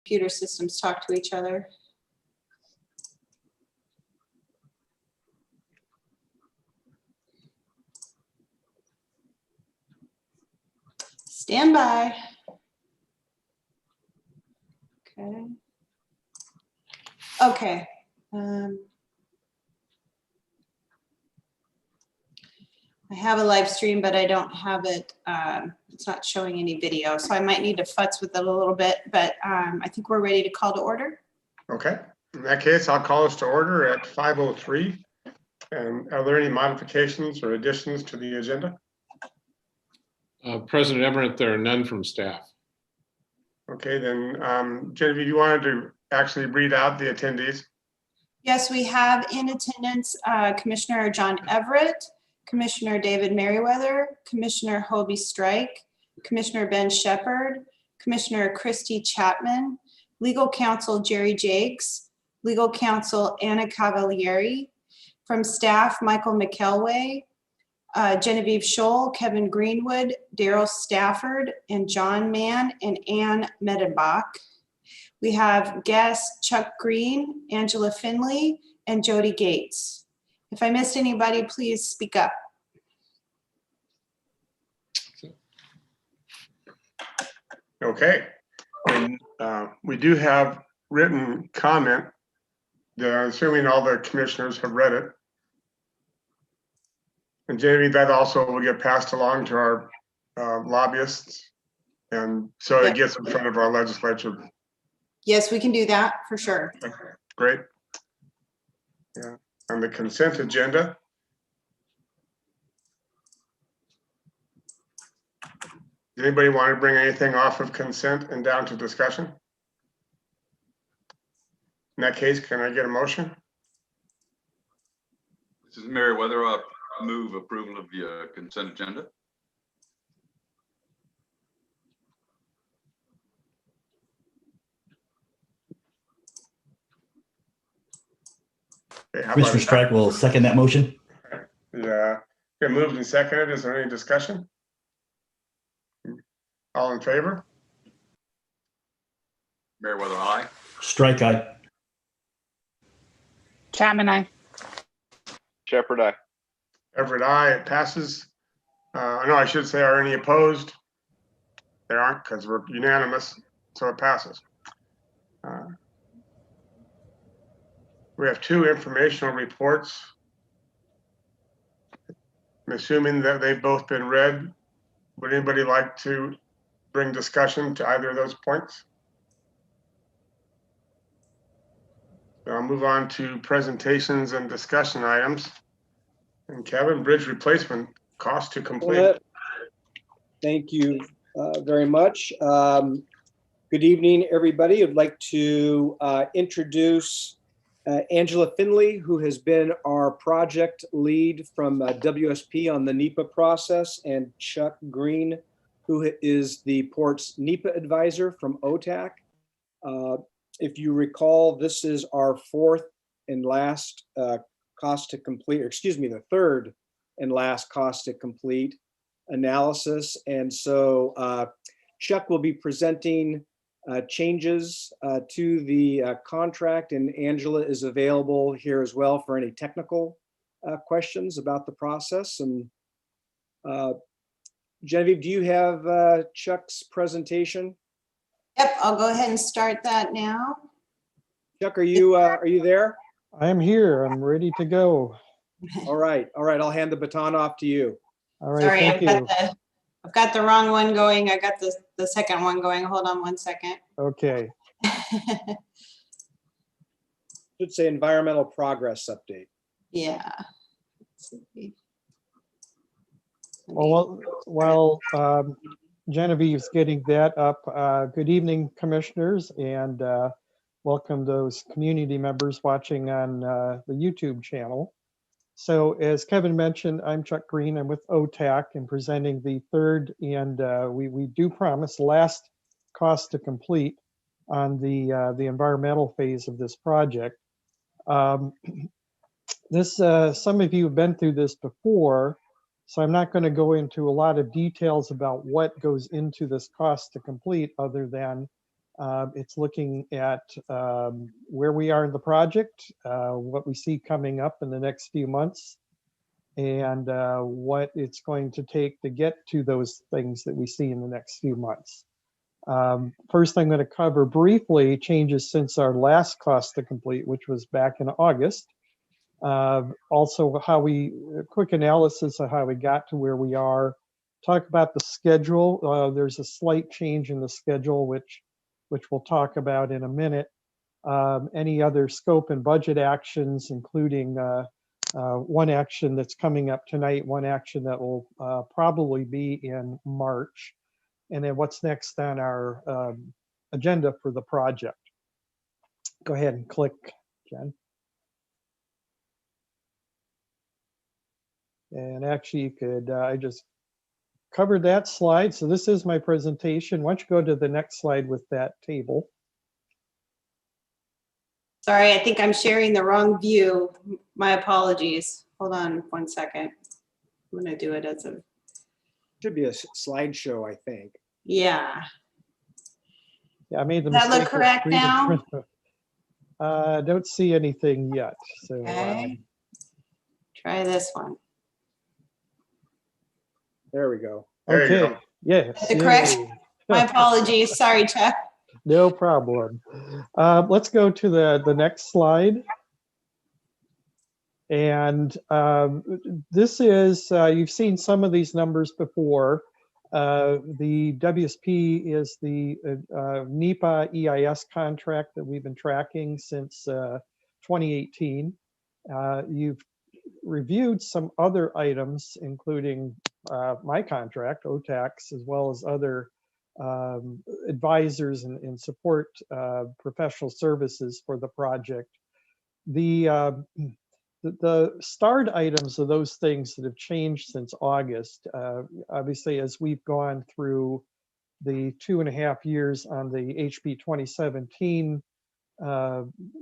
computer systems talk to each other. Stand by. Okay. Okay. I have a live stream, but I don't have it. It's not showing any video, so I might need to futz with it a little bit, but I think we're ready to call to order. Okay. In that case, I'll call us to order at 5:03. And are there any modifications or additions to the agenda? President Everett, there are none from staff. Okay, then Genevieve, you wanted to actually read out the attendees? Yes, we have in attendance Commissioner John Everett, Commissioner David Merriweather, Commissioner Hobie Strike, Commissioner Ben Shepherd, Commissioner Christy Chapman, Legal Counsel Jerry Jakes, Legal Counsel Anna Cavalieri, from staff Michael McElway, Genevieve Scholl, Kevin Greenwood, Daryl Stafford, and John Mann, and Ann Medenbach. We have guests Chuck Green, Angela Finley, and Jody Gates. If I missed anybody, please speak up. Okay. And, we do have written comment. I'm assuming all the commissioners have read it. And Genevieve, that also will get passed along to our lobbyists. And so it gets in front of our legislature. Yes, we can do that for sure. Okay, great. Yeah, on the consent agenda. Does anybody want to bring anything off of consent and down to discussion? In that case, can I get a motion? This is Merriweather. I'll move approval of the consent agenda. Okay, how Commissioner about Strike will second that motion. yeah, okay, moved and seconded. Is there any discussion? All in favor? Merriweather, aye. Strike, aye. Chapman, aye. Shepherd, aye. Everett, aye. It passes. No, I should say, are any opposed? They aren't, because we're unanimous, so it passes. We have two informational reports. I'm assuming that they've both been read. Would anybody like to bring discussion to either of those points? So I'll move on to presentations and discussion items. And Kevin, bridge replacement cost to complete. Thank you very much. Good evening, everybody. I'd like to introduce Angela Finley, who has been our project lead from WSP on the NEPA process, and Chuck Green, who is the port's NEPA advisor from OTAC. If you recall, this is our fourth and last cost to complete, or excuse me, the third and last cost to complete analysis. And so Chuck will be presenting changes to the contract, and Angela is available here as well for any technical questions about the process. And Genevieve, do you have Chuck's presentation? Yep, I'll go ahead and start that now. Chuck, are you there? I am here. I'm ready to go. All right. I'll hand the baton off to you. All right, Sorry, thank you. I've got the wrong one going. I got the second one going. Hold on one second. Okay. Should say environmental progress update. Yeah. Let's see. Well, while Genevieve's getting that up, good evening, commissioners, and welcome those community members watching on the YouTube channel. So as Kevin mentioned, I'm Chuck Green. I'm with OTAC and presenting the third and we do promise last cost to complete on the environmental phase of this project. Some of you have been through this before, so I'm not going to go into a lot of details about what goes into this cost to complete other than It's looking at where we are in the project, what we see coming up in the next few months, and what it's going to take to get to those things that we see in the next few months. First, I'm going to cover briefly changes since our last cost to complete, which was back in August. Also, a quick analysis of how we got to where we are. Talk about the schedule. There's a slight change in the schedule, which we'll talk about in a minute. Any other scope and budget actions, including one action that's coming up tonight, one action that will probably be in March, and then what's next on our agenda for the project. Go ahead and click, Jen. And actually, you could, I just covered that slide. So this is my presentation. Why don't you go to the next slide with that table? Sorry, I think I'm sharing the wrong view. My apologies. Hold on one second. I'm gonna do it as a, Should be a slideshow, I think. yeah. Yeah, I made the Does that look mistake of correct screen now? print. I don't see anything yet. So Okay. Try this one. There we go. There you okay. go. Yes. The correct- yay. My apologies. Sorry, Chuck. No problem. Let's go to the next slide. And this is, you've seen some of these numbers before. The WSP is the NEPA EIS contract that we've been tracking since 2018. You've reviewed some other items, including my contract, OTAX, as well as other advisors and support professional services for the project. The start items of those things that have changed since August, obviously, as we've gone through the 2.5 years on the HB 2017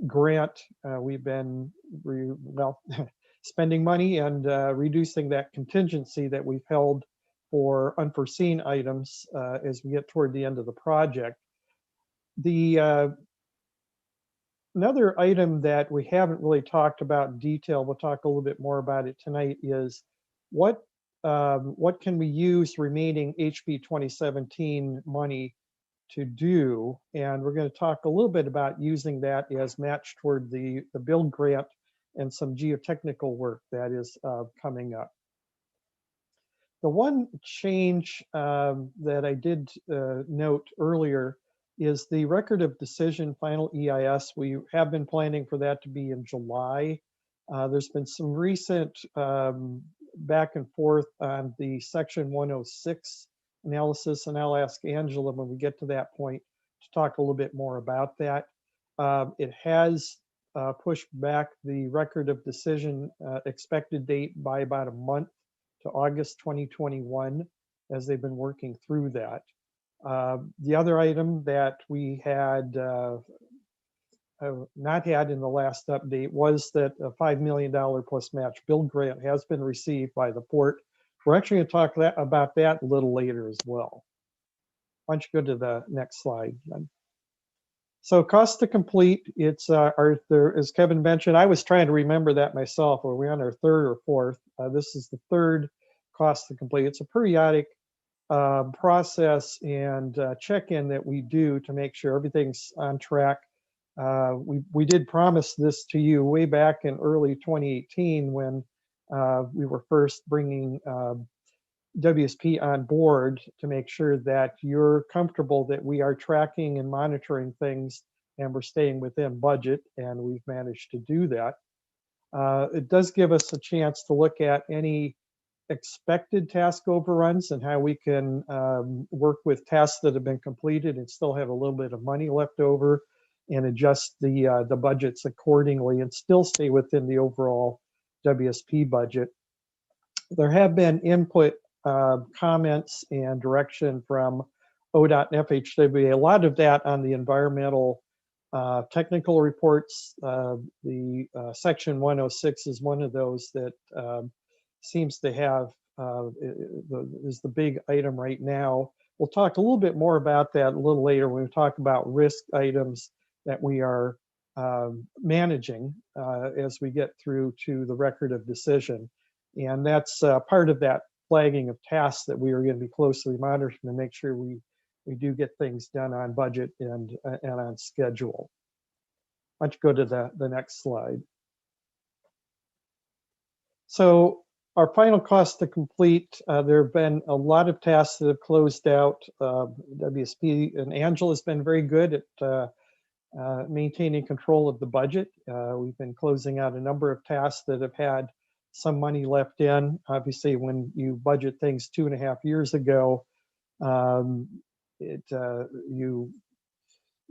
grant, we've been spending money and reducing that contingency that we've held for unforeseen items as we get toward the end of the project. Another item that we haven't really talked about in detail, we'll talk a little bit more about it tonight, is what can we use remaining HB 2017 money to do? And we're going to talk a little bit about using that as match toward the build grant and some geotechnical work that is coming up. The one change that I did note earlier is the record of decision final EIS. We have been planning for that to be in July. There's been some recent back and forth on the section 106 analysis, and I'll ask Angela when we get to that point to talk a little bit more about that. It has pushed back the record of decision expected date by about a month to August 2021 as they've been working through that. The other item that we had not had in the last update was that a $5 million plus match build grant has been received by the port. We're actually going to talk about that a little later as well. Why don't you go to the next slide, Jen? So cost to complete, it's as Kevin mentioned, I was trying to remember that myself. Are we on our third or fourth? This is the third cost to complete. It's a periodic process and check-in that we do to make sure everything's on track. We did promise this to you way back in early 2018 when we were first bringing WSP on board to make sure that you're comfortable that we are tracking and monitoring things and we're staying within budget, and we've managed to do that. It does give us a chance to look at any expected task overruns and how we can work with tasks that have been completed and still have a little bit of money left over and adjust the budgets accordingly and still stay within the overall WSP budget. There have been input comments and direction from ODOT and FHWA, a lot of that on the environmental technical reports. The section 106 is one of those that seems to have, is the big item right now. We'll talk a little bit more about that a little later when we talk about risk items that we are managing as we get through to the record of decision. And that's part of that flagging of tasks that we are going to be closely monitoring to make sure we do get things done on budget and on schedule. Why don't you go to the next slide. So our final cost to complete, there have been a lot of tasks that have closed out. WSP and Angela has been very good at maintaining control of the budget. We've been closing out a number of tasks that have had some money left in. Obviously, when you budget things 2.5 years ago,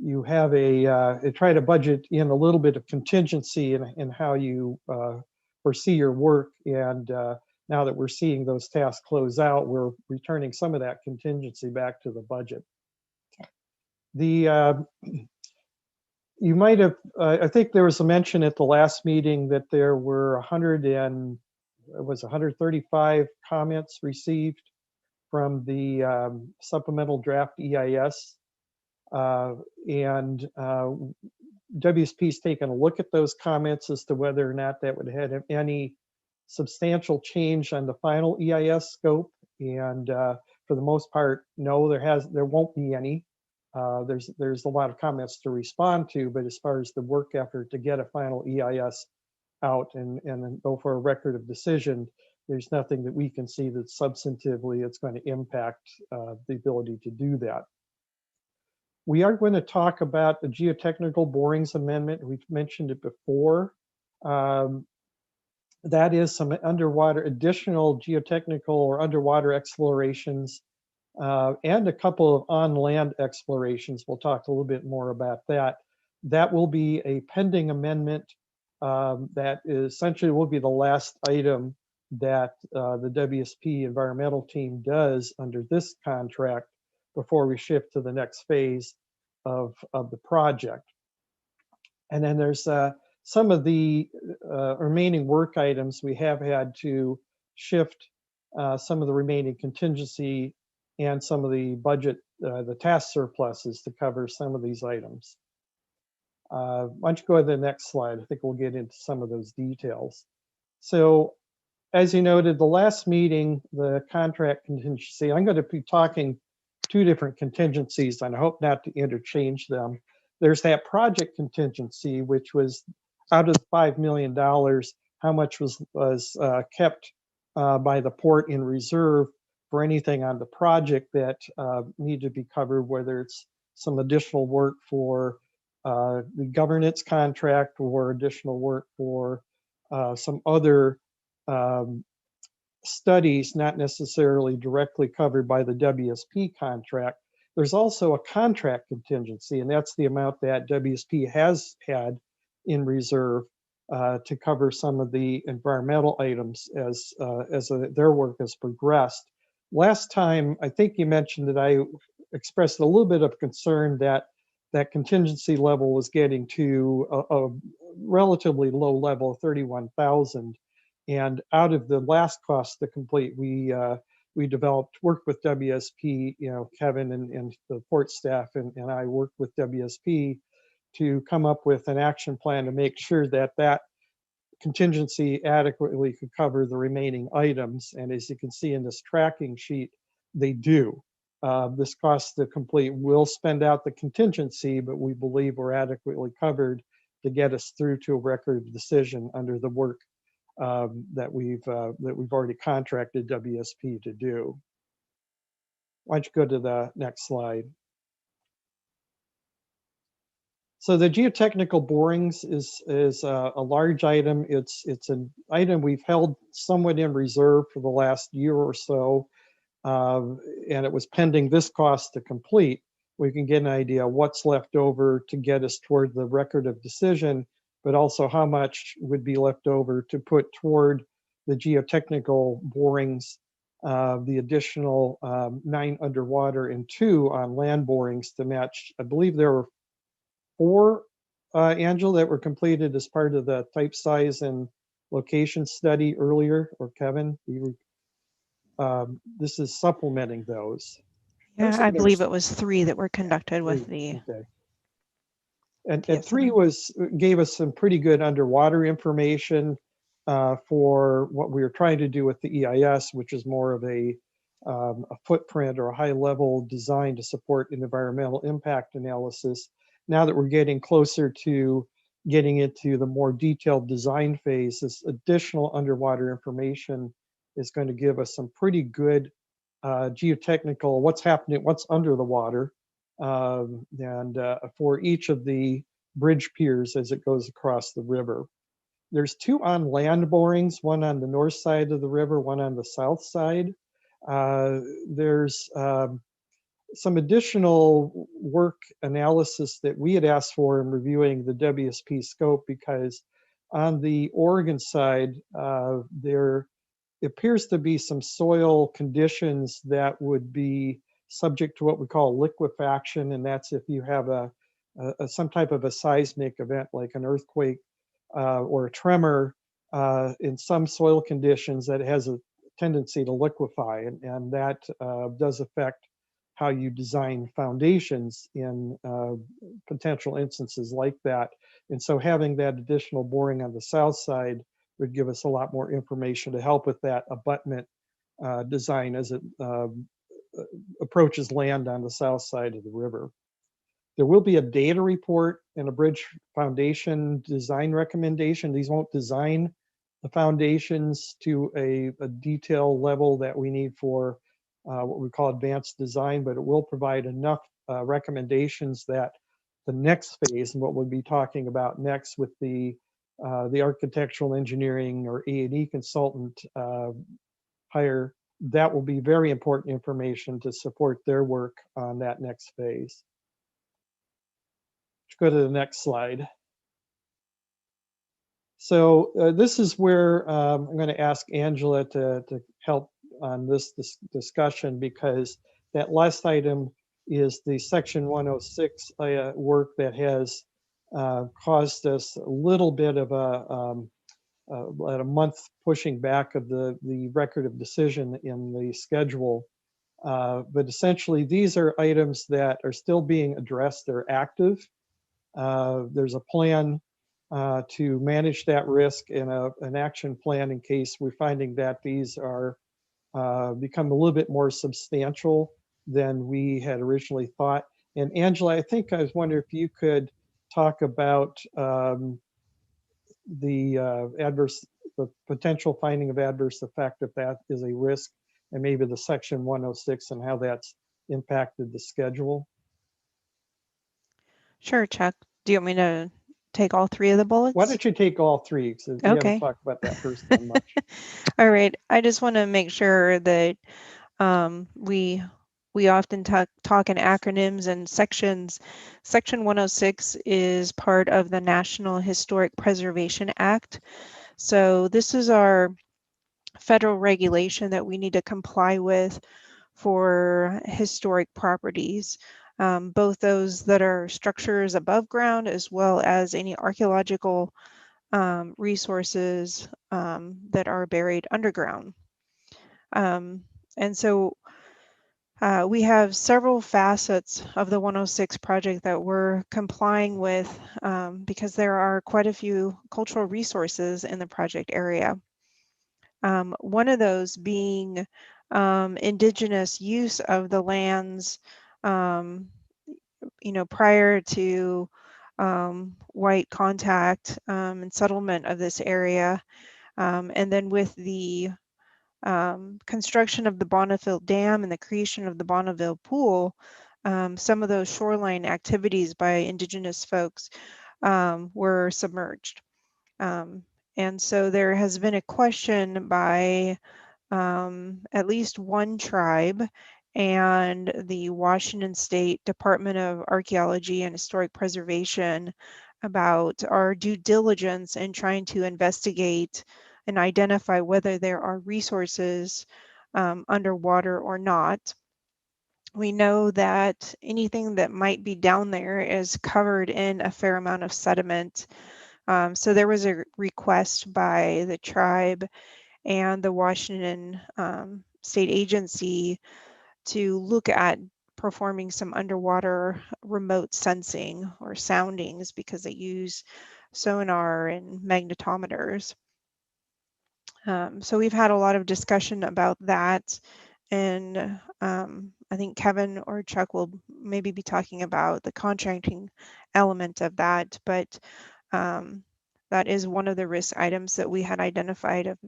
you have try to budget in a little bit of contingency in how you foresee your work. And now that we're seeing those tasks close out, we're returning some of that contingency back to the budget. You might have, I think there was a mention at the last meeting that there were 135 comments received from the supplemental draft EIS. WSP's taken a look at those comments as to whether or not that would have any substantial change on the final EIS scope. And for the most part, no, there won't be any. There's a lot of comments to respond to, but as far as the work effort to get a final EIS out and then go for a record of decision, there's nothing that we can see that substantively it's going to impact the ability to do that. We are going to talk about the Geotechnical Borings Amendment. We've mentioned it before. That is some additional geotechnical or underwater explorations and a couple of on-land explorations. We'll talk a little bit more about that. That will be a pending amendment that essentially will be the last item that the WSP environmental team does under this contract before we shift to the next phase of the project. And then there's some of the remaining work items. We have had to shift some of the remaining contingency and some of the budget, the task surpluses to cover some of these items. Why don't you go to the next slide? I think we'll get into some of those details. So as you noted, the last meeting, the contract contingency, I'm going to be talking two different contingencies, and I hope not to interchange them. There's that project contingency, which was out of the $5 million, how much was kept by the port in reserve for anything on the project that need to be covered, whether it's some additional work for the governance contract or additional work for some other studies not necessarily directly covered by the WSP contract. There's also a contract contingency, and that's the amount that WSP has had in reserve to cover some of the environmental items as their work has progressed. Last time, I think you mentioned that I expressed a little bit of concern that that contingency level was getting to a relatively low level of 31,000. And out of the last cost to complete, we worked with WSP, Kevin and the port staff and I worked with WSP to come up with an action plan to make sure that that contingency adequately could cover the remaining items. And as you can see in this tracking sheet, they do. This cost to complete will spend out the contingency, but we believe we're adequately covered to get us through to a record of decision under the work that we've already contracted WSP to do. Why don't you go to the next slide? So the geotechnical borings is a large item. It's an item we've held somewhat in reserve for the last year or so, and it was pending this cost to complete. We can get an idea of what's left over to get us toward the record of decision, but also how much would be left over to put toward the geotechnical borings, the additional 9 underwater and 2 on land borings to match. I believe there were 4, Angela, that were completed as part of the type size and location study earlier, or Kevin, this is supplementing those. Yeah, think I there believe was it was 3 that were conducted with the Okay. And PSNI. 3 gave us some pretty good underwater information for what we were trying to do with the EIS, which is more of a footprint or a high level design to support an environmental impact analysis. Now that we're getting closer to getting into the more detailed design phase, this additional underwater information is going to give us some pretty good geotechnical, what's happening, what's under the water, and for each of the bridge piers as it goes across the river. There's 2 on land borings, one on the north side of the river, one on the south side. There's some additional work analysis that we had asked for in reviewing the WSP scope, because on the Oregon side, there appears to be some soil conditions that would be subject to what we call liquefaction, and that's if you have some type of a seismic event like an earthquake or a tremor in some soil conditions that has a tendency to liquefy, and that does affect how you design foundations in potential instances like that. And so having that additional boring on the south side would give us a lot more information to help with that abutment design as it approaches land on the south side of the river. There will be a data report and a bridge foundation design recommendation. These won't design the foundations to a detail level that we need for what we call advanced design, but it will provide enough recommendations that the next phase, and what we'll be talking about next with the architectural engineering or E&E consultant hire, that will be very important information to support their work on that next phase. Let's go to the next slide. So this is where I'm going to ask Angela to help on this discussion, because that last item is the Section 106 work that has caused us a little bit of a month pushing back of the record of decision in the schedule. But essentially, these are items that are still being addressed. They're active. There's a plan to manage that risk and an action plan in case we're finding that these are become a little bit more substantial than we had originally thought. And Angela, I think I was wondering if you could talk about the potential finding of adverse effect, if that is a risk, and maybe the Section 106 and how that's impacted the schedule. Sure, Chuck. Do you want me to take all 3 of the bullets? Why don't you take all 3? Because we haven't talked about that first one much. All right. I just want to make sure that we often talk in acronyms and sections. Section 106 is part of the National Historic Preservation Act. So this is our federal regulation that we need to comply with for historic properties, both those that are structures above ground as well as any archaeological resources that are buried underground. And so we have several facets of the 106 project that we're complying with because there are quite a few cultural resources in the project area. One of those being indigenous use of the lands, prior to white contact and settlement of this area. And then with the construction of the Bonneville Dam and the creation of the Bonneville Pool, some of those shoreline activities by indigenous folks were submerged. And so there has been a question by at least one tribe and the Washington State Department of Archaeology and Historic Preservation about our due diligence in trying to investigate and identify whether there are resources underwater or not. We know that anything that might be down there is covered in a fair amount of sediment. So there was a request by the tribe and the Washington State Agency to look at performing some underwater remote sensing or soundings because they use sonar and magnetometers. So we've had a lot of discussion about that, and I think Kevin or Chuck will maybe be talking about the contracting element of that, but that is one of the risk items that we had identified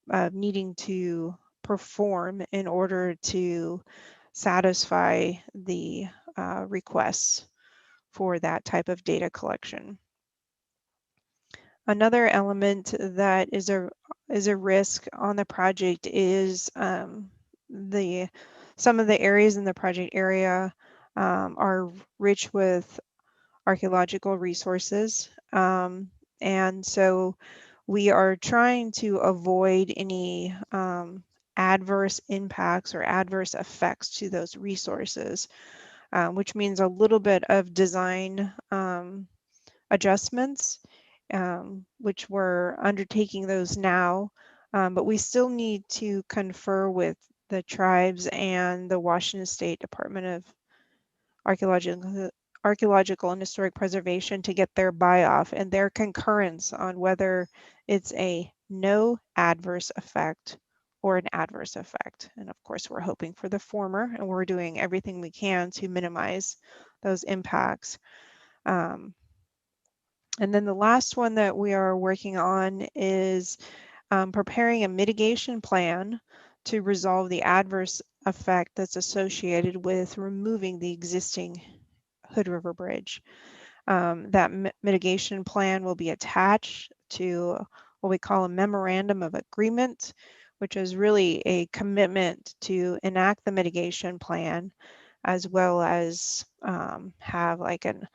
of needing to perform in order to satisfy the requests for that type of data collection. Another element that is a risk on the project is some of the areas in the project area are rich with archaeological resources, and so we are trying to avoid any adverse impacts or adverse effects to those resources, which means a little bit of design adjustments, which we're undertaking those now, but we still need to confer with the tribes and the Washington State Department of Archaeological and Historic Preservation to get their buy-off and their concurrence on whether it's a no adverse effect or an adverse effect. And of course, we're hoping for the former, and we're doing everything we can to minimize those impacts. And then the last one that we are working on is preparing a mitigation plan to resolve the adverse effect that's associated with removing the existing Hood River Bridge. That mitigation plan will be attached to what we call a memorandum of agreement, which is really a commitment to enact the mitigation plan, as well as have like an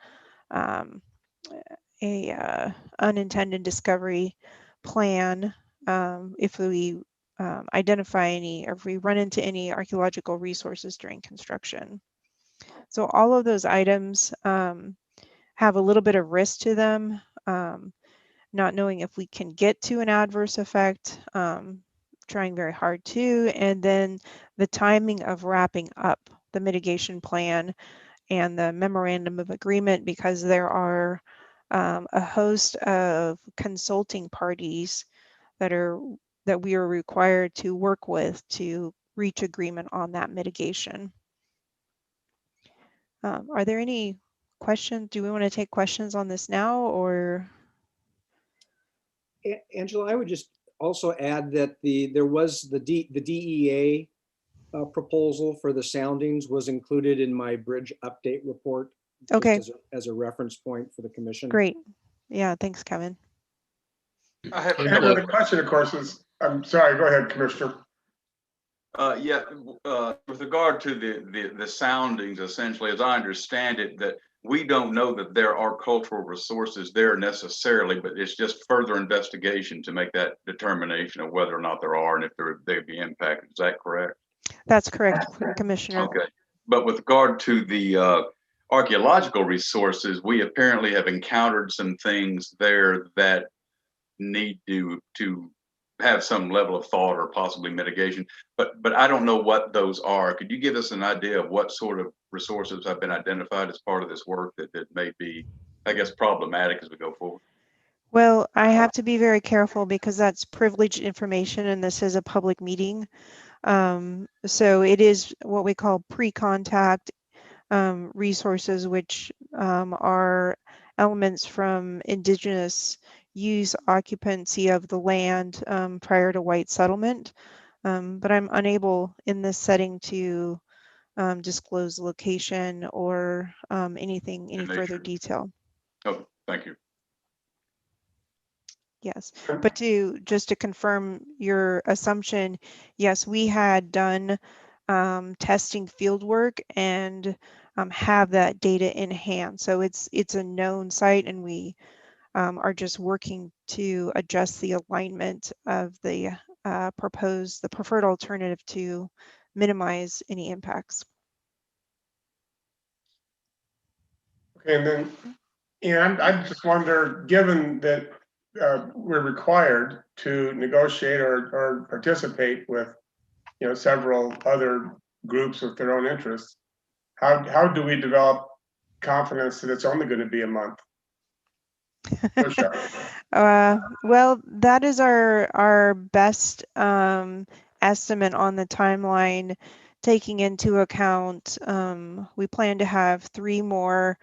unintended discovery plan if we identify any, or if we run into any archaeological resources during construction. So all of those items have a little bit of risk to them, not knowing if we can get to an adverse effect, trying very hard to, and then the timing of wrapping up the mitigation plan and the memorandum of agreement, because there are a host of consulting parties that we are required to work with to reach agreement on that mitigation. Are there any questions? Do we want to take questions on this now, or? Angela, I would just also add that there was the DEA proposal for the soundings was included in my bridge update report. Okay. Just as a reference point for the commission. Great. Yeah, thanks, Kevin. I have a And couple the question, of course, is, I'm sorry, go ahead, Commissioner. With regard to the soundings, essentially, as I understand it, that we don't know that there are cultural resources there necessarily, but it's just further investigation to make that determination of whether or not there are and if they'd be impacted. Is that correct? That's correct, Commissioner. Okay. But with regard to the archaeological resources, we apparently have encountered some things there that need to have some level of thought or possibly mitigation, but I don't know what those are. Could you give us an idea of what sort of resources have been identified as part of this work that may be, I guess, problematic as we go forward? Well, I have to be very careful because that's privileged information and this is a public meeting. So it is what we call pre-contact resources, which are elements from indigenous use occupancy of the land prior to white settlement. But I'm unable in this setting to disclose location or any further detail. Oh, thank you. Yes, but just to confirm your assumption, yes, we had done testing field work and have that data in hand. So it's a known site, and we are just working to adjust the alignment of the preferred alternative to minimize any impacts. Okay, and then, and I just wonder, given that we're required to negotiate or participate with, several other groups with their own interests, How do we develop confidence that it's only going to be a month? Sure. Well, that is our best estimate on the timeline, taking into account we plan to have 3 more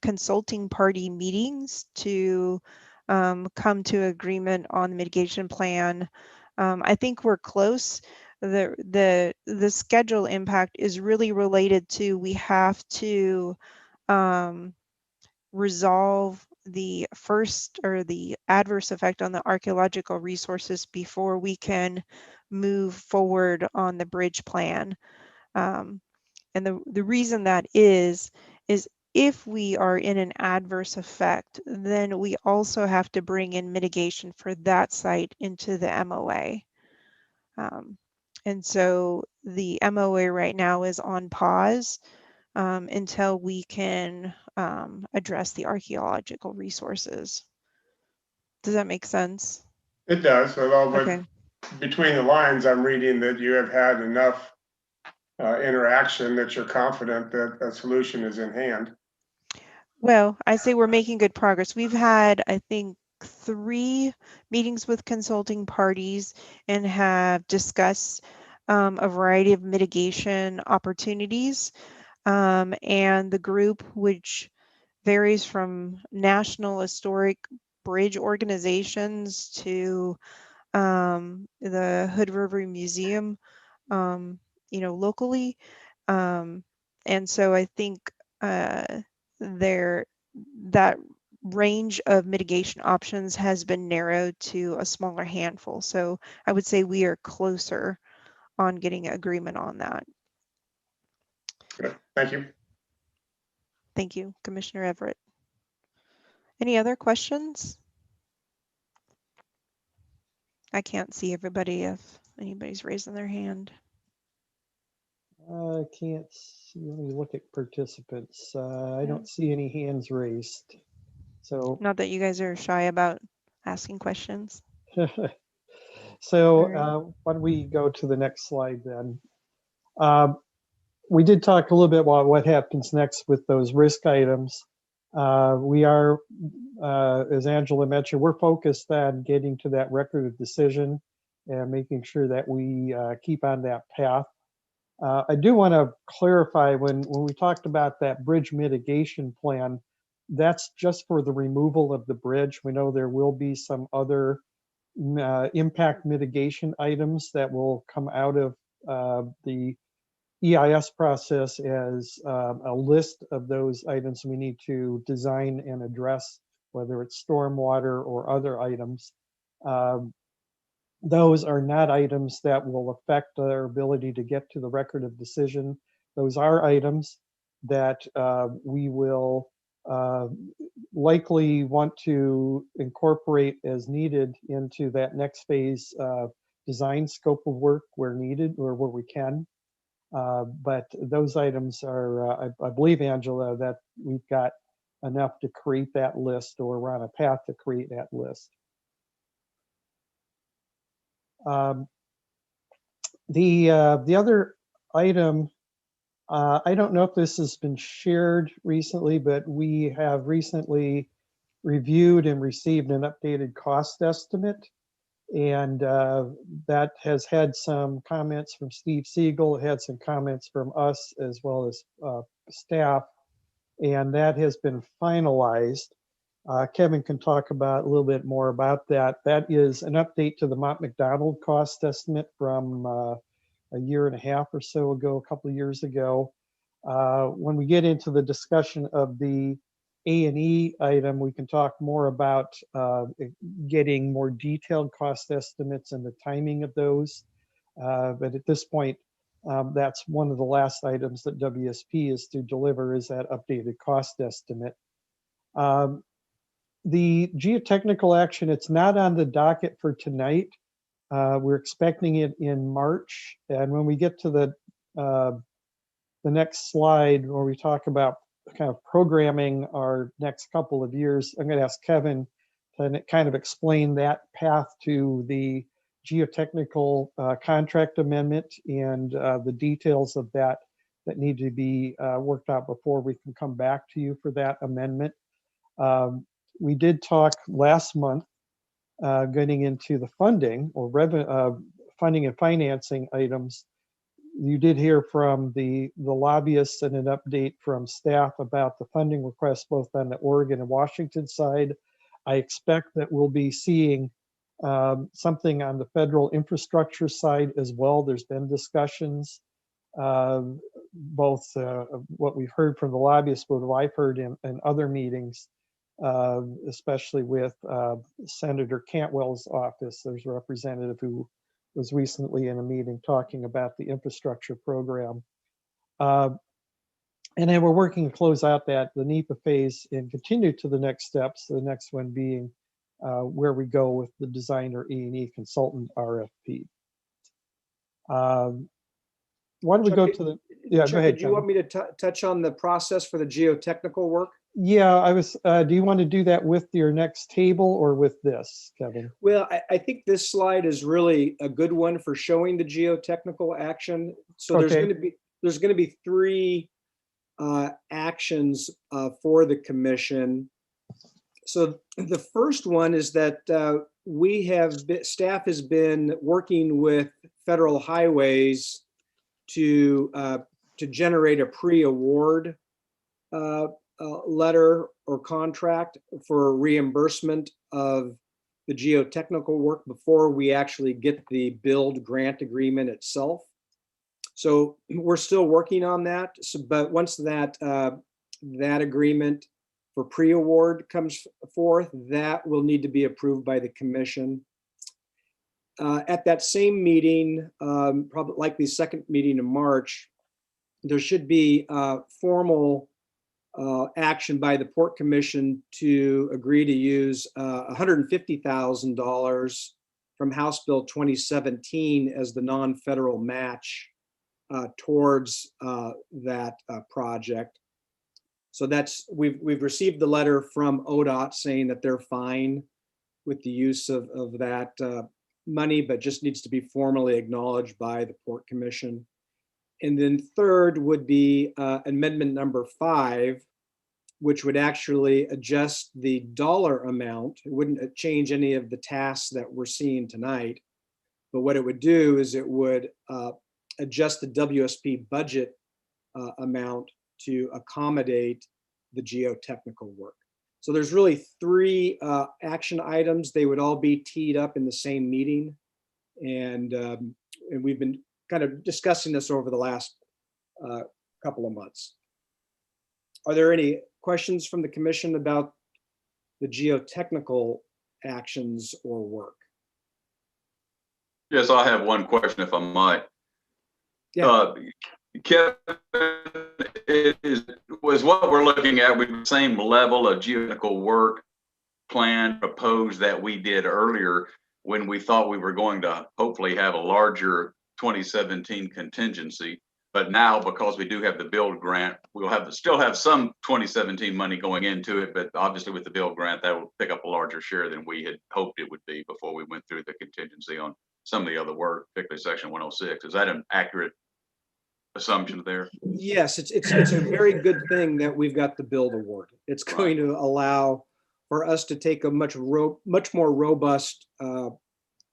consulting party meetings to come to agreement on the mitigation plan. I think we're close. The schedule impact is really related to we have to resolve the first or the adverse effect on the archaeological resources before we can move forward on the bridge plan. And the reason that is if we are in an adverse effect, then we also have to bring in mitigation for that site into the MOA. And so the MOA right now is on pause until we can address the archaeological resources. Does that make sense? It does, although Okay. between the lines, I'm reading that you have had enough interaction that you're confident that a solution is in hand. Well, I say we're making good progress. We've had, I think, 3 meetings with consulting parties and have discussed a variety of mitigation opportunities. And the group, which varies from national historic bridge organizations to the Hood River Museum, locally. And so I think that range of mitigation options has been narrowed to a smaller handful. So I would say we are closer on getting agreement on that. Good. Thank you. Thank you, Commissioner Everett. Any other questions? I can't see everybody if anybody's raising their hand. I can't see, let me look at participants. I don't see any hands raised. So, Not that you guys are shy about asking questions. so All why don't we go to the next slide then? We did talk a little bit about what happens next with those risk items. We are, as Angela mentioned, we're focused on getting to that record of decision and making sure that we keep on that path. I do want to clarify when we talked about that bridge mitigation plan, that's just for the removal of the bridge. We know there will be some other impact mitigation items that will come out of the EIS process as a list of those items we need to design and address, whether it's stormwater or other items. Those are not items that will affect our ability to get to the record of decision. Those are items that we will likely want to incorporate as needed into that next phase design scope of work where needed or where we can. But those items are, I believe, Angela, that we've got enough to create that list, or we're on a path to create that list. The other item, I don't know if this has been shared recently, but we have recently reviewed and received an updated cost estimate. And that has had some comments from Steve Siegel, it had some comments from us as well as staff, and that has been finalized. Kevin can talk about a little bit more about that. That is an update to the Mont McDonald cost estimate from a year and a half or so ago, a couple of years ago. When we get into the discussion of the A&E item, we can talk more about getting more detailed cost estimates and the timing of those. But at this point, that's one of the last items that WSP is to deliver, is that updated cost estimate. The geotechnical action, it's not on the docket for tonight. We're expecting it in March. And when we get to the next slide where we talk about kind of programming our next couple of years, I'm going to ask Kevin to kind of explain that path to the geotechnical contract amendment and the details of that that need to be worked out before we can come back to you for that amendment. We did talk last month getting into the funding or funding and financing items. You did hear from the lobbyists and an update from staff about the funding requests both on the Oregon and Washington side. I expect that we'll be seeing something on the federal infrastructure side as well. There's been discussions, both what we've heard from the lobbyists, but what I've heard in other meetings, especially with Senator Cantwell's office. There's a representative who was recently in a meeting talking about the infrastructure program. And then we're working to close out the NEPA phase and continue to the next steps, the next one being where we go with the designer E&E consultant RFP. Why don't we go to the, yeah, Chuck, go ahead, did you want me to touch on the process for the geotechnical work? Yeah, I was, do you want to do that with your next table or with this, Kevin? Well, I think this slide is really a good one for showing the geotechnical action. So there's Okay. going to be three actions for the commission. So the first one is that staff has been working with Federal Highways to generate a pre-award letter or contract for reimbursement of the geotechnical work before we actually get the build grant agreement itself. So we're still working on that. But once that agreement for pre-award comes forth, that will need to be approved by the commission. At that same meeting, probably likely second meeting in March, there should be formal action by the Port Commission to agree to use $150,000 from House Bill 2017 as the non-federal match towards that project. So we've received the letter from ODOT saying that they're fine with the use of that money, but just needs to be formally acknowledged by the Port Commission. And then third would be amendment number 5, which would actually adjust the dollar amount. It wouldn't change any of the tasks that we're seeing tonight, but what it would do is it would adjust the WSP budget amount to accommodate the geotechnical work. So there's really 3 action items. They would all be teed up in the same meeting. And we've been kind of discussing this over the last couple of months. Are there any questions from the commission about the geotechnical actions or work? Yes, I have one question if I might. Yeah. Kevin, was what we're looking at with the same level of geotechnical work plan proposed that we did earlier when we thought we were going to hopefully have a larger 2017 contingency, but now because we do have the build grant, we'll still have some 2017 money going into it, but obviously with the build grant, that will pick up a larger share than we had hoped it would be before we went through the contingency on some of the other work, particularly section 106. Is that an accurate assumption there? Yes, it's a very good thing that we've got the build award. It's going to allow for us to take a much more robust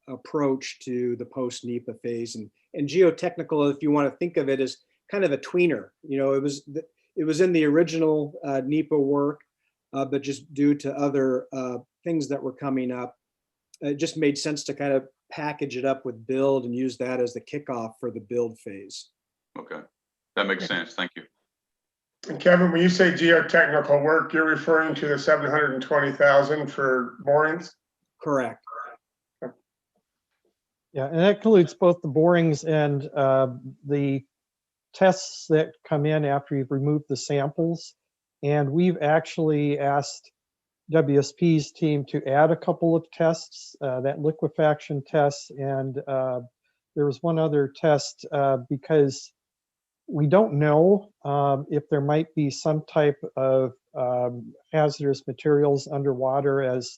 approach to the post-Nepa phase. And geotechnical, if you want to think of it as kind of a tweener, it was in the original Nepa work, but just due to other things that were coming up, it just made sense to kind of package it up with build and use that as the kickoff for the build phase. Okay, that makes sense. Thank you. And Kevin, when you say geotechnical work, you're referring to the 720,000 for borings? Correct. Yeah, and that includes both the borings and the tests that come in after you've removed the samples. And we've actually asked WSP's team to add a couple of tests, that liquefaction test, and there was one other test because we don't know if there might be some type of hazardous materials underwater as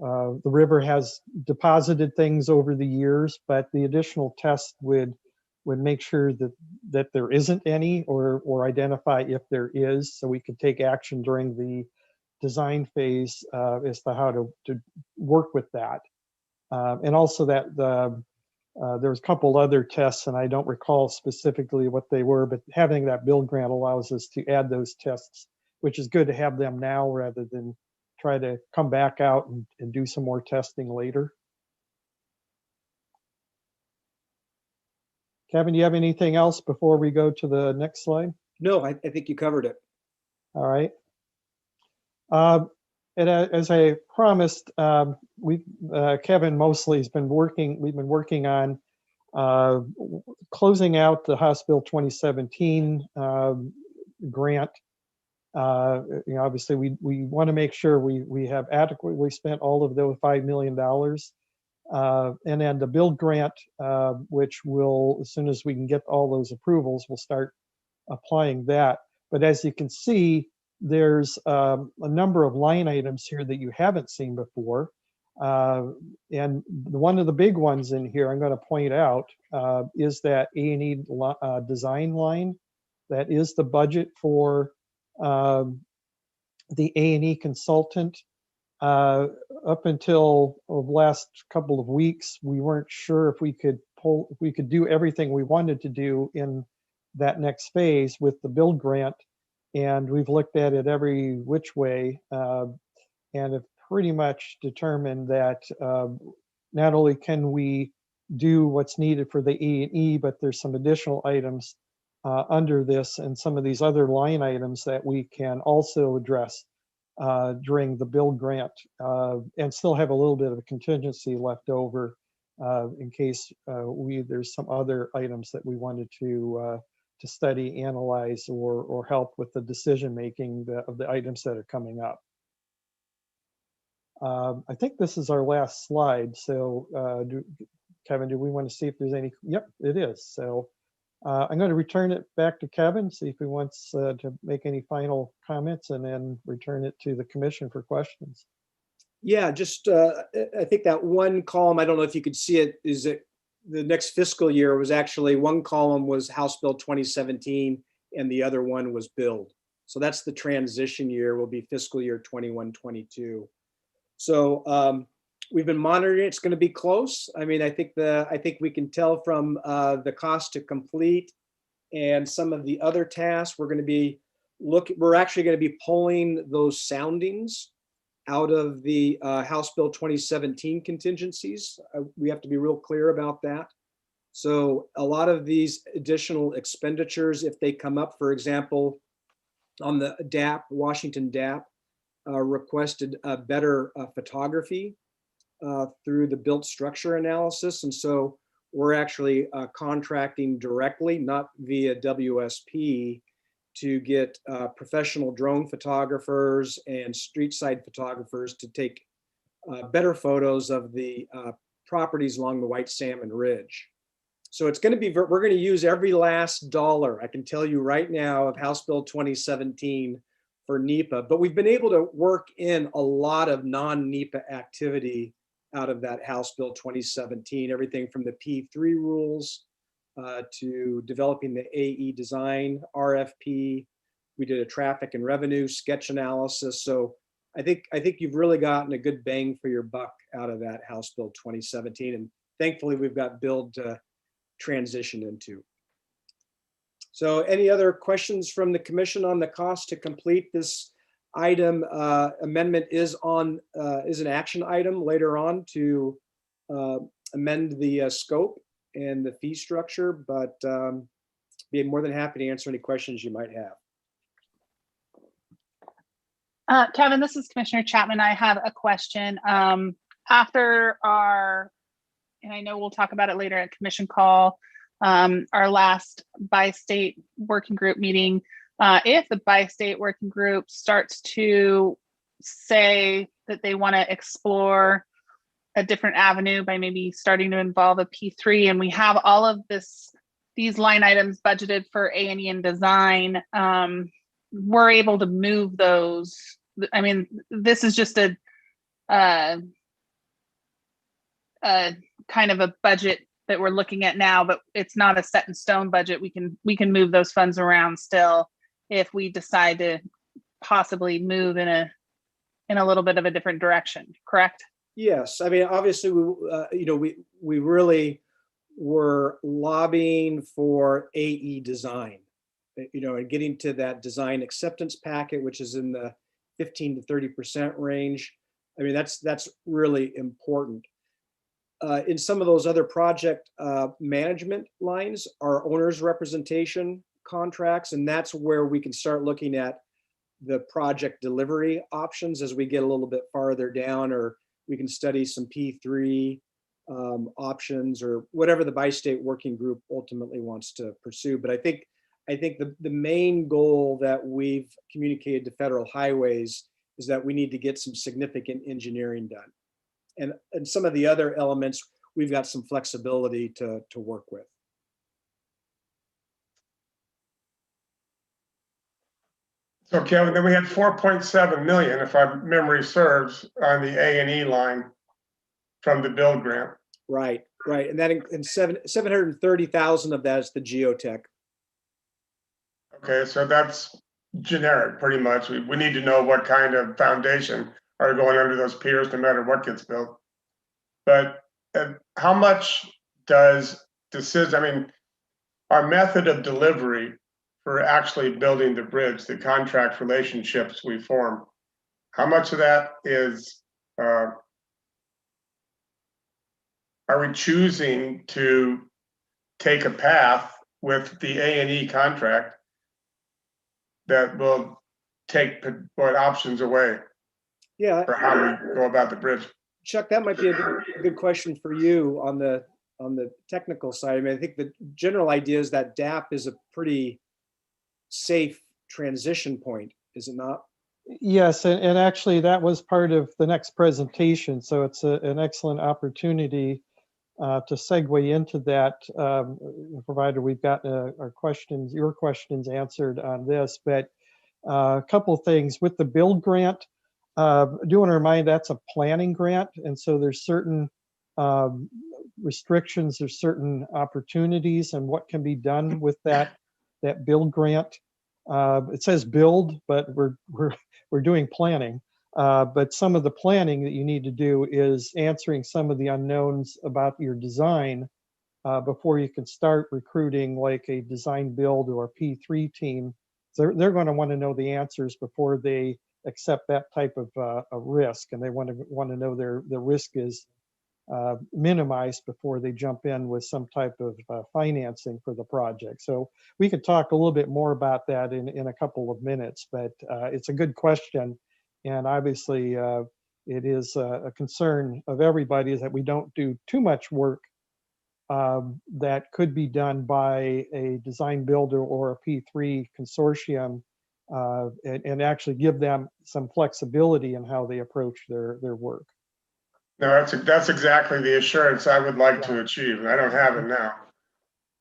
the river has deposited things over the years, but the additional test would would make sure that there isn't any, or identify if there is, so we could take action during the design phase as to how to work with that. And also that there was a couple other tests, and I don't recall specifically what they were, but having that build grant allows us to add those tests, which is good to have them now rather than try to come back out and do some more testing later. Kevin, do you have anything else before we go to the next slide? No, I think you covered it. All right. And as I promised, Kevin Mosley has been working, we've been working on closing out the House Bill 2017 grant. Obviously we want to make sure we have adequately spent all of those $5 million. And then the build grant, which will, as soon as we can get all those approvals, we'll start applying that. But as you can see, there's a number of line items here that you haven't seen before. And one of the big ones in here I'm going to point out is that A&E design line. That is the budget for the A&E consultant. Up until the last couple of weeks, we weren't sure if we could do everything we wanted to do in that next phase with the build grant. And we've looked at it every which way and have pretty much determined that not only can we do what's needed for the E&E, but there's some additional items under this and some of these other line items that we can also address during the build grant and still have a little bit of a contingency left over in case there's some other items that we wanted to study, analyze, or help with the decision making of the items that are coming up. I think this is our last slide. So Kevin, do we want to see if there's any? Yep, it is. So I'm going to return it back to Kevin, see if he wants to make any final comments, and then return it to the commission for questions. Yeah, just I think that one column, I don't know if you could see it, is that the next fiscal year was actually, one column was House Bill 2017 and the other one was build. So that's the transition year, will be fiscal year 21-22. So we've been monitoring it. It's going to be close. I mean, I think we can tell from the cost to complete and some of the other tasks. We're actually going to be pulling those soundings out of the House Bill 2017 contingencies. We have to be real clear about that. So a lot of these additional expenditures, if they come up, for example, on the DAP, Washington DAP, requested better photography through the built structure analysis. And so we're actually contracting directly, not via WSP, to get professional drone photographers and street side photographers to take better photos of the properties along the White Salmon Ridge. So it's going to be, we're going to use every last dollar, I can tell you right now, of House Bill 2017 for NEPA, but we've been able to work in a lot of non-NEPA activity out of that House Bill 2017, everything from the P3 rules to developing the AE design RFP. We did a traffic and revenue sketch analysis. So I think you've really gotten a good bang for your buck out of that House Bill 2017. And thankfully we've got build to transition into. So any other questions from the commission on the cost to complete this item? Amendment is an action item later on to amend the scope and the fee structure, but be more than happy to answer any questions you might have. Kevin, this is Commissioner Chapman. I have a question. After our, and I know we'll talk about it later at commission call, our last bi-state working group meeting, if the bi-state working group starts to say that they want to explore a different avenue by maybe starting to involve a P3, and we have all of these line items budgeted for A&E and design, we're able to move those. I mean, this is just a kind of a budget that we're looking at now, but it's not a set in stone budget. We can move those funds around still if we decide to possibly move in a little bit of a different direction, correct? Yes, I mean, obviously, we really were lobbying for AE design, and getting to that design acceptance packet, which is in the 15 to 30% range. I mean, that's really important. In some of those other project management lines are owners representation contracts, and that's where we can start looking at the project delivery options as we get a little bit farther down, or we can study some P3 options or whatever the bi-state working group ultimately wants to pursue. But I think the main goal that we've communicated to Federal Highways is that we need to get some significant engineering done. And some of the other elements, we've got some flexibility to work with. So Kevin, then we had 4.7 million, if our memory serves, on the A&E line from the build grant. Right. And that in 730,000 of that is the geotech. Okay, so that's generic, pretty much. We need to know what kind of foundation are going under those piers, no matter what gets built. But how much does I mean, our method of delivery for actually building the bridge, the contract relationships we form, how much of that is, are we choosing to take a path with the A&E contract that will take what options away Yeah. for how we go about the bridge? Chuck, that might be a good question for you on the technical side. I mean, I think the general idea is that DAP is a pretty safe transition point, is it not? Yes, and actually that was part of the next presentation. So it's an excellent opportunity to segue into that, provided we've got your questions answered on this. But a couple things with the build grant. I do want to remind that's a planning grant, and so there's certain restrictions, there's certain opportunities, and what can be done with that build grant. It says build, but we're doing planning. But some of the planning that you need to do is answering some of the unknowns about your design before you can start recruiting like a design build or a P3 team. So they're going to want to know the answers before they accept that type of a risk, and they want to know the risk is minimized before they jump in with some type of financing for the project. So we could talk a little bit more about that in a couple of minutes, but it's a good question. And obviously it is a concern of everybody is that we don't do too much work that could be done by a design builder or a P3 consortium and actually give them some flexibility in how they approach their work. No, that's exactly the assurance I would like to achieve, and I don't have it now.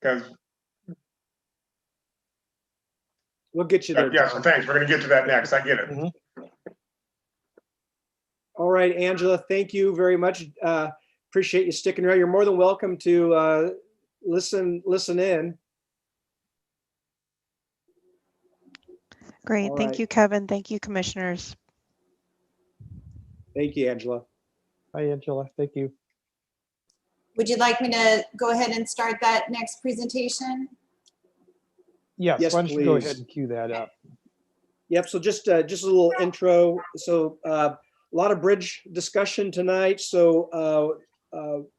Because we'll get you there. Yeah, so thanks. We're going to get to that next. I get it. Mm-hmm. All right, Angela, thank you very much. Appreciate you sticking around. You're more than welcome to listen in. Great. Thank you, Kevin. Thank you, commissioners. Thank you, Angela. Hi, Angela. Thank you. Would you like me to go ahead and start that next presentation? Yes, why don't you go please. ahead and cue that up? Yep, so just a little intro. So a lot of bridge discussion tonight. So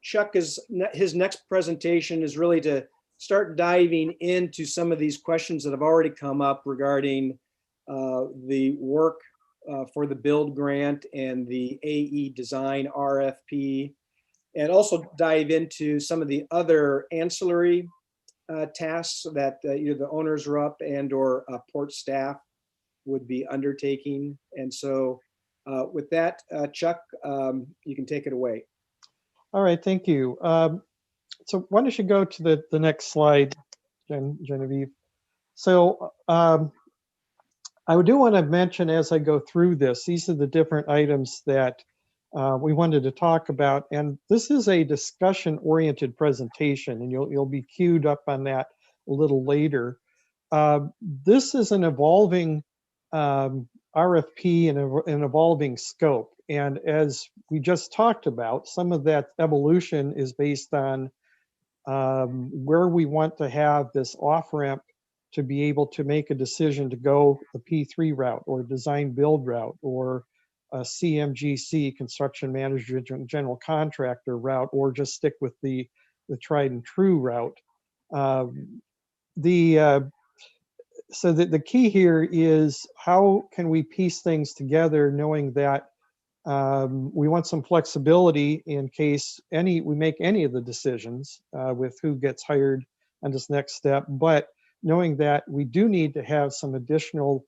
Chuck, his next presentation is really to start diving into some of these questions that have already come up regarding the work for the build grant and the AE design RFP, and also dive into some of the other ancillary tasks that either the owners are up and or port staff would be undertaking. And so with that, Chuck, you can take it away. All right, thank you. So why don't you go to the next slide, Genevieve? So I do want to mention as I go through this, these are the different items that we wanted to talk about, and this is a discussion-oriented presentation, and you'll be queued up on that a little later. This is an evolving RFP and an evolving scope. And as we just talked about, some of that evolution is based on where we want to have this off-ramp to be able to make a decision to go the P3 route or design build route or a CMGC, construction manager general contractor route, or just stick with the tried and true route. So the key here is how can we piece things together, knowing that we want some flexibility in case we make any of the decisions with who gets hired on this next step, but knowing that we do need to have some additional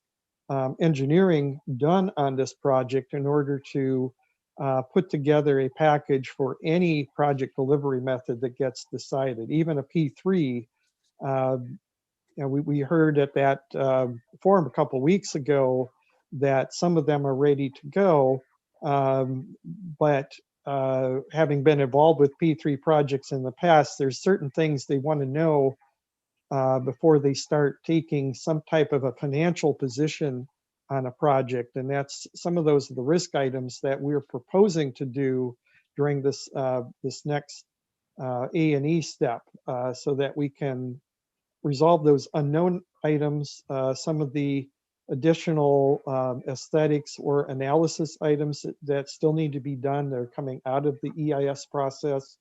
engineering done on this project in order to put together a package for any project delivery method that gets decided. Even a P3, we heard at that forum a couple weeks ago that some of them are ready to go, but having been involved with P3 projects in the past, there's certain things they want to know before they start taking some type of a financial position on a project. And that's some of those are the risk items that we're proposing to do during this next A&E step so that we can resolve those unknown items, some of the additional aesthetics or analysis items that still need to be done. They're coming out of the EIS process.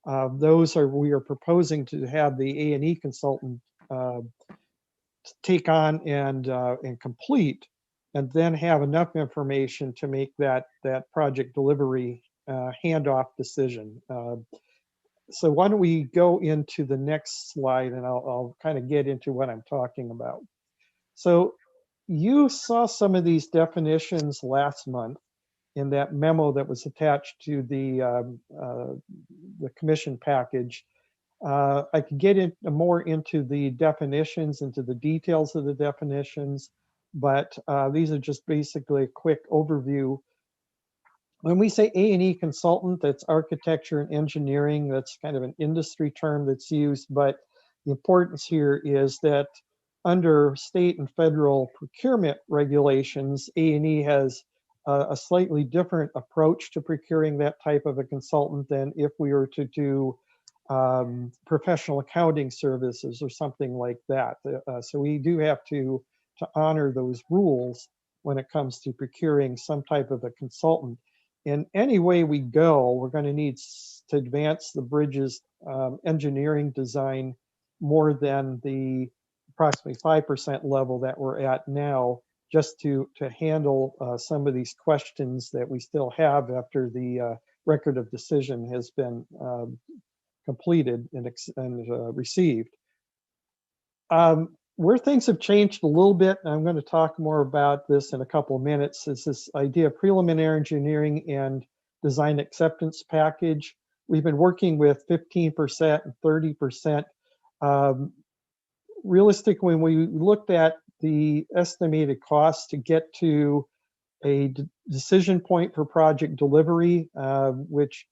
We are proposing to have the A&E consultant take on and complete, and then have enough information to make that project delivery handoff decision. So why don't we go into the next slide, and I'll kind of get into what I'm talking about. So you saw some of these definitions last month in that memo that was attached to the commission package. I could get more into the definitions, into the details of the definitions, but these are just basically a quick overview. When we say A&E consultant, that's architecture and engineering. That's kind of an industry term that's used, but the importance here is that under state and federal procurement regulations, A&E has a slightly different approach to procuring that type of a consultant than if we were to do professional accounting services or something like that. So we do have to honor those rules when it comes to procuring some type of a consultant. In any way we go, we're going to need to advance the bridge's engineering design more than the approximately 5% level that we're at now, just to handle some of these questions that we still have after the record of decision has been completed and received. Where things have changed a little bit, and I'm going to talk more about this in a couple of minutes, is this idea of preliminary engineering and design acceptance package. We've been working with 15% and 30%. Realistically, when we looked at the estimated costs to get to a decision point for project delivery, which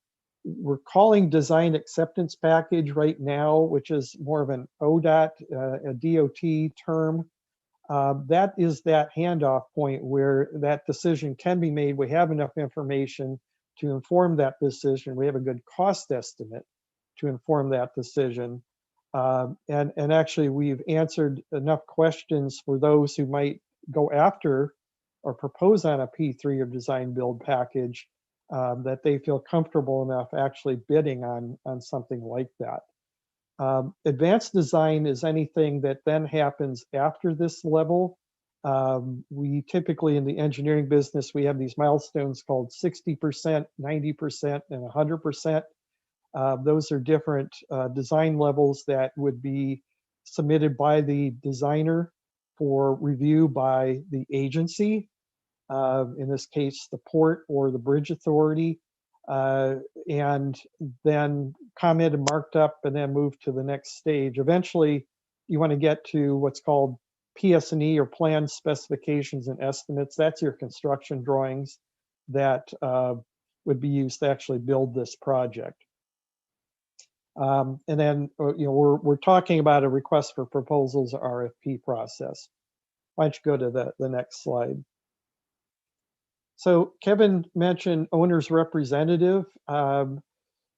we're calling design acceptance package right now, which is more of an ODOT, a DOT term. That is that handoff point where that decision can be made. We have enough information to inform that decision. We have a good cost estimate to inform that decision. And actually, we've answered enough questions for those who might go after or propose on a P3 or design build package that they feel comfortable enough actually bidding on something like that. Advanced design is anything that then happens after this level. We typically in the engineering business, we have these milestones called 60%, 90%, and 100%. Those are different design levels that would be submitted by the designer for review by the agency, in this case, the port or the bridge authority, and then commented, marked up, and then move to the next stage. Eventually, you want to get to what's called PS&E or plan specifications and estimates. That's your construction drawings that would be used to actually build this project. And then, we're talking about a request for proposals RFP process. Why don't you go to the next slide? So Kevin mentioned owner's representative.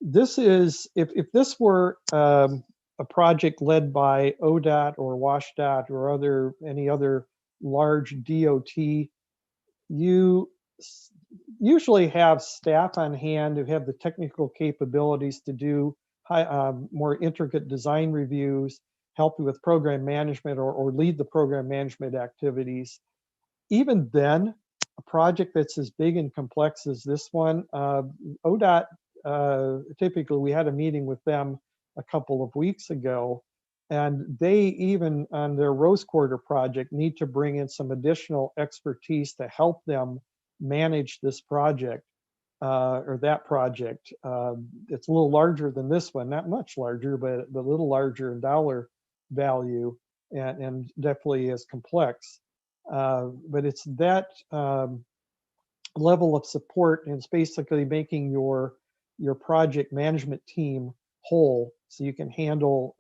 This is, if this were a project led by ODOT or WashDOT or any other large DOT, you usually have staff on hand who have the technical capabilities to do more intricate design reviews, help you with program management or lead the program management activities. Even then, a project that's as big and complex as this one, ODOT, typically we had a meeting with them a couple of weeks ago, and they even on their Rose Quarter project need to bring in some additional expertise to help them manage this project or that project. It's a little larger than this one, not much larger, but a little larger in dollar value and definitely as complex. But it's that level of support, and it's basically making your project management team whole so you can handle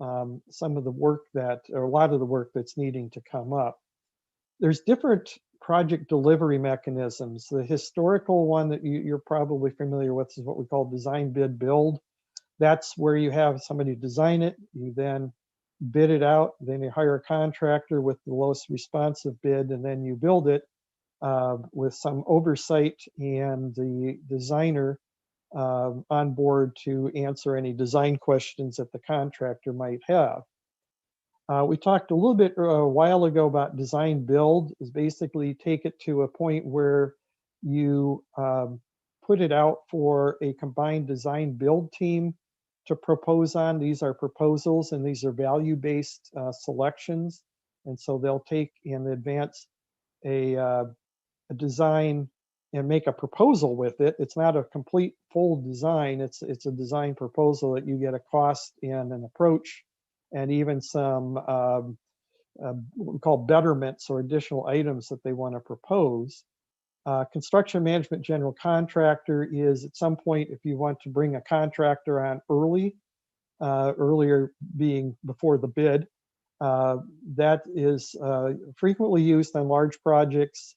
some of the work or a lot of the work that's needing to come up. There's different project delivery mechanisms. The historical one that you're probably familiar with is what we call design, bid, build. That's where you have somebody design it, you then bid it out, then you hire a contractor with the lowest responsive bid, and then you build it with some oversight and the designer on board to answer any design questions that the contractor might have. We talked a little bit a while ago about design build is basically take it to a point where you put it out for a combined design build team to propose on. These are proposals and these are value-based selections. And so they'll take and advance a design and make a proposal with it. It's not a complete full design. It's a design proposal that you get a cost and an approach and even some what we call betterments or additional items that they want to propose. Construction management general contractor is at some point, if you want to bring a contractor on early, earlier being before the bid, that is frequently used on large projects.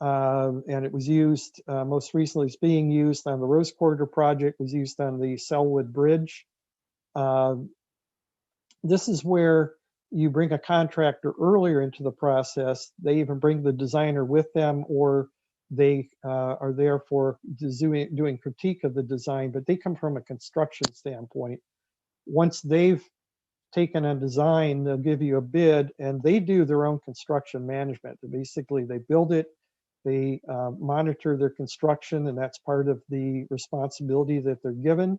And it was used, most recently it's being used on the Rose Quarter project, was used on the Selwood Bridge. This is where you bring a contractor earlier into the process. They even bring the designer with them, or they are there for doing critique of the design, but they come from a construction standpoint. Once they've taken a design, they'll give you a bid, and they do their own construction management. Basically, they build it, they monitor their construction, and that's part of the responsibility that they're given.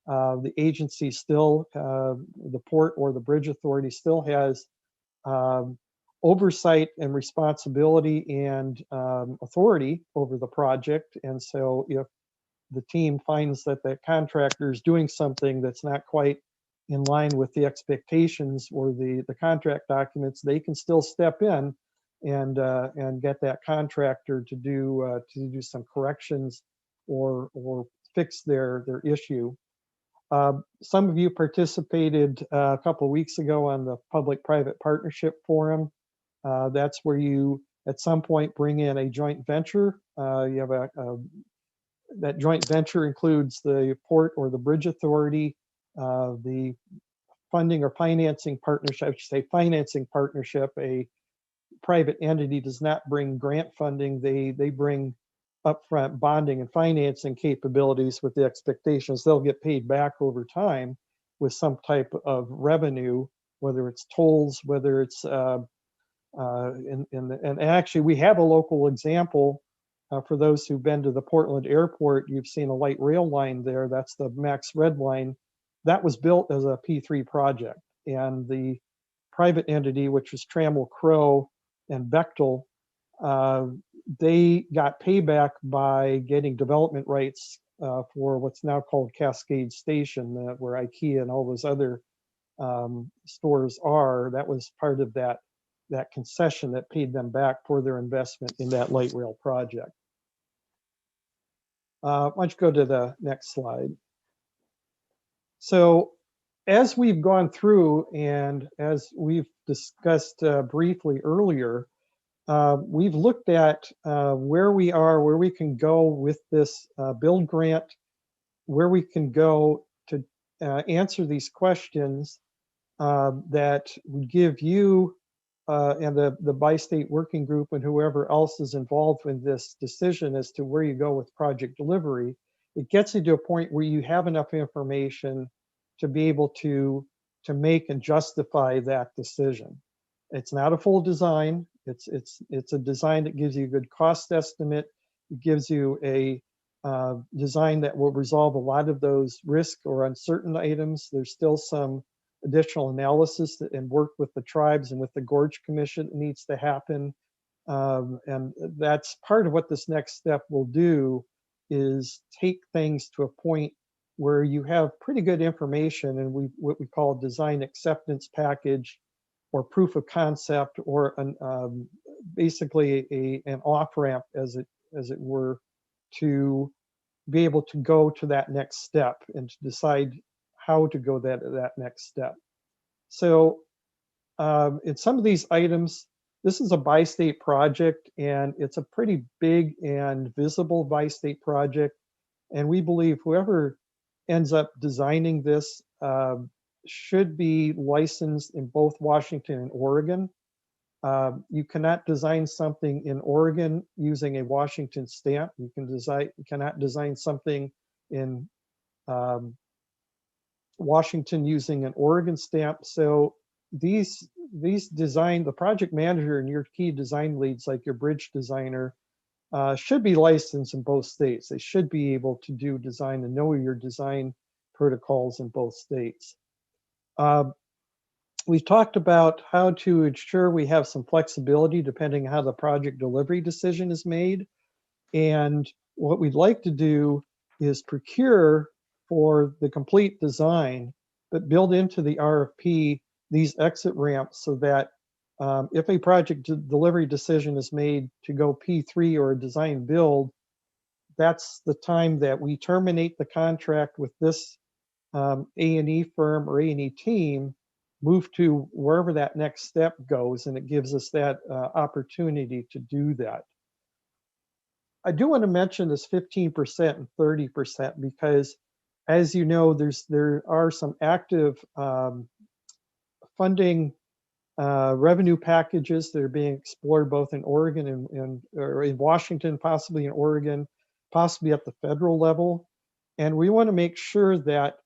The agency still, the port or the bridge authority still has oversight and responsibility and authority over the project. And so if the team finds that the contractor is doing something that's not quite in line with the expectations or the contract documents, they can still step in and get that contractor to do some corrections or fix their issue. Some of you participated a couple of weeks ago on the Public-Private Partnership Forum. That's where you, at some point, bring in a joint venture. You have that joint venture includes the port or the bridge authority, the funding or financing partnership, I should say financing partnership. A private entity does not bring grant funding. They bring upfront bonding and financing capabilities with the expectations they'll get paid back over time with some type of revenue, whether it's tolls, whether it's and actually we have a local example for those who've been to the Portland airport. You've seen a light rail line there. That's the Max Red Line. That was built as a P3 project, and the private entity, which was Trammell Crow and Bechtel, they got payback by getting development rights for what's now called Cascade Station, where IKEA and all those other stores are. That was part of that concession that paid them back for their investment in that light rail project. Why don't you go to the next slide? So as we've gone through and as we've discussed briefly earlier, we've looked at where we are, where we can go with this build grant, where we can go to answer these questions that would give you and the bi-state working group and whoever else is involved in this decision as to where you go with project delivery. It gets you to a point where you have enough information to be able to make and justify that decision. It's not a full design. It's a design that gives you a good cost estimate. It gives you a design that will resolve a lot of those risk or uncertain items. There's still some additional analysis and work with the tribes and with the Gorge Commission that needs to happen. And that's part of what this next step will do, is take things to a point where you have pretty good information and what we call a design acceptance package or proof of concept, or basically an off-ramp as it were, to be able to go to that next step and to decide how to go that next step. So in some of these items, this is a bi-state project, and it's a pretty big and visible bi-state project. And we believe whoever ends up designing this should be licensed in both Washington and Oregon. You cannot design something in Oregon using a Washington stamp. You cannot design something in Washington using an Oregon stamp. So these design, the project manager and your key design leads, like your bridge designer, should be licensed in both states. They should be able to do design and know your design protocols in both states. We've talked about how to ensure we have some flexibility depending on how the project delivery decision is made. And what we'd like to do is procure for the complete design, but build into the RFP these exit ramps so that if a project delivery decision is made to go P3 or a design build, that's the time that we terminate the contract with this A&E firm or A&E team, move to wherever that next step goes, and it gives us that opportunity to do that. I do want to mention this 15% and 30% because, as you know, there are some active funding revenue packages that are being explored both in Oregon or in Washington, possibly in Oregon, possibly at the federal level. And we want to make sure that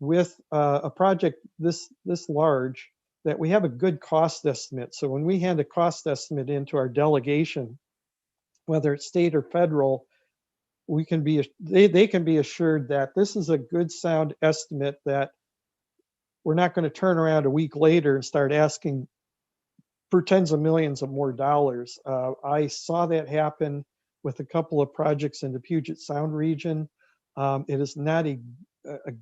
with a project this large, that we have a good cost estimate. So when we hand a cost estimate into our delegation, whether it's state or federal, we can be they can be assured that this is a good sound estimate, that we're not going to turn around a week later and start asking for tens of millions of more dollars. I saw that happen with a couple of projects in the Puget Sound region. It is not a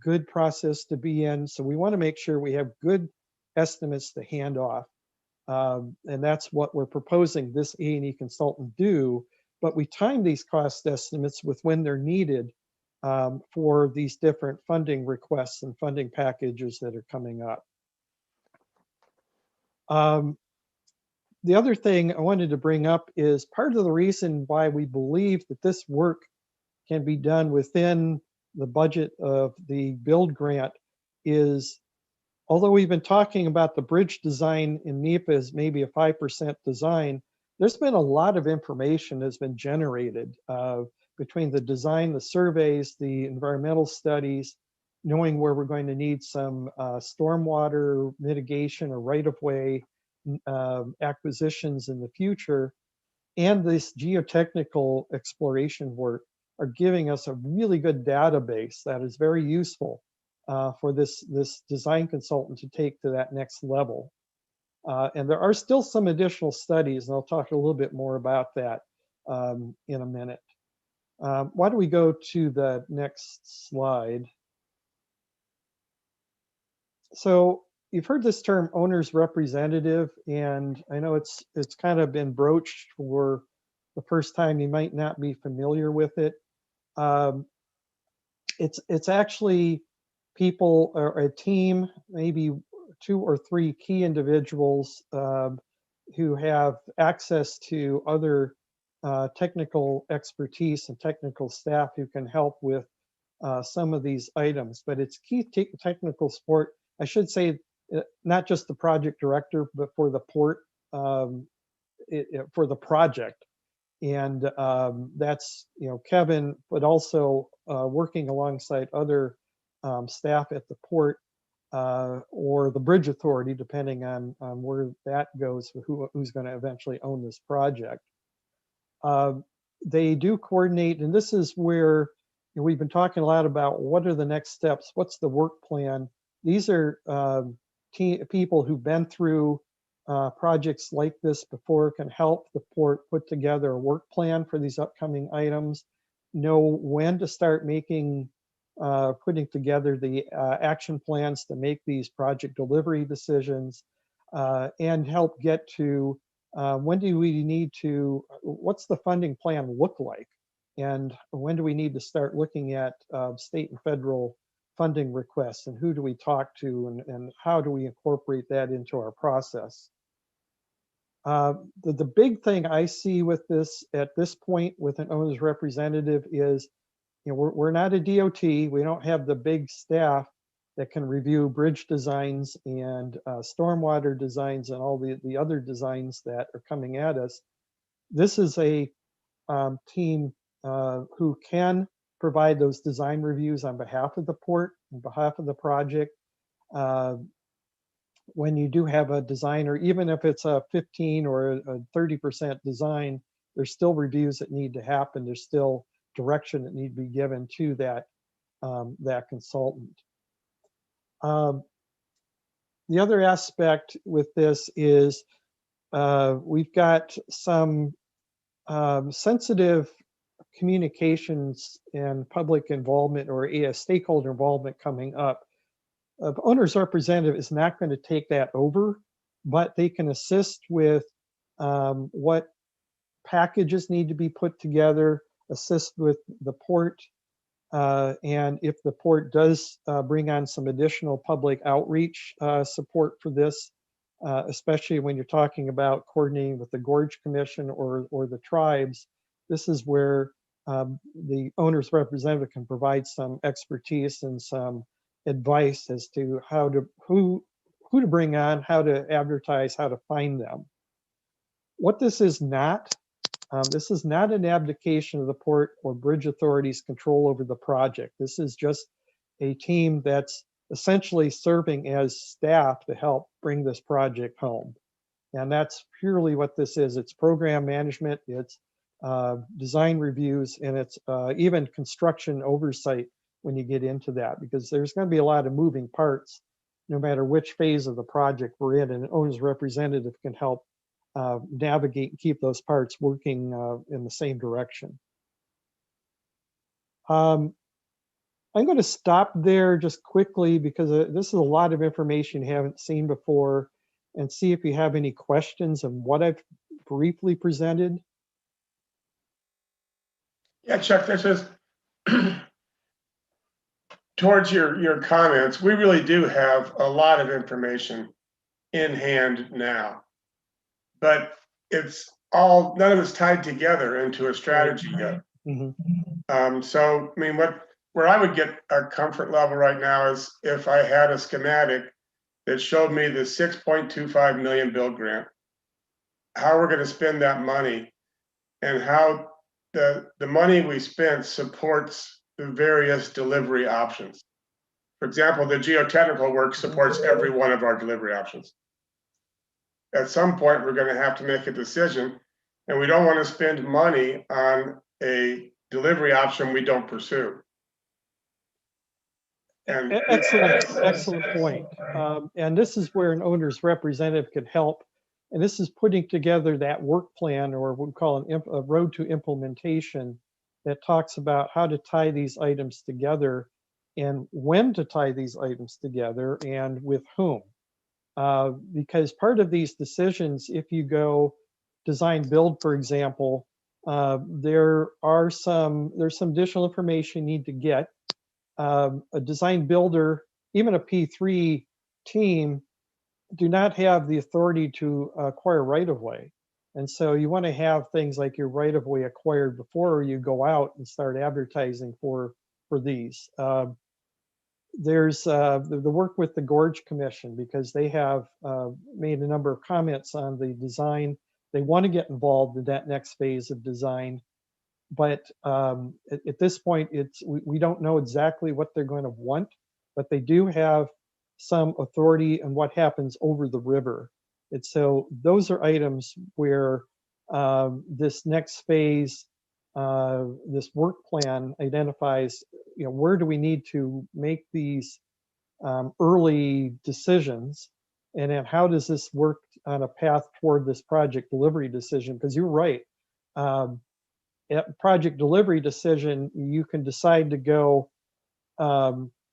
good process to be in. So we want to make sure we have good estimates to hand off. And that's what we're proposing this A&E consultant do. But we time these cost estimates with when they're needed for these different funding requests and funding packages that are coming up. The other thing I wanted to bring up is part of the reason why we believe that this work can be done within the budget of the build grant is, although we've been talking about the bridge design in NEPA as maybe a 5% design, there's been a lot of information that's been generated between the design, the surveys, the environmental studies, knowing where we're going to need some stormwater mitigation or right-of-way acquisitions in the future, and this geotechnical exploration work are giving us a really good database that is very useful for this design consultant to take to that next level. And there are still some additional studies, and I'll talk a little bit more about that in a minute. Why don't we go to the next slide? So you've heard this term owner's representative, and I know it's kind of been broached for the first time. You might not be familiar with it. it's actually people or a team, maybe 2 or 3 key individuals who have access to other technical expertise and technical staff who can help with some of these items. But it's key technical support. I should say not just the project director, but for the port, for the project. And that's, Kevin, but also working alongside other staff at the port or the bridge authority, depending on where that goes, who's going to eventually own this project. They do coordinate, and this is where we've been talking a lot about what are the next steps, what's the work plan. These are people who've been through projects like this before, can help the port put together a work plan for these upcoming items, know when to start making, putting together the action plans to make these project delivery decisions, and help get to when do we need to, what's the funding plan look like? And when do we need to start looking at state and federal funding requests, and who do we talk to, and how do we incorporate that into our process? The big thing I see with this at this point with an owner's representative is, we're not a DOT. We don't have the big staff that can review bridge designs and stormwater designs and all the other designs that are coming at us. This is a team who can provide those design reviews on behalf of the port, on behalf of the project. When you do have a designer, even if it's a 15 or a 30% design, there's still reviews that need to happen. There's still direction that need to be given to that, that consultant. The other aspect with this is we've got some sensitive communications and public involvement or stakeholder involvement coming up. The owner's representative is not going to take that over, but they can assist with what packages need to be put together, assist with the port, and if the port does bring on some additional public outreach support for this, especially when you're talking about coordinating with the Gorge Commission or the tribes, this is where the owner's representative can provide some expertise and some advice as to who to bring on, how to advertise, how to find them. What this is not an abdication of the port or bridge authority's control over the project. This is just a team that's essentially serving as staff to help bring this project home. And that's purely what this is. It's program management, it's design reviews, and it's even construction oversight when you get into that, because there's going to be a lot of moving parts no matter which phase of the project we're in, and an owner's representative can help navigate and keep those parts working in the same direction. I'm going to stop there just quickly because this is a lot of information you haven't seen before, and see if you have any questions on what I've briefly presented. Yeah, Chuck, this is towards your comments. We really do have a lot of information in hand now, but it's all, none of it's tied together into a strategy yet. Mm-hmm. So, I mean, where I would get a comfort level right now is if I had a schematic that showed me the 6.25 million build grant, how we're going to spend that money, and how the money we spent supports the various delivery options. For example, the geotechnical work supports every one of our delivery options. At some point, we're going to have to make a decision, and we don't want to spend money on a delivery option we don't pursue. And excellent point. And this is where an owner's representative could help. And this is putting together that work plan, or what we call a road to implementation, that talks about how to tie these items together and when to tie these items together and with whom. Because part of these decisions, if you go design build, for example, there's some additional information you need to get. A design builder, even a P3 team, do not have the authority to acquire right-of-way. And so you want to have things like your right-of-way acquired before you go out and start advertising for these. There's the work with the Gorge Commission, because they have made a number of comments on the design. They want to get involved in that next phase of design. But at this point, we don't know exactly what they're going to want, but they do have some authority on what happens over the river. And so those are items where this next phase, this work plan identifies, where do we need to make these early decisions, and then how does this work on a path toward this project delivery decision? Because you're right. At project delivery decision, you can decide to go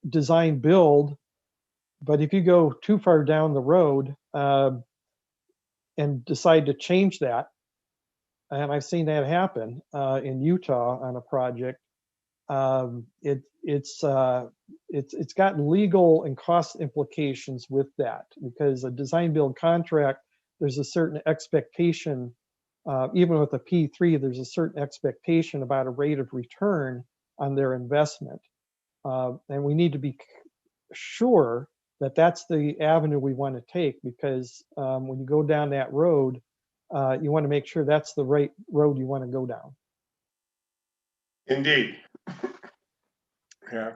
design build, but if you go too far down the road and decide to change that, and I've seen that happen in Utah on a project, it's got legal and cost implications with that, because a design build contract, there's a certain expectation. Even with a P3, there's a certain expectation about a rate of return on their investment. And we need to be sure that that's the avenue we want to take, because when you go down that road, you want to make sure that's the right road you want to go down. Indeed. Yeah.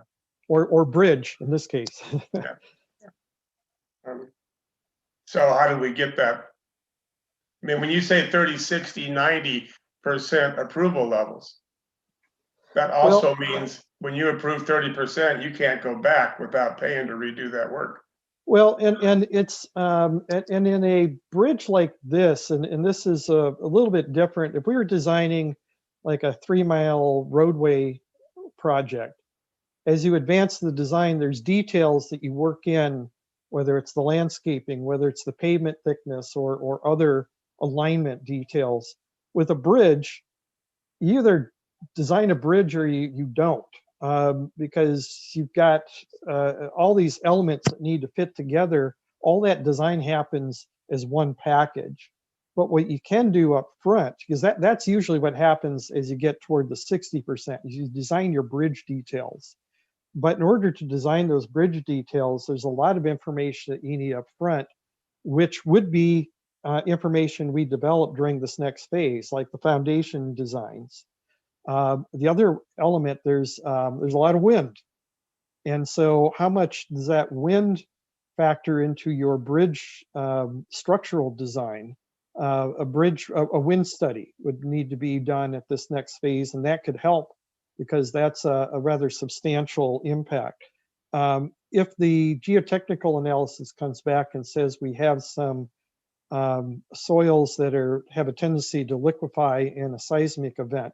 Or bridge in this case. Yeah. So how do we get that? I mean, when you say 30, 60, 90% approval levels, that also means when you approve 30%, you can't go back without paying to redo that work. Well, and it's and in a bridge like this, and this is a little bit different. If we were designing like a 3-mile roadway project, as you advance the design, there's details that you work in, whether it's the landscaping, whether it's the pavement thickness, or other alignment details. With a bridge, you either design a bridge or you don't, because you've got all these elements that need to fit together. All that design happens as one package. But what you can do up front, because that's usually what happens as you get toward the 60%, is you design your bridge details. But in order to design those bridge details, there's a lot of information that you need up front, which would be information we develop during this next phase, like the foundation designs. The other element, there's a lot of wind. And so how much does that wind factor into your bridge structural design? A wind study would need to be done at this next phase, and that could help, because that's a rather substantial impact. If the geotechnical analysis comes back and says we have some soils that have a tendency to liquefy in a seismic event,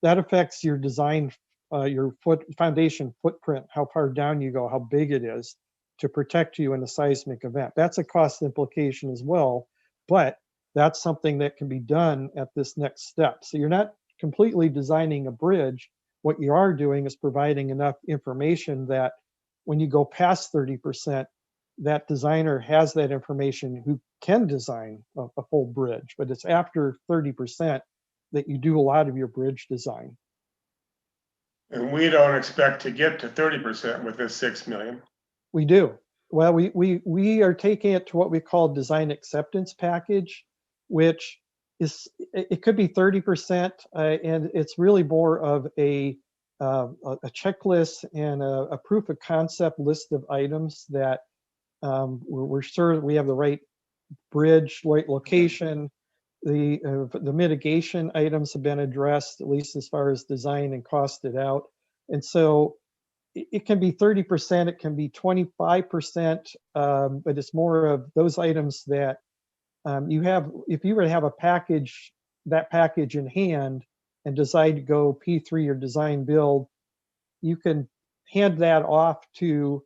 that affects your design, your foundation footprint, how far down you go, how big it is, to protect you in a seismic event. That's a cost implication as well, but that's something that can be done at this next step. So you're not completely designing a bridge. What you are doing is providing enough information that when you go past 30%, that designer has that information who can design a full bridge. But it's after 30% that you do a lot of your bridge design. And we don't expect to get to 30% with this 6 million. We do. Well, we are taking it to what we call design acceptance package, which is, it could be 30%, and it's really more of a checklist and a proof of concept list of items that we're sure that we have the right bridge, right location. The mitigation items have been addressed, at least as far as design and costed out. And so it can be 30%, it can be 25%, but it's more of those items that you have. If you were to have that package in hand and decide to go P3 or design build, you can hand that off to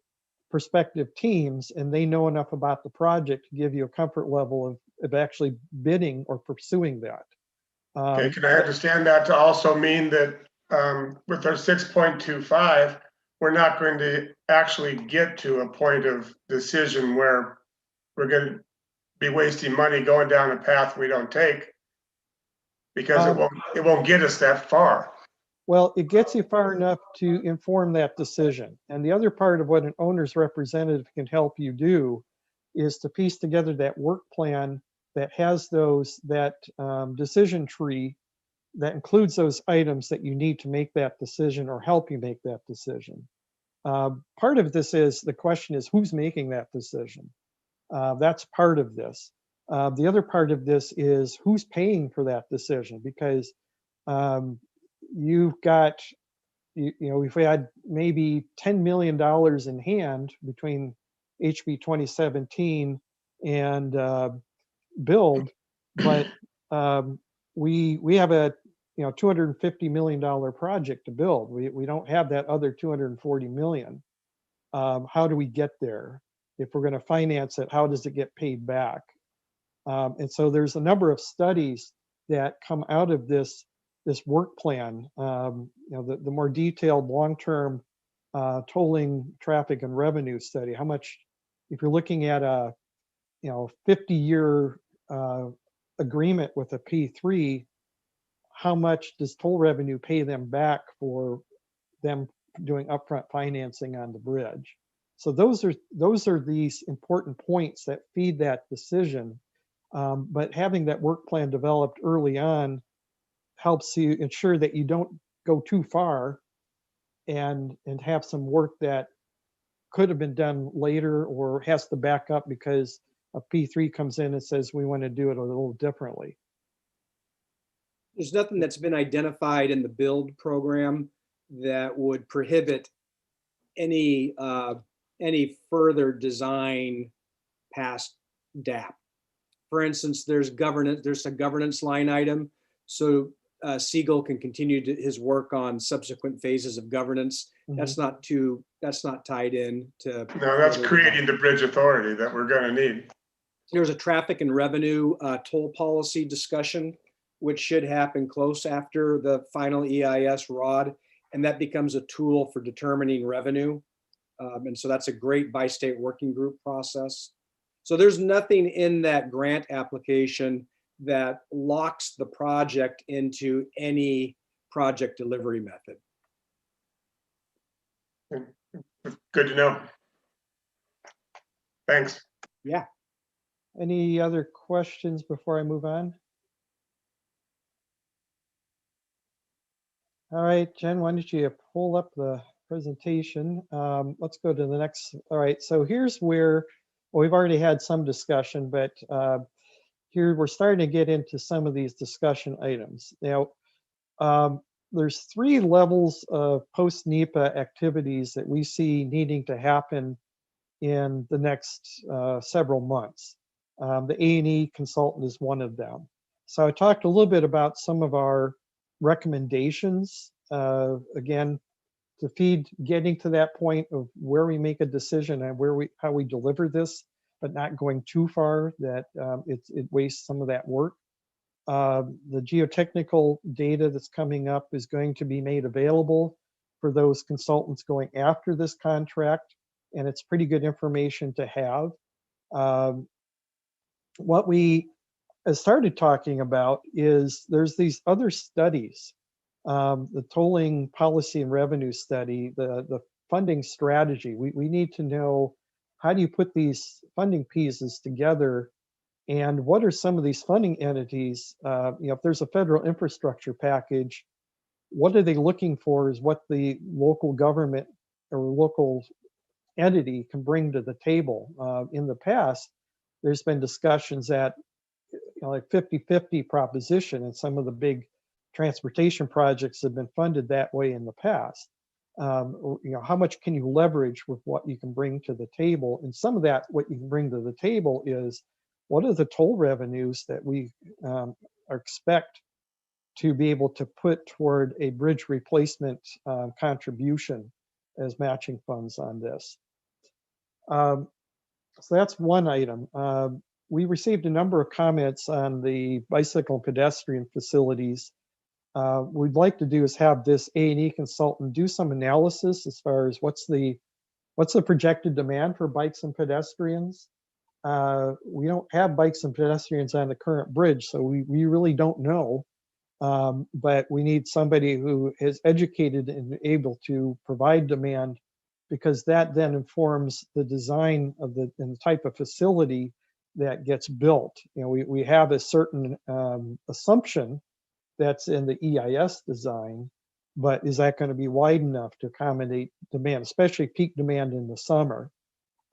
prospective teams, and they know enough about the project to give you a comfort level of actually bidding or pursuing that. Okay, can I understand that to also mean that with our 6.25, we're not going to actually get to a point of decision where we're going to be wasting money going down a path we don't take? Because it won't get us that far. Well, it gets you far enough to inform that decision. And the other part of what an owner's representative can help you do is to piece together that work plan that has that decision tree that includes those items that you need to make that decision or help you make that decision. Part of this is the question is who's making that decision? That's part of this. The other part of this is who's paying for that decision, because you've got, if we had maybe $10 million in hand between HB 2017 and build, but we have a $250 million project to build. We don't have that other 240 million. How do we get there? If we're going to finance it, how does it get paid back? And so there's a number of studies that come out of this work plan. The more detailed long-term tolling traffic and revenue study. How much, if you're looking at a 50-year agreement with a P3, how much does toll revenue pay them back for them doing upfront financing on the bridge? So those are these important points that feed that decision. But having that work plan developed early on helps you ensure that you don't go too far and have some work that could have been done later or has to back up because a P3 comes in and says, we want to do it a little differently. There's nothing that's been identified in the build program that would prohibit any further design past DAP. For instance, there's a governance line item, so Siegel can continue his work on subsequent phases of governance. Mhm. That's not tied in to. No, that's creating the bridge authority that we're going to need. There's a traffic and revenue toll policy discussion, which should happen close after the final EIS ROD, and that becomes a tool for determining revenue. And so that's a great bi-state working group process. So there's nothing in that grant application that locks the project into any project delivery method. Good to know. Thanks. Yeah. Any other questions before I move on? All right, Jen, why don't you pull up the presentation? Let's go to the next. All right, so here's where, well, we've already had some discussion, but here we're starting to get into some of these discussion items. Now, there's 3 levels of post-Nepa activities that we see needing to happen in the next several months. The A&E consultant is one of them. So I talked a little bit about some of our recommendations, again, to feed getting to that point of where we make a decision and how we deliver this, but not going too far that it wastes some of that work. The geotechnical data that's coming up is going to be made available for those consultants going after this contract, and it's pretty good information to have. What we started talking about is there's these other studies, the tolling policy and revenue study, the funding strategy. We need to know, how do you put these funding pieces together, and what are some of these funding entities? If there's a federal infrastructure package, what are they looking for is what the local government or local entity can bring to the table. In the past, there's been discussions that like 50-50 proposition, and some of the big transportation projects have been funded that way in the past. How much can you leverage with what you can bring to the table? And some of that, what you can bring to the table is, what are the toll revenues that we expect to be able to put toward a bridge replacement contribution as matching funds on this? So that's one item. we received a number of comments on the bicycle and pedestrian facilities. We'd like to do is have this A&E consultant do some analysis as far as what's the projected demand for bikes and pedestrians. We don't have bikes and pedestrians on the current bridge, so we really don't know. But we need somebody who is educated and able to provide demand, because that then informs the design of and the type of facility that gets built. You know, we have a certain assumption that's in the EIS design, but is that going to be wide enough to accommodate demand, especially peak demand in the summer?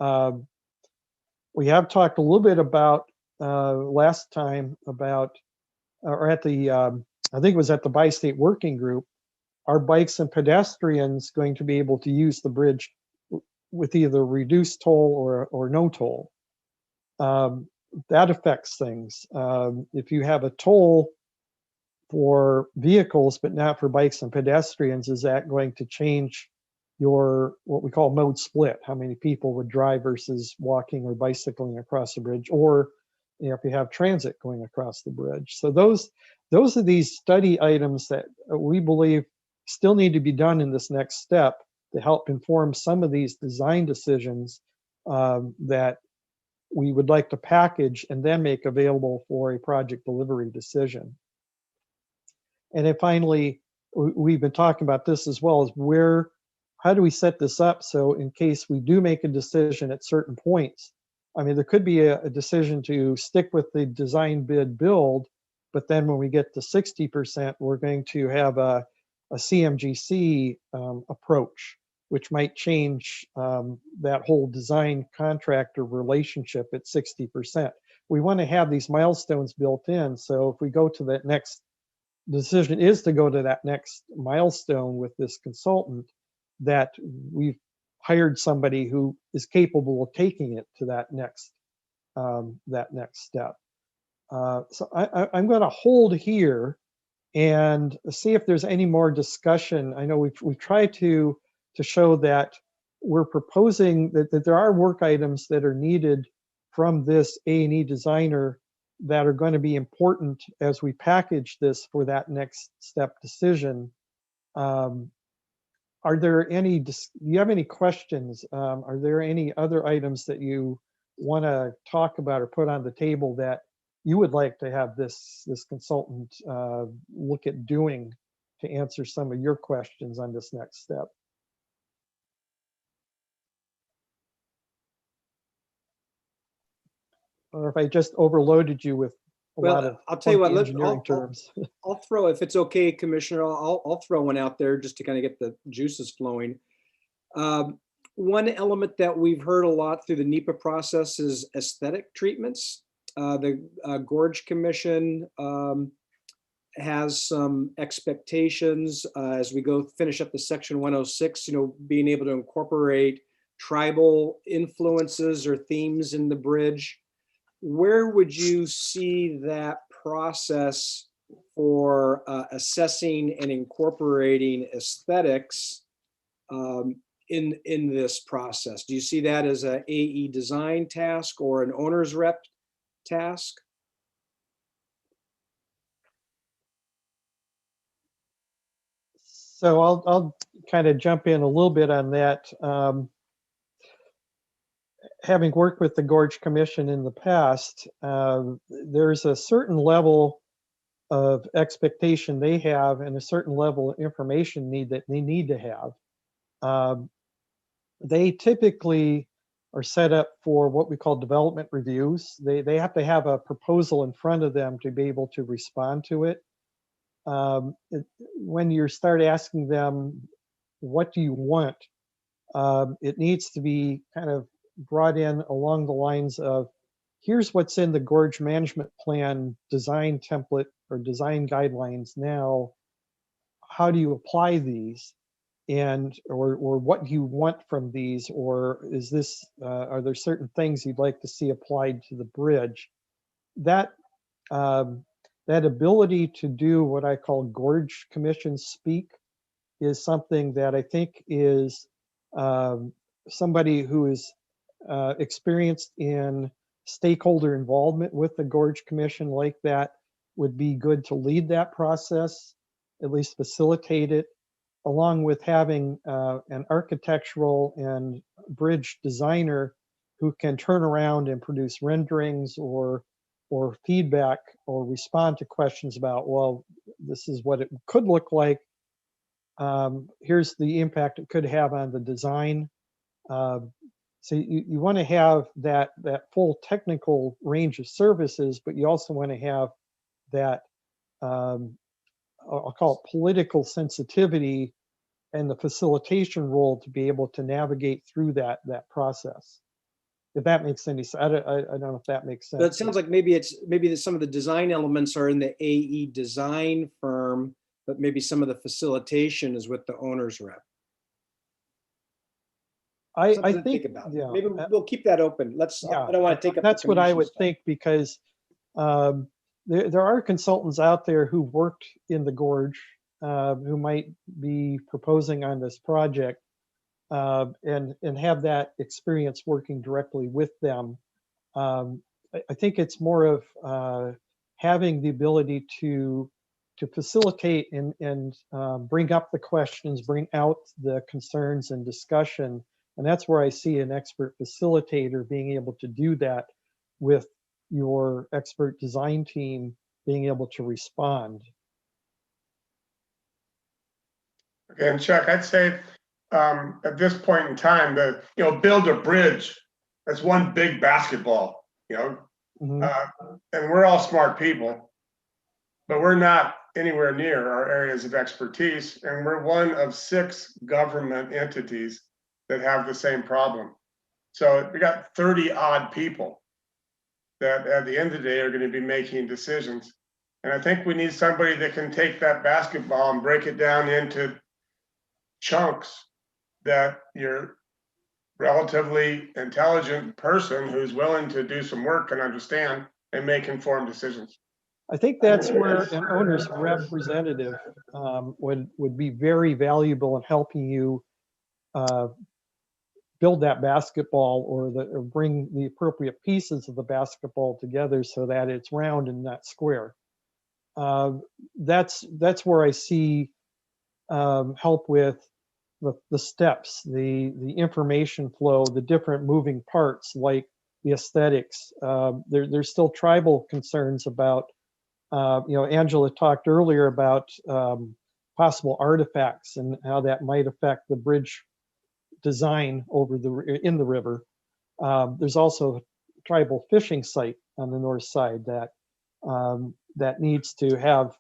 We have talked a little bit about last time about, or at the, I think it was at the Bi-State Working Group, are bikes and pedestrians going to be able to use the bridge with either reduced toll or no toll? That affects things. If you have a toll for vehicles but not for bikes and pedestrians, is that going to change your what we call mode split? How many people would drive versus walking or bicycling across the bridge, or if you have transit going across the bridge? So those are these study items that we believe still need to be done in this next step to help inform some of these design decisions that we would like to package and then make available for a project delivery decision. And then finally, we've been talking about this as well, as how do we set this up so in case we do make a decision at certain points? I mean, there could be a decision to stick with the design bid build, but then when we get to 60%, we're going to have a CMGC approach, which might change that whole design contractor relationship at 60%. We want to have these milestones built in, so if we go to that next decision is to go to that next milestone with this consultant, that we've hired somebody who is capable of taking it to that next step. So I'm going to hold here and see if there's any more discussion. I know we've tried to show that we're proposing that there are work items that are needed from this A&E designer that are going to be important as we package this for that next step decision. Are there any, do you have any questions? Are there any other items that you want to talk about or put on the table that you would like to have this consultant look at doing to answer some of your questions on this next step? Or if I just overloaded you with a lot of I'll tell you what, engineering terms. I'll throw, if it's okay, Commissioner, I'll throw one out there just to kind of get the juices flowing. One element that we've heard a lot through the NEPA process is aesthetic treatments. The Gorge Commission has some expectations as we go finish up the section 106, being able to incorporate tribal influences or themes in the bridge. Where would you see that process for assessing and incorporating aesthetics in this process? Do you see that as an AE design task or an owner's rep task? So I'll kind of jump in a little bit on that. Having worked with the Gorge Commission in the past, there's a certain level of expectation they have and a certain level of information that they need to have. They typically are set up for what we call development reviews. They have to have a proposal in front of them to be able to respond to it. When you start asking them, what do you want? It needs to be kind of brought in along the lines of, here's what's in the Gorge Management Plan design template or design guidelines now. How do you apply these? Or what do you want from these? Or is this, are there certain things you'd like to see applied to the bridge? That ability to do what I call Gorge Commission speak is something that I think is somebody who is experienced in stakeholder involvement with the Gorge Commission like that would be good to lead that process, at least facilitate it, along with having an architectural and bridge designer who can turn around and produce renderings or feedback or respond to questions about, well, this is what it could look like. Here's the impact it could have on the design. So you want to have that full technical range of services, but you also want to have that, I'll call it political sensitivity and the facilitation role to be able to navigate through that process. If that makes any sense. I don't know if that makes sense. That sounds like maybe that some of the design elements are in the AE design firm, but maybe some of the facilitation is with the owner's rep. I Something to think, about. yeah, Maybe we'll keep that open. yeah, I don't want to take up. that's the what I commission's would time. think, because there are consultants out there who worked in the gorge who might be proposing on this project and have that experience working directly with them. I think it's more of having the ability to facilitate and bring up the questions, bring out the concerns and discussion. And that's where I see an expert facilitator being able to do that with your expert design team being able to respond. Okay, and Chuck, I'd say at this point in time, build a bridge. That's one big basketball, Mhm. and we're all smart people, but we're not anywhere near our areas of expertise, and we're one of 6 government entities that have the same problem. So we got 30 odd people that at the end of the day are going to be making decisions. And I think we need somebody that can take that basketball and break it down into chunks that your relatively intelligent person who's willing to do some work can understand and make informed decisions. I think that's where an owner's representative would be very valuable in helping you build that basketball or bring the appropriate pieces of the basketball together so that it's round and not square. That's where I see help with the steps, the information flow, the different moving parts like the aesthetics. There's still tribal concerns about, Angela talked earlier about possible artifacts and how that might affect the bridge design in the river. There's also a tribal fishing site on the north side that needs to have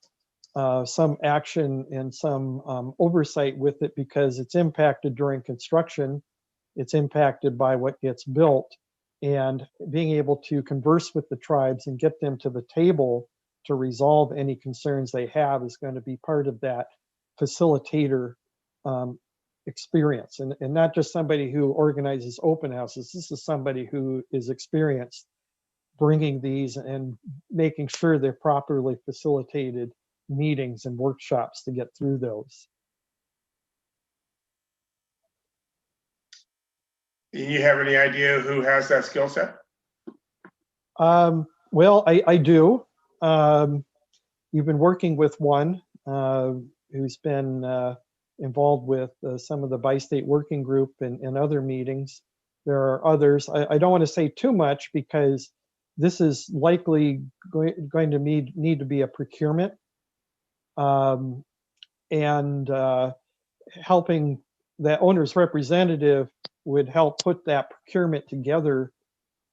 some action and some oversight with it because it's impacted during construction. It's impacted by what gets built, and being able to converse with the tribes and get them to the table to resolve any concerns they have is going to be part of that facilitator experience, and not just somebody who organizes open houses. This is somebody who is experienced bringing these and making sure they're properly facilitated meetings and workshops to get through those. You have any idea who has that skill set? Well, I do. You've been working with one who's been involved with some of the bi-state working group and other meetings. There are others. I don't want to say too much because this is likely going to need to be a procurement. And helping the owner's representative would help put that procurement together,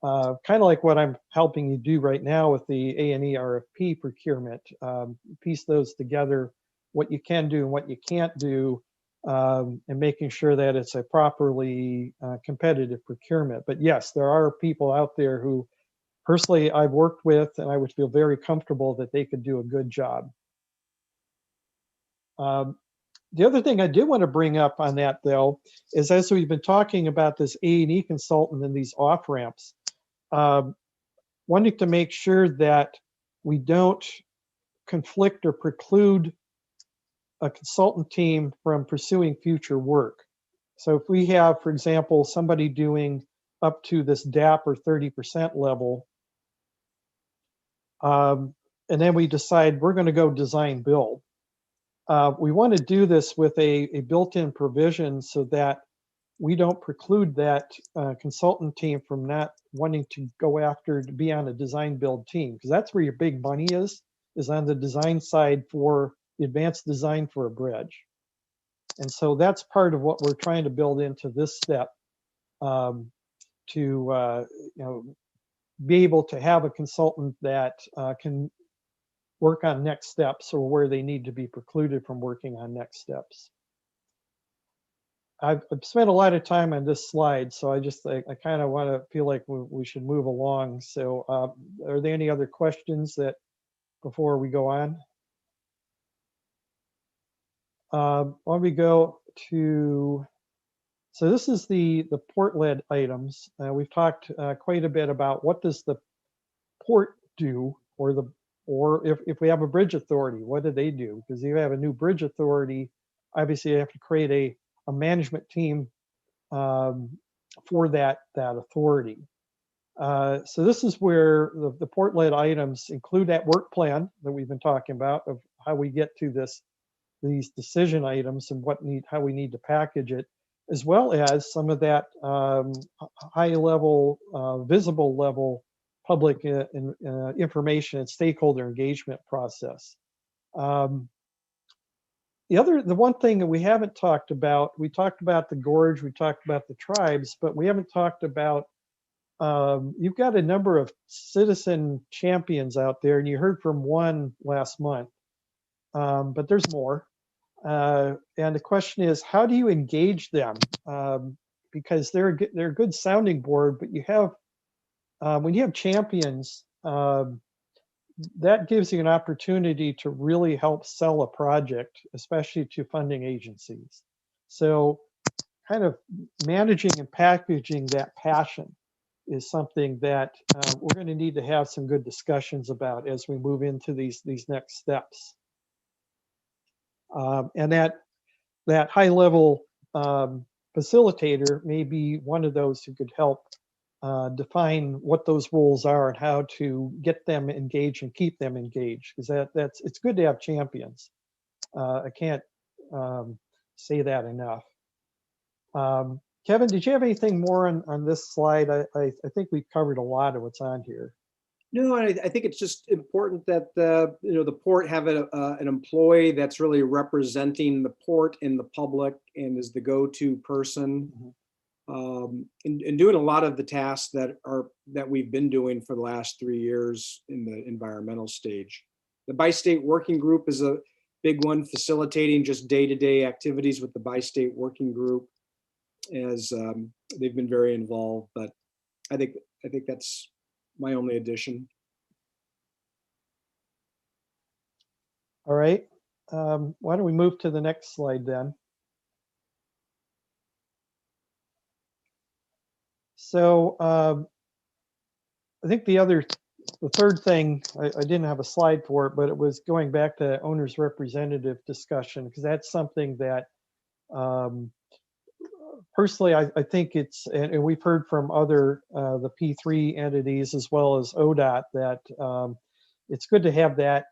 kind of like what I'm helping you do right now with the A&E RFP procurement. Piece those together, what you can do and what you can't do, and making sure that it's a properly competitive procurement. But yes, there are people out there who personally I've worked with, and I would feel very comfortable that they could do a good job. The other thing I did want to bring up on that, though, is as we've been talking about this A&E consultant and these off-ramps, wanting to make sure that we don't conflict or preclude a consultant team from pursuing future work. So if we have, for example, somebody doing up to this DAP or 30% level. And then we decide we're going to go design build. We want to do this with a built-in provision so that we don't preclude that consultant team from not wanting to go after to be on a design build team, because that's where your big money is on the design side for the advanced design for a bridge. And so that's part of what we're trying to build into this step, to be able to have a consultant that can work on next steps or where they need to be precluded from working on next steps. I've spent a lot of time on this slide, so I kind of want to feel like we should move along. So are there any other questions that before we go on? Why don't we go to, so this is the port-led items. We've talked quite a bit about what does the port do, or if we have a bridge authority, what do they do? Because if you have a new bridge authority, obviously you have to create a management team for that authority. So this is where the port-led items include that work plan that we've been talking about of how we get to these decision items and how we need to package it, as well as some of that high level, visible level public information and stakeholder engagement process. The one thing that we haven't talked about, we talked about the gorge, we talked about the tribes, but we haven't talked about, you've got a number of citizen champions out there, and you heard from one last month, but there's more. And the question is, how do you engage them? Because they're a good sounding board, but you have, when you have champions, that gives you an opportunity to really help sell a project, especially to funding agencies. So kind of managing and packaging that passion is something that we're going to need to have some good discussions about as we move into these next steps. And that high level facilitator may be one of those who could help define what those roles are and how to get them engaged and keep them engaged, because it's good to have champions. I can't say that enough. Kevin, did you have anything more on this slide? I think we've covered a lot of what's on here. No, I think it's just important that the port have an employee that's really representing the port and the public and is the go-to person. Mm-hmm. And doing a lot of the tasks that we've been doing for the last 3 years in the environmental stage. The bi-state working group is a big one, facilitating just day-to-day activities with the bi-state working group, as they've been very involved. But I think that's my only addition. All right. Why don't we move to the next slide then? So I think the third thing, I didn't have a slide for it, but it was going back to owner's representative discussion, because that's something that personally I think it's, and we've heard from other the P3 entities as well as ODOT that it's good to have that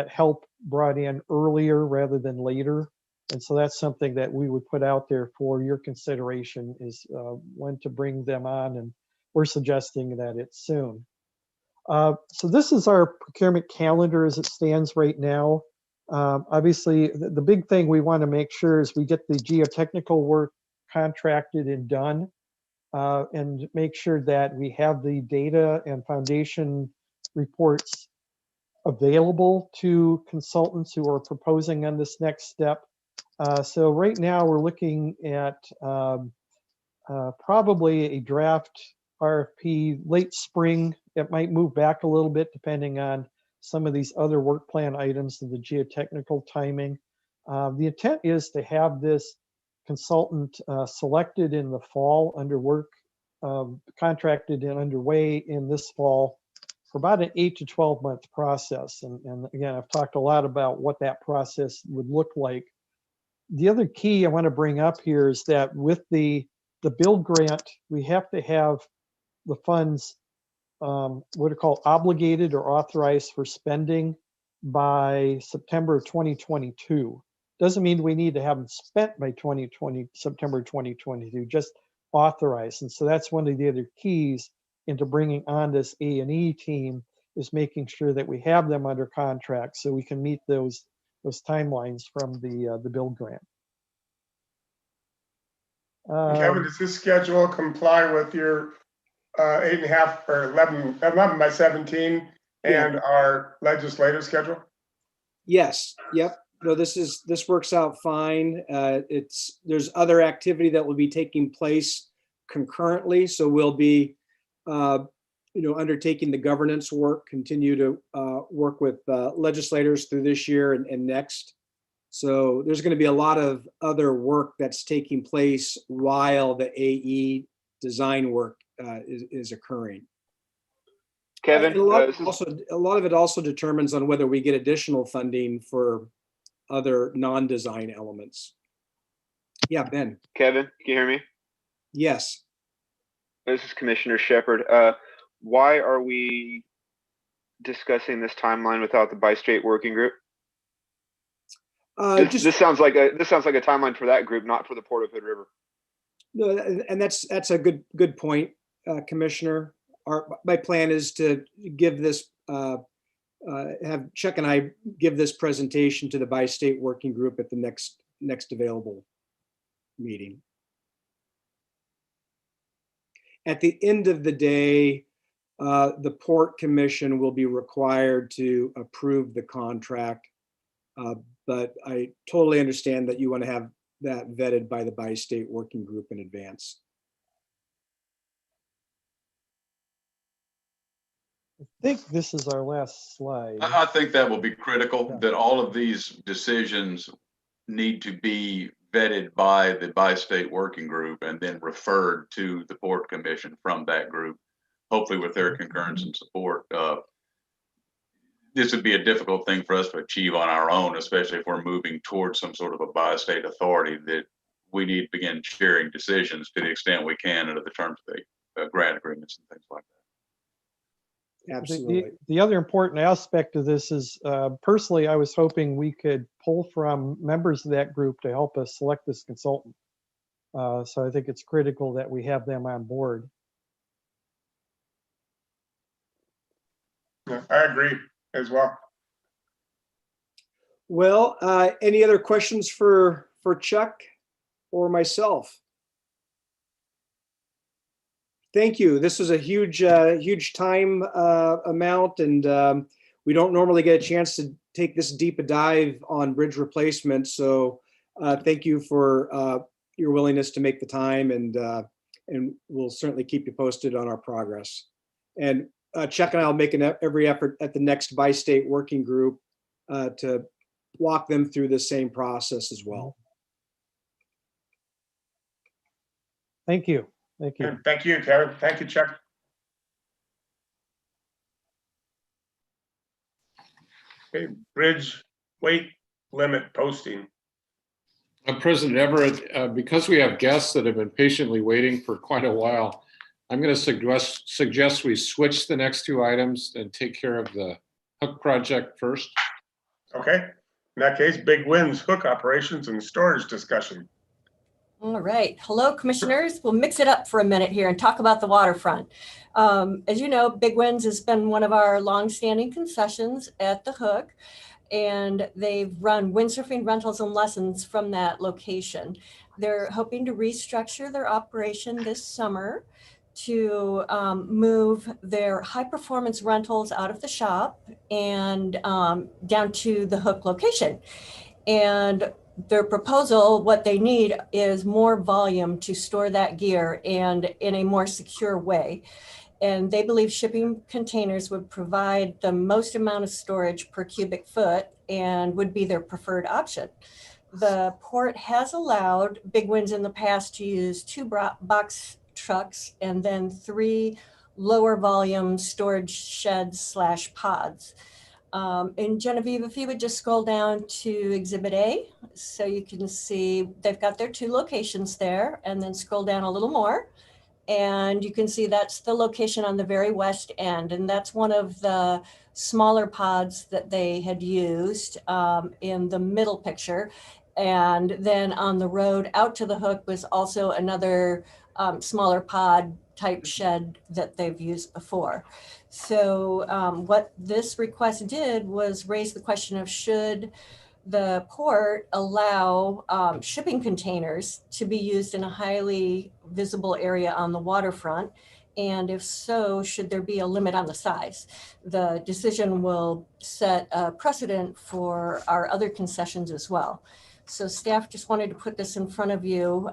help brought in earlier rather than later. And so that's something that we would put out there for your consideration, is when to bring them on, and we're suggesting that it's soon. So this is our procurement calendar as it stands right now. Obviously, the big thing we want to make sure is we get the geotechnical work contracted and done, and make sure that we have the data and foundation reports available to consultants who are proposing on this next step. So right now we're looking at probably a draft RFP late spring. It might move back a little bit depending on some of these other work plan items and the geotechnical timing. The intent is to have this consultant selected in the fall, under work contracted and underway in this fall, for about an 8 to 12 month process. And again, I've talked a lot about what that process would look like. The other key I want to bring up here is that with the the build grant, we have to have the funds, what are called obligated or authorized for spending by September 2022. Doesn't mean we need to have them spent by September 2022, just authorized. And so that's one of the other keys into bringing on this A&E team, is making sure that we have them under contract so we can meet those timelines from the build grant. Kevin, does this schedule comply with your 8.5 or 11 by 17 and our legislative schedule? Yes, yep. No, this works out fine. There's other activity that will be taking place concurrently. So we'll be, undertaking the governance work, continue to work with legislators through this year and next. So there's going to be a lot of other work that's taking place while the AE design work is occurring. Kevin, And a lot of it also determines on whether we get additional funding for other non-design elements. Yeah, Ben. Kevin, can you hear me? Yes. This is Commissioner Shepard. Why are we discussing this timeline without the bi-state working group? This sounds like a timeline for that group, not for the Port of Hood River. No, and that's a good point, Commissioner. My plan is to give this, have Chuck and I give this presentation to the bi-state working group at the next available meeting. At the end of the day, the Port Commission will be required to approve the contract, but I totally understand that you want to have that vetted by the bi-state working group in advance. I think this is our last slide. I think that will be critical, that all of these decisions need to be vetted by the bi-state working group and then referred to the Port Commission from that group, hopefully with their concurrence and support. This would be a difficult thing for us to achieve on our own, especially if we're moving towards some sort of a bi-state authority, that we need to begin sharing decisions to the extent we can under the terms of the grant agreements and things like that. Absolutely. The other important aspect of this is, personally, I was hoping we could pull from members of that group to help us select this consultant. So I think it's critical that we have them on board. Yeah, I agree as well. Well, any other questions for Chuck or myself? Thank you. This was a huge time amount, and we don't normally get a chance to take this deep a dive on bridge replacement. So thank you for your willingness to make the time, and we'll certainly keep you posted on our progress. And Chuck and I will make every effort at the next bi-state working group to walk them through the same process as well. Thank you. Thank you. Thank you, Kevin. Thank you, Chuck. Okay, bridge weight limit posting. President Everett, because we have guests that have been patiently waiting for quite a while, I'm going to suggest we switch the next two items and take care of the hook project first. Okay, in that case, big wins, hook operations and storage discussion. All right. Hello, commissioners. We'll mix it up for a minute here and talk about the waterfront. As you know, Big Winds has been one of our longstanding concessions at the Hook, and they've run windsurfing rentals and lessons from that location. They're hoping to restructure their operation this summer to move their high performance rentals out of the shop and down to the Hook location. And their proposal, what they need is more volume to store that gear and in a more secure way. And they believe shipping containers would provide the most amount of storage per cubic foot and would be their preferred option. The port has allowed Big Winds in the past to use 2 box trucks and then 3 lower volume storage sheds / pods. And Genevieve, if you would just scroll down to Exhibit A, so you can see they've got their 2 locations there, and then scroll down a little more. And you can see that's the location on the very west end. And that's one of the smaller pods that they had used in the middle picture. And then on the road out to the hook was also another smaller pod type shed that they've used before. So what this request did was raise the question of should the port allow shipping containers to be used in a highly visible area on the waterfront? And if so, should there be a limit on the size? The decision will set a precedent for our other concessions as well. So staff just wanted to put this in front of you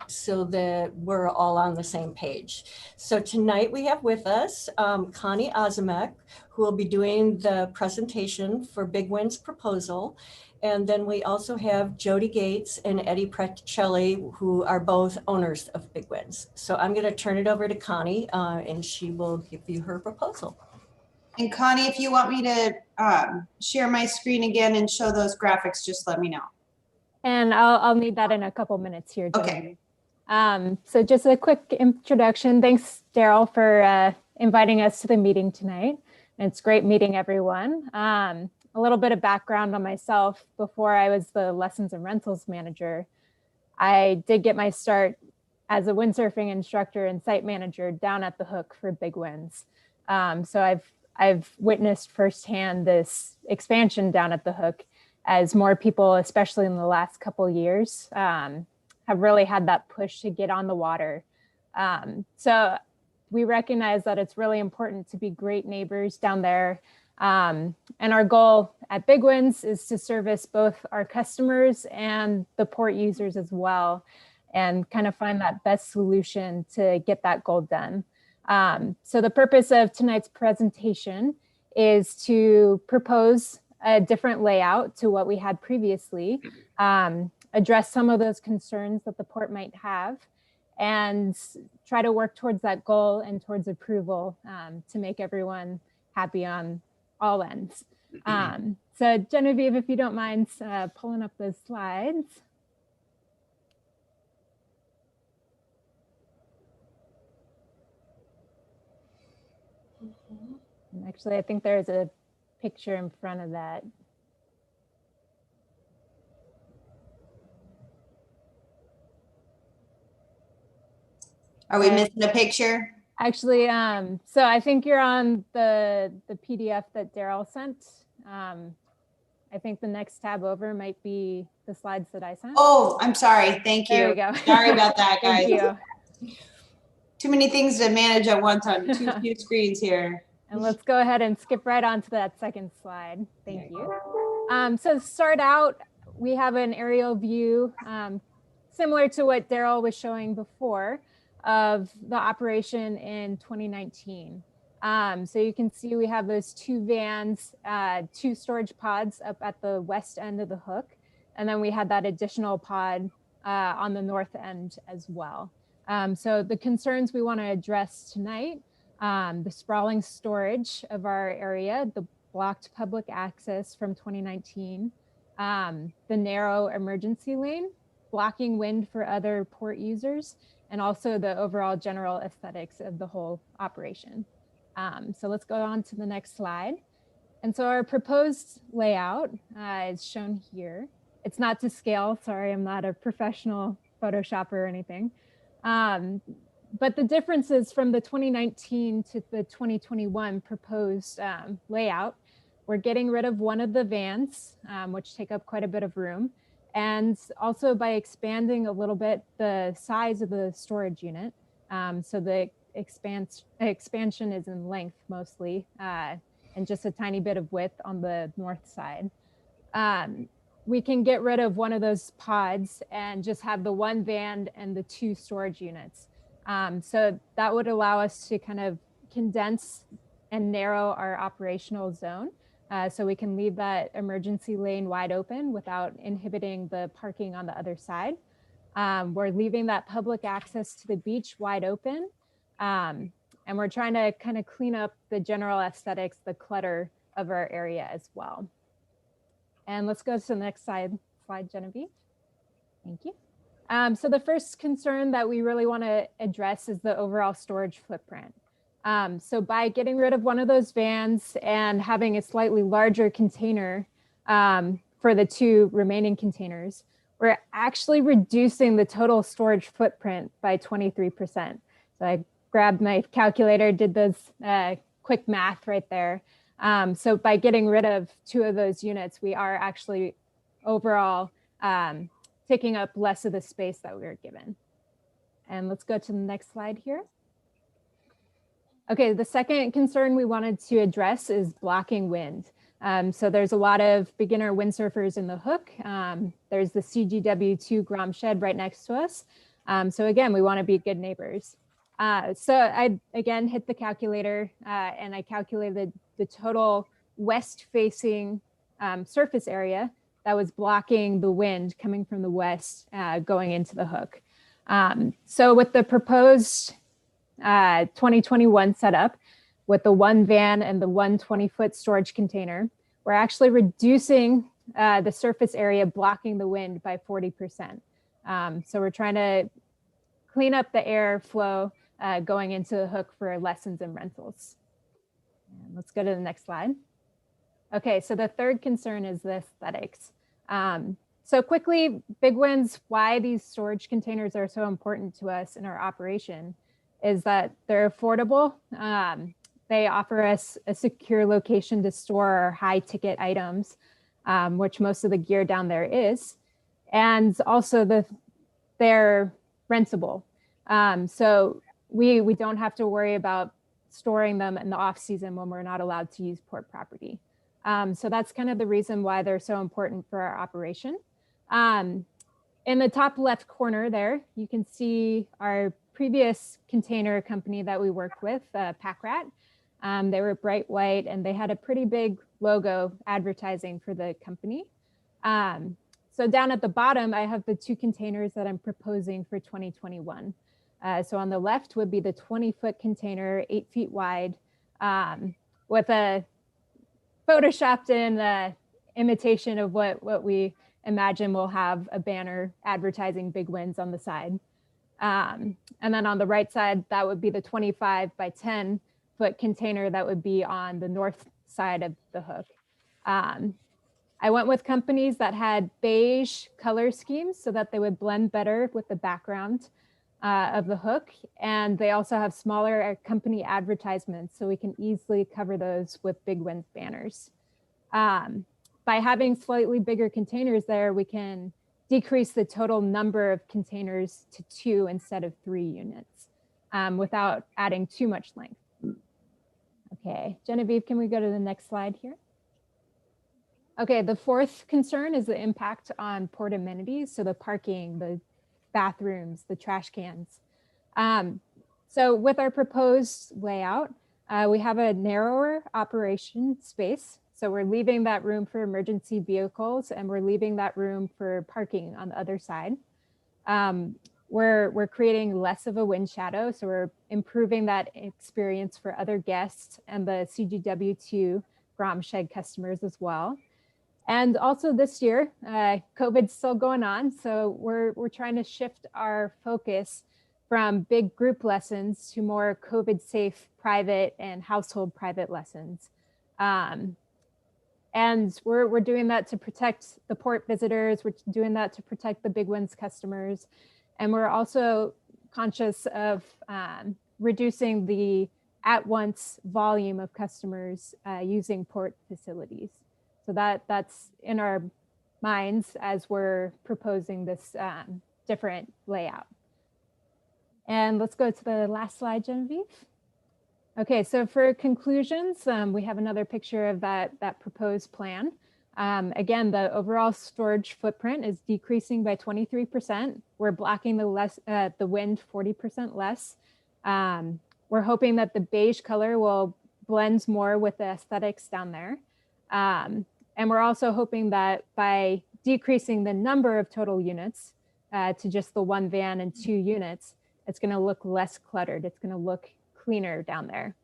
so that we're all on the same page. So tonight we have with us Connie Azamek, who will be doing the presentation for Big Wind's proposal. And then we also have Jody Gates and Eddie Precelli, who are both owners of Big Winds. So I'm going to turn it over to Connie and she will give you her proposal. And Connie, if you want me to share my screen again and show those graphics, just let me know. And I'll need that in a couple minutes here. Okay. So just a quick introduction. Thanks, Daryl, for inviting us to the meeting tonight. And it's great meeting everyone. A little bit of background on myself. Before I was the lessons and rentals manager, I did get my start as a windsurfing instructor and site manager down at the Hook for Big Winds. So I've witnessed firsthand this expansion down at the Hook as more people, especially in the last couple of years, have really had that push to get on the water. So we recognize that it's really important to be great neighbors down there. And our goal at Big Winds is to service both our customers and the port users as well, and kind of find that best solution to get that goal done. So the purpose of tonight's presentation is to propose a different layout to what we had previously, address some of those concerns that the port might have, and try to work towards that goal and towards approval to make everyone happy on all ends. So Genevieve, if you don't mind pulling up those slides. And actually, I think there's a picture in front of that. Are we missing a picture? Actually, so I think you're on the PDF that Daryl sent. I think the next tab over might be the slides that I sent. Oh, I'm sorry. Thank you. There we go. Sorry about that, guys. Thank you. Too many things to manage at one time. Too few screens here. And let's go ahead and skip right on to that second slide. Thank you. So to start out, we have an aerial view similar to what Daryl was showing before of the operation in 2019. So you can see we have those 2 vans, 2 storage pods up at the west end of the Hook. And then we had that additional pod on the north end as well. So the concerns we want to address tonight, the sprawling storage of our area, the blocked public access from 2019, the narrow emergency lane, blocking wind for other port users, and also the overall general aesthetics of the whole operation. So let's go on to the next slide. And so our proposed layout is shown here. It's not to scale, sorry, I'm not a professional Photoshopper or anything. But the differences from the 2019 to the 2021 proposed layout, we're getting rid of one of the vans, which take up quite a bit of room. And also by expanding a little bit the size of the storage unit. So the expansion is in length mostly, and just a tiny bit of width on the north side. We can get rid of one of those pods and just have the 1 van and the 2 storage units. So that would allow us to kind of condense and narrow our operational zone. So we can leave that emergency lane wide open without inhibiting the parking on the other side. We're leaving that public access to the beach wide open. And we're trying to kind of clean up the general aesthetics, the clutter of our area as well. And let's go to the next slide, Genevieve. Thank you. So the first concern that we really want to address is the overall storage footprint. So by getting rid of one of those vans and having a slightly larger container for the 2 remaining containers, we're actually reducing the total storage footprint by 23%. So I grabbed my calculator, did this quick math right there. So by getting rid of 2 of those units, we are actually overall taking up less of the space that we were given. And let's go to the next slide here. Okay, the second concern we wanted to address is blocking wind. So there's a lot of beginner windsurfers in the Hook. There's the CGW2 Grom shed right next to us. So again, we want to be good neighbors. So I again hit the calculator and I calculated the total west-facing surface area that was blocking the wind coming from the west going into the Hook. So with the proposed 2021 setup, with the 1 van and the 1 20-foot storage container, we're actually reducing the surface area blocking the wind by 40%. So we're trying to clean up the airflow going into the Hook for lessons and rentals. And let's go to the next slide. Okay, so the third concern is the aesthetics. So quickly, big winds, why these storage containers are so important to us in our operation is that they're affordable. They offer us a secure location to store our high ticket items, which most of the gear down there is. And also they're rentable. So we don't have to worry about storing them in the off season when we're not allowed to use port property. So that's kind of the reason why they're so important for our operation. In the top left corner there, you can see our previous container company that we worked with, Packrat. They were bright white and they had a pretty big logo advertising for the company. So down at the bottom, I have the 2 containers that I'm proposing for 2021. So on the left would be the 20-foot container, 8 feet wide, with a photoshopped in imitation of what we imagine will have a banner advertising big winds on the side. And then on the right side, that would be the 25 by 10 foot container that would be on the north side of the Hook. I went with companies that had beige color schemes so that they would blend better with the background of the Hook. And they also have smaller company advertisements, so we can easily cover those with big winds banners. By having slightly bigger containers there, we can decrease the total number of containers to 2 instead of 3 units without adding too much length. Okay, Genevieve, can we go to the next slide here? Okay, the fourth concern is the impact on port amenities. So the parking, the bathrooms, the trash cans. So with our proposed layout, we have a narrower operation space. So we're leaving that room for emergency vehicles and we're leaving that room for parking on the other side. We're creating less of a wind shadow. So we're improving that experience for other guests and the CGW2 Grom shed customers as well. And also this year, COVID's still going on. So we're trying to shift our focus from big group lessons to more COVID safe private and household private lessons. And we're doing that to protect the port visitors. We're doing that to protect the big winds customers. And we're also conscious of reducing the at-once volume of customers using port facilities. So that's in our minds as we're proposing this different layout. And let's go to the last slide, Genevieve. Okay, so for conclusions, we have another picture of that proposed plan. Again, the overall storage footprint is decreasing by 23%. We're blocking the wind 40% less. We're hoping that the beige color will blend more with the aesthetics down there. And we're also hoping that by decreasing the number of total units to just the 1 van and 2 units, it's going to look less cluttered. It's going to look cleaner down there.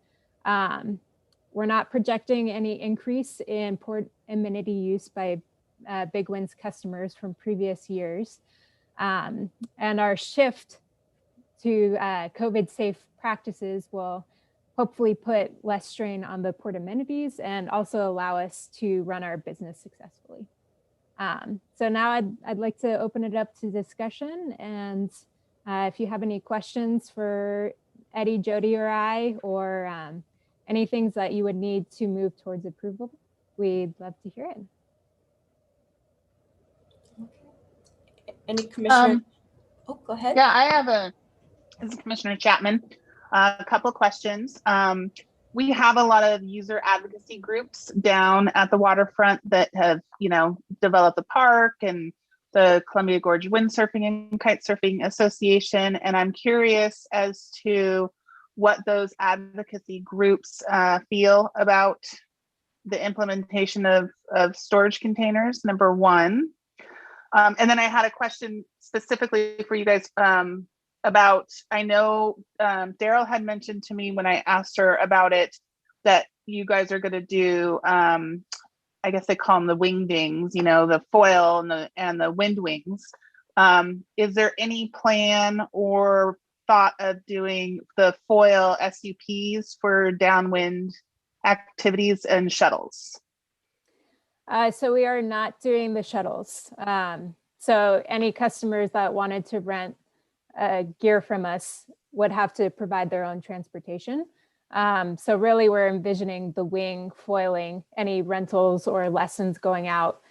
we're not projecting any increase in port amenity use by Big Winds customers from previous years. And our shift to COVID safe practices will hopefully put less strain on the port amenities and also allow us to run our business successfully. So now I'd like to open it up to discussion, and if you have any questions for Eddie, Jody, or I, or any things that you would need to move towards approval, we'd love to hear it. Any commissioner? Oh, go ahead. Yeah, I have this is Commissioner Chapman, a couple of questions. We have a lot of user advocacy groups down at the waterfront that have, developed the park and the Columbia Gorge Windsurfing and Kitesurfing Association. And I'm curious as to what those advocacy groups feel about the implementation of storage containers, number one. And then I had a question specifically for you guys about, I know Daryl had mentioned to me when I asked her about it, that you guys are going to do, I guess they call them the wingdings, the foil and the wind wings. Is there any plan or thought of doing the foil SUPs for downwind activities and shuttles? So we are not doing the shuttles. So any customers that wanted to rent gear from us would have to provide their own transportation. So really we're envisioning the wing foiling, any rentals or lessons going out,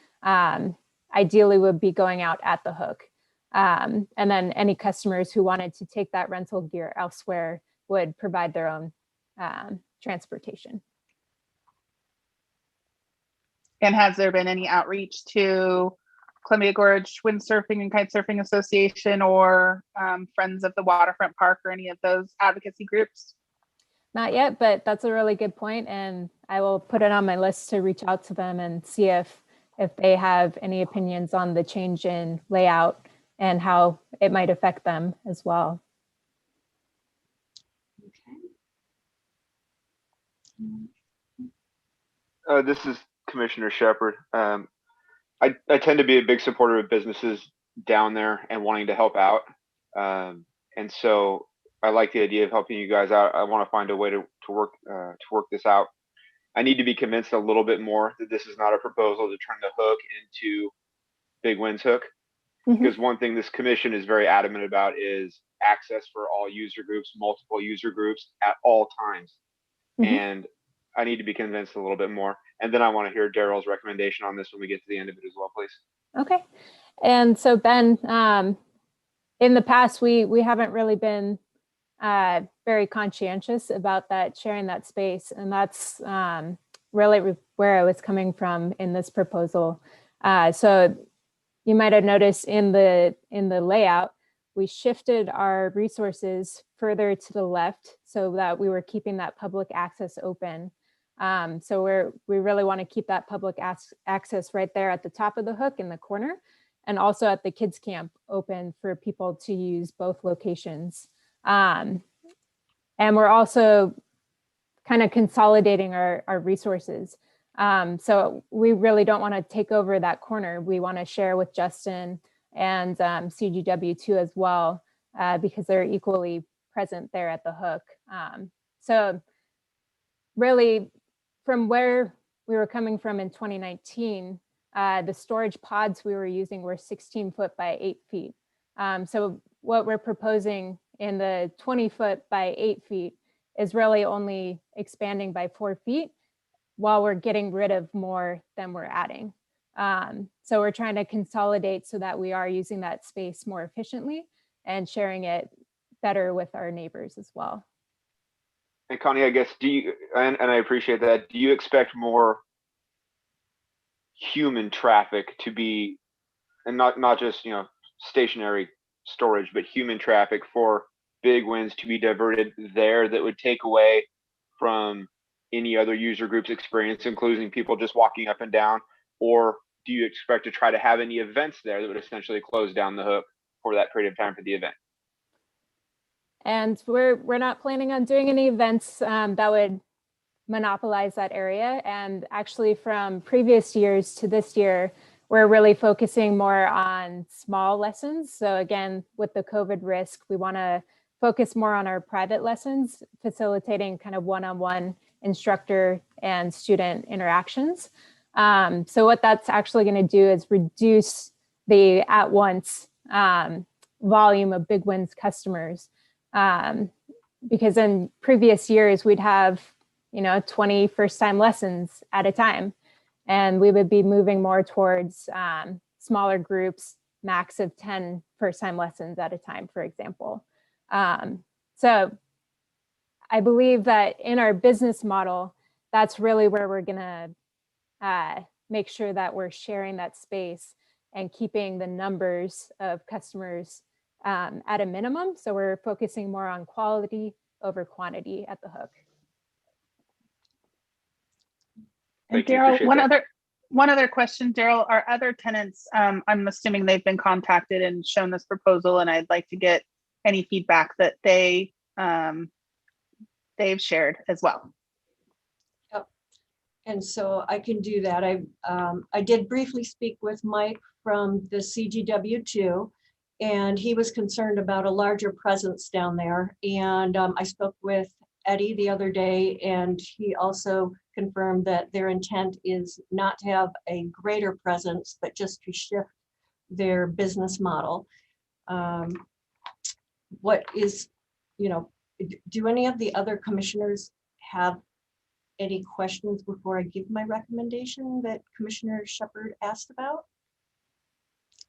ideally would be going out at the hook. And then any customers who wanted to take that rental gear elsewhere would provide their own transportation. And has there been any outreach to Columbia Gorge Windsurfing and Kitesurfing Association or Friends of the Waterfront Park or any of those advocacy groups? Not yet, but that's a really good point, and I will put it on my list to reach out to them and see if they have any opinions on the change in layout and how it might affect them as well. This is Commissioner Shepard. I tend to be a big supporter of businesses down there and wanting to help out. And so I like the idea of helping you guys out. I want to find a way to work this out. I need to be convinced a little bit more that this is not a proposal to turn the hook into Big Winds Hook. Because one thing this commission is very adamant about is access for all user groups, multiple user groups at all times. And I need to be convinced a little bit more. And then I want to hear Daryl's recommendation on this when we get to the end of it as well, please. Okay. And so Ben, in the past, we haven't really been very conscientious about that, sharing that space. And that's really where I was coming from in this proposal. So you might have noticed in the layout, we shifted our resources further to the left so that we were keeping that public access open. So we really want to keep that public access right there at the top of the hook in the corner, and also at the kids camp open for people to use both locations. And we're also kind of consolidating our resources. So we really don't want to take over that corner. We want to share with Justin and CGW too as well, because they're equally present there at the hook. So really, from where we were coming from in 2019, the storage pods we were using were 16 foot by 8 feet. So what we're proposing in the 20 foot by 8 feet is really only expanding by 4 feet while we're getting rid of more than we're adding. So we're trying to consolidate so that we are using that space more efficiently and sharing it better with our neighbors as well. And Connie, I guess, and I appreciate that, do you expect more human traffic to be, and not just, stationary storage, but human traffic for Big Winds to be diverted there that would take away from any other user group's experience, including people just walking up and down? Or do you expect to try to have any events there that would essentially close down the hook for that period of time for the event? And we're not planning on doing any events that would monopolize that area. And actually from previous years to this year, we're really focusing more on small lessons. So again, with the COVID risk, we want to focus more on our private lessons, facilitating kind of one-on-one instructor and student interactions. So what that's actually going to do is reduce the at-once volume of Big Winds customers. Because in previous years, we'd have 20 first-time lessons at a time. And we would be moving more towards smaller groups, max of 10 first-time lessons at a time, for example. So I believe that in our business model, that's really where we're gonna make sure that we're sharing that space and keeping the numbers of customers at a minimum. So we're focusing more on quality over quantity at the Hook. And Thank you, Daryl, appreciate one other question, Daryl. Our other tenants, I'm assuming they've been contacted and shown this proposal, and I'd like to get any feedback that they've shared as well. Yep. And so I can do that. I did briefly speak with Mike from the CGW2, and he was concerned about a larger presence down there. And I spoke with Eddie the other day, and he also confirmed that their intent is not to have a greater presence, but just to shift their business model. What is, do any of the other commissioners have any questions before I give my recommendation that Commissioner Shepherd asked about?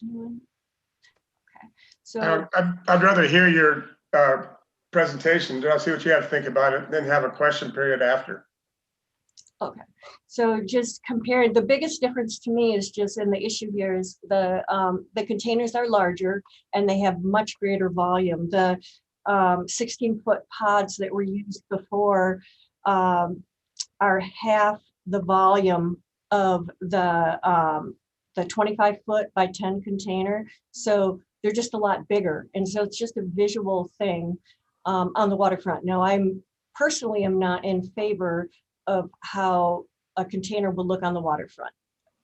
Anyone? Okay, so I'd rather hear your presentation. I'll see what you have to think about it, then have a question period after. okay, so just compare, the biggest difference to me is just, and the issue here is the containers are larger and they have much greater volume. The 16-foot pods that were used before are half the volume of the 25-foot by 10 container. So they're just a lot bigger. And so it's just a visual thing on the waterfront. Now, I'm personally am not in favor of how a container will look on the waterfront.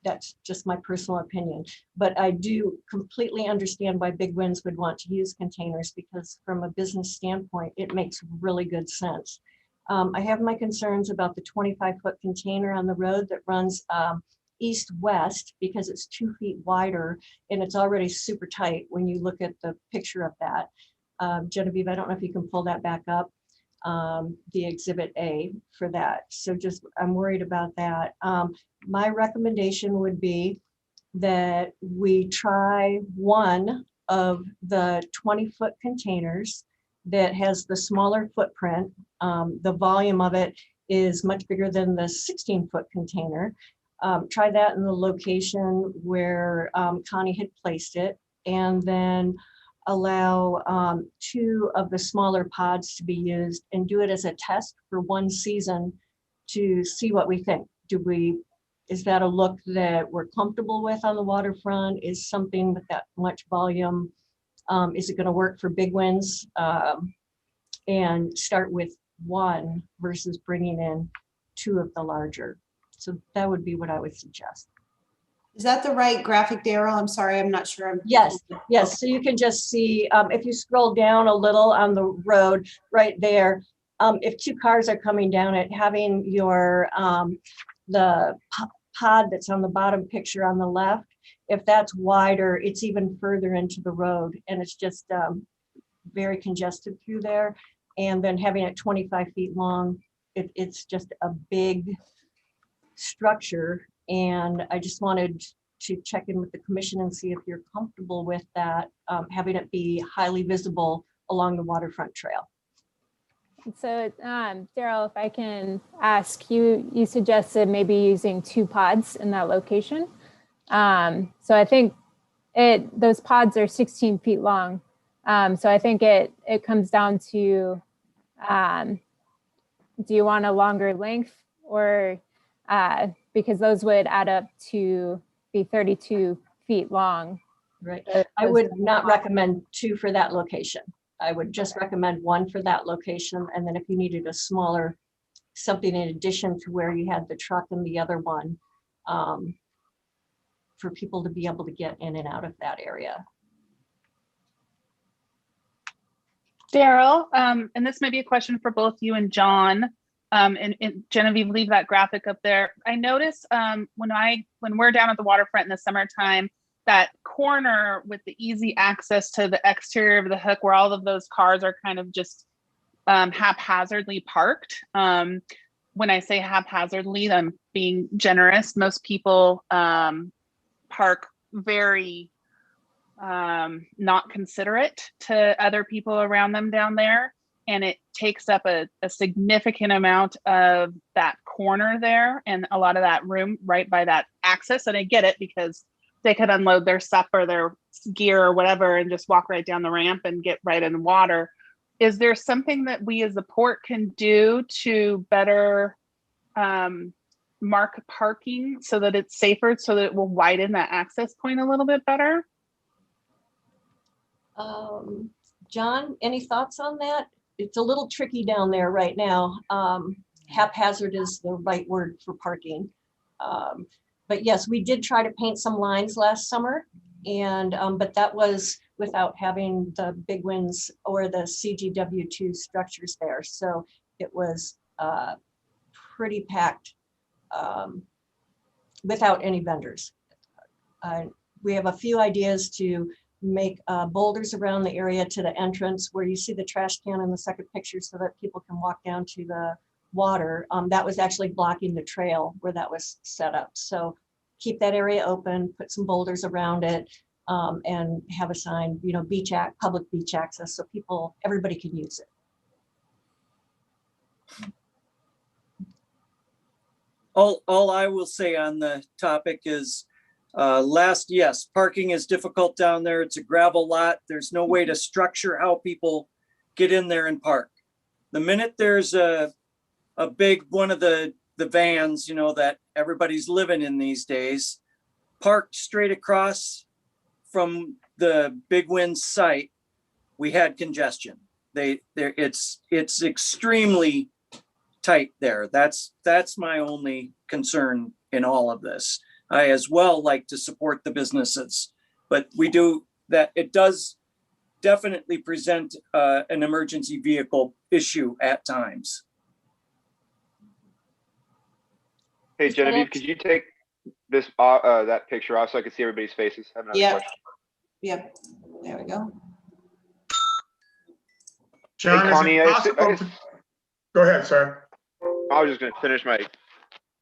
That's just my personal opinion. But I do completely understand why Big Winds would want to use containers, because from a business standpoint, it makes really good sense. I have my concerns about the 25-foot container on the road that runs east-west, because it's 2 feet wider and it's already super tight when you look at the picture of that. Genevieve, I don't know if you can pull that back up, the Exhibit A for that. So just, I'm worried about that. My recommendation would be that we try one of the 20-foot containers that has the smaller footprint. The volume of it is much bigger than the 16-foot container. Try that in the location where Connie had placed it, and then allow 2 of the smaller pods to be used and do it as a test for 1 season to see what we think. Is that a look that we're comfortable with on the waterfront? Is something with that much volume, is it going to work for Big Winds? And start with 1 versus bringing in 2 of the larger. So that would be what I would suggest. Is that the right graphic, Daryl? I'm sorry, I'm not sure. Yes, yes. So you can just see, if you scroll down a little on the road right there, if 2 cars are coming down it, having your, the pod that's on the bottom picture on the left, if that's wider, it's even further into the road, and it's just very congested through there. And then having it 25 feet long, it's just a big structure. And I just wanted to check in with the commission and see if you're comfortable with that, having it be highly visible along the waterfront trail. So Daryl, if I can ask you, you suggested maybe using 2 pods in that location. So I think those pods are 16 feet long. So I think it comes down to, do you want a longer length, or because those would add up to be 32 feet long. Right. I would not recommend 2 for that location. I would just recommend 1 for that location. And then if you needed a smaller something in addition to where you had the truck and the other one, for people to be able to get in and out of that area. Daryl, and this might be a question for both you and John, and Genevieve, leave that graphic up there. I noticed when we're down at the waterfront in the summertime, that corner with the easy access to the exterior of the hook where all of those cars are kind of just haphazardly parked. When I say haphazardly, I'm being generous. Most people park very not considerate to other people around them down there. And it takes up a significant amount of that corner there and a lot of that room right by that access. And I get it because they could unload their stuff or their gear or whatever and just walk right down the ramp and get right in the water. Is there something that we as a port can do to better mark parking so that it's safer, so that it will widen that access point a little bit better? John, any thoughts on that? It's a little tricky down there right now. Haphazard is the right word for parking. But yes, we did try to paint some lines last summer, and but that was without having the big winds or the CGW2 structures there. So it was pretty packed without any vendors. We have a few ideas to make boulders around the area to the entrance where you see the trash can in the second picture so that people can walk down to the water. That was actually blocking the trail where that was set up. So keep that area open, put some boulders around it, and have a sign, you know, public beach access so everybody can use it. All I will say on the topic is yes, parking is difficult down there. It's a gravel lot. There's no way to structure how people get in there and park. The minute there's a big one of the vans, you know, that everybody's living in these days, parked straight across from the Big Wind site, we had congestion. It's extremely tight there. That's my only concern in all of this. I as well like to support the businesses, but we do that. It does definitely present an emergency vehicle issue at times. Hey, Genevieve, could you take this that picture off so I can see everybody's faces? I have another Yep. question. Yep, there we go. John, is Connie, it possible to- Go ahead, sir. I was just going to finish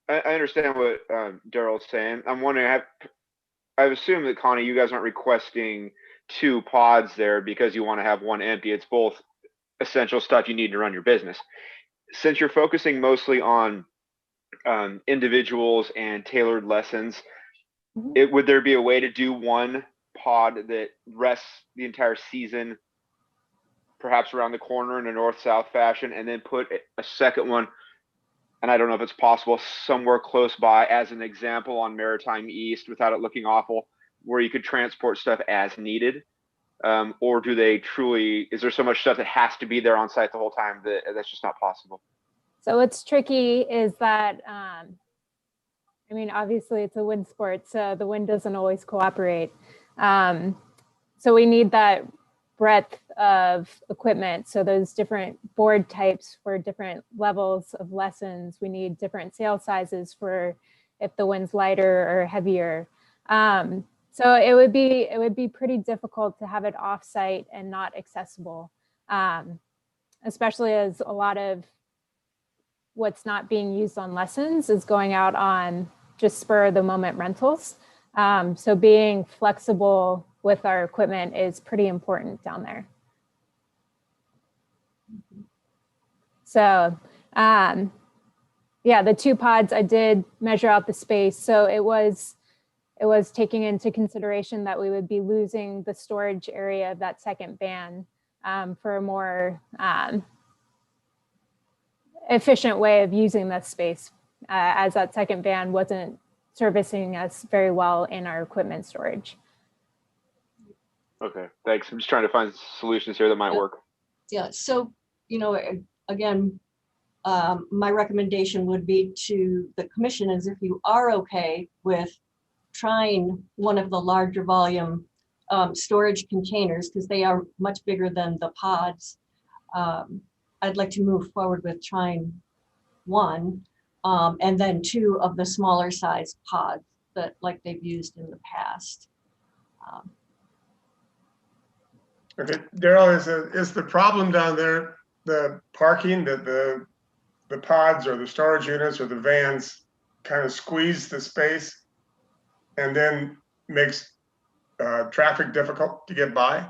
I understand what Daryl's saying. I'm wondering, I assume that, Connie, you guys aren't requesting 2 pods there because you want to have one empty. It's both essential stuff you need to run your business. Since you're focusing mostly on individuals and tailored lessons, would there be a way to do one pod that rests the entire season, perhaps around the corner in a north-south fashion, and then put a second one, and I don't know if it's possible, somewhere close by as an example on Maritime East without it looking awful, where you could transport stuff as needed? Or do they truly, is there so much stuff that has to be there on site the whole time that that's just not possible? So what's tricky is that, I mean, obviously it's a wind sport, so the wind doesn't always cooperate. So we need that breadth of equipment. So those different board types for different levels of lessons. We need different sail sizes for if the wind's lighter or heavier. So it would be pretty difficult to have it off-site and not accessible, especially as a lot of what's not being used on lessons is going out on just spur of the moment rentals. So being flexible with our equipment is pretty important down there. So yeah, the 2 pods, I did measure out the space. So it was taking into consideration that we would be losing the storage area of that second van for a more efficient way of using that space, as that second van wasn't servicing us very well in our equipment storage. Okay, thanks. I'm just trying to find solutions here that might work. Yeah, so, you know, again, my recommendation would be to the commission is if you are okay with trying one of the larger volume storage containers, because they are much bigger than the pods. I'd like to move forward with trying one, and then two of the smaller size pods that like they've used in the past. Okay, Daryl, is the problem down there, the parking, that the pods or the storage units or the vans kind of squeeze the space and then makes traffic difficult to get by?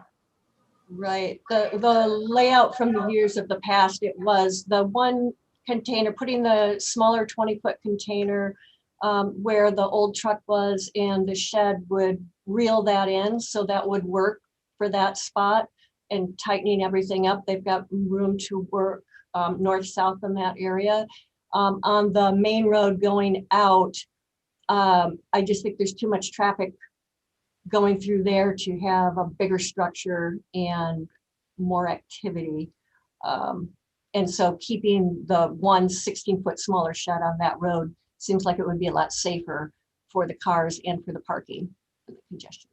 Right, the layout from the years of the past, it was the one container, putting the smaller 20-foot container where the old truck was, and the shed would reel that in, so that would work for that spot, and tightening everything up. They've got room to work north-south in that area. On the main road going out, I just think there's too much traffic going through there to have a bigger structure and more activity. And so keeping the one 16-foot smaller shed on that road seems like it would be a lot safer for the cars and for the parking and the congestion.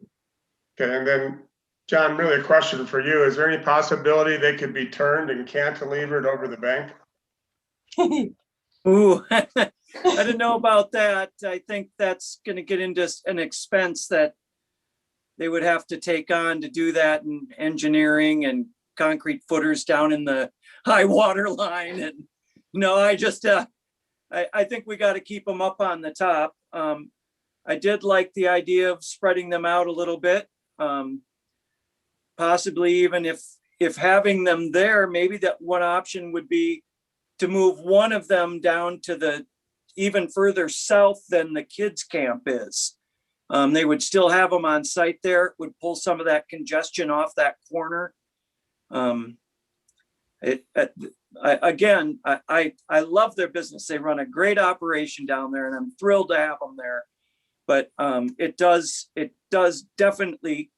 Okay, and then John, really a question for you. Is there any possibility they could be turned and cantilevered over the bank? Ooh, I didn't know about that. I think that's going to get into an expense that they would have to take on to do that, and engineering and concrete footers down in the high water line. And no, I just, I think we got to keep them up on the top. I did like the idea of spreading them out a little bit. Possibly even if having them there, maybe that one option would be to move one of them down to the even further south than the kids camp is. They would still have them on site there. It would pull some of that congestion off that corner. I love their business. They run a great operation down there, and I'm thrilled to have them there. But it does definitely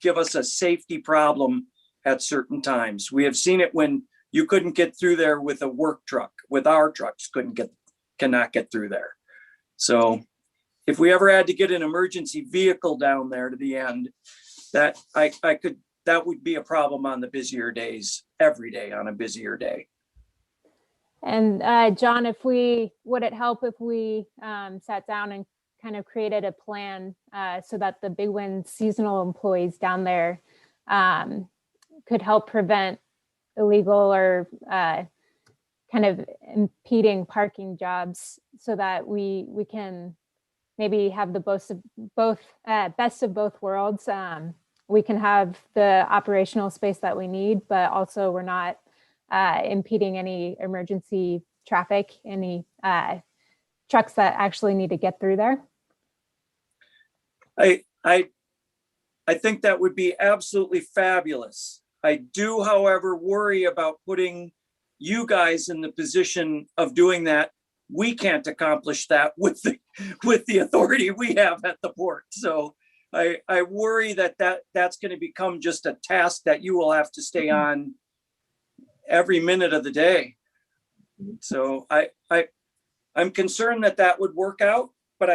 give us a safety problem at certain times. We have seen it when you couldn't get through there with a work truck. With our trucks, cannot get through there. So if we ever had to get an emergency vehicle down there to the end, that would be a problem on the busier days, every day on a busier day. And John, would it help if we sat down and kind of created a plan so that the Big Wind seasonal employees down there could help prevent illegal or kind of impeding parking jobs, so that we can maybe have the best of both worlds. We can have the operational space that we need, but also we're not impeding any emergency traffic, any trucks that actually need to get through there. I think that would be absolutely fabulous. I do, however, worry about putting you guys in the position of doing that. We can't accomplish that with the authority we have at the port. So I worry that's going to become just a task that you will have to stay on every minute of the day. So I'm concerned that would work out, but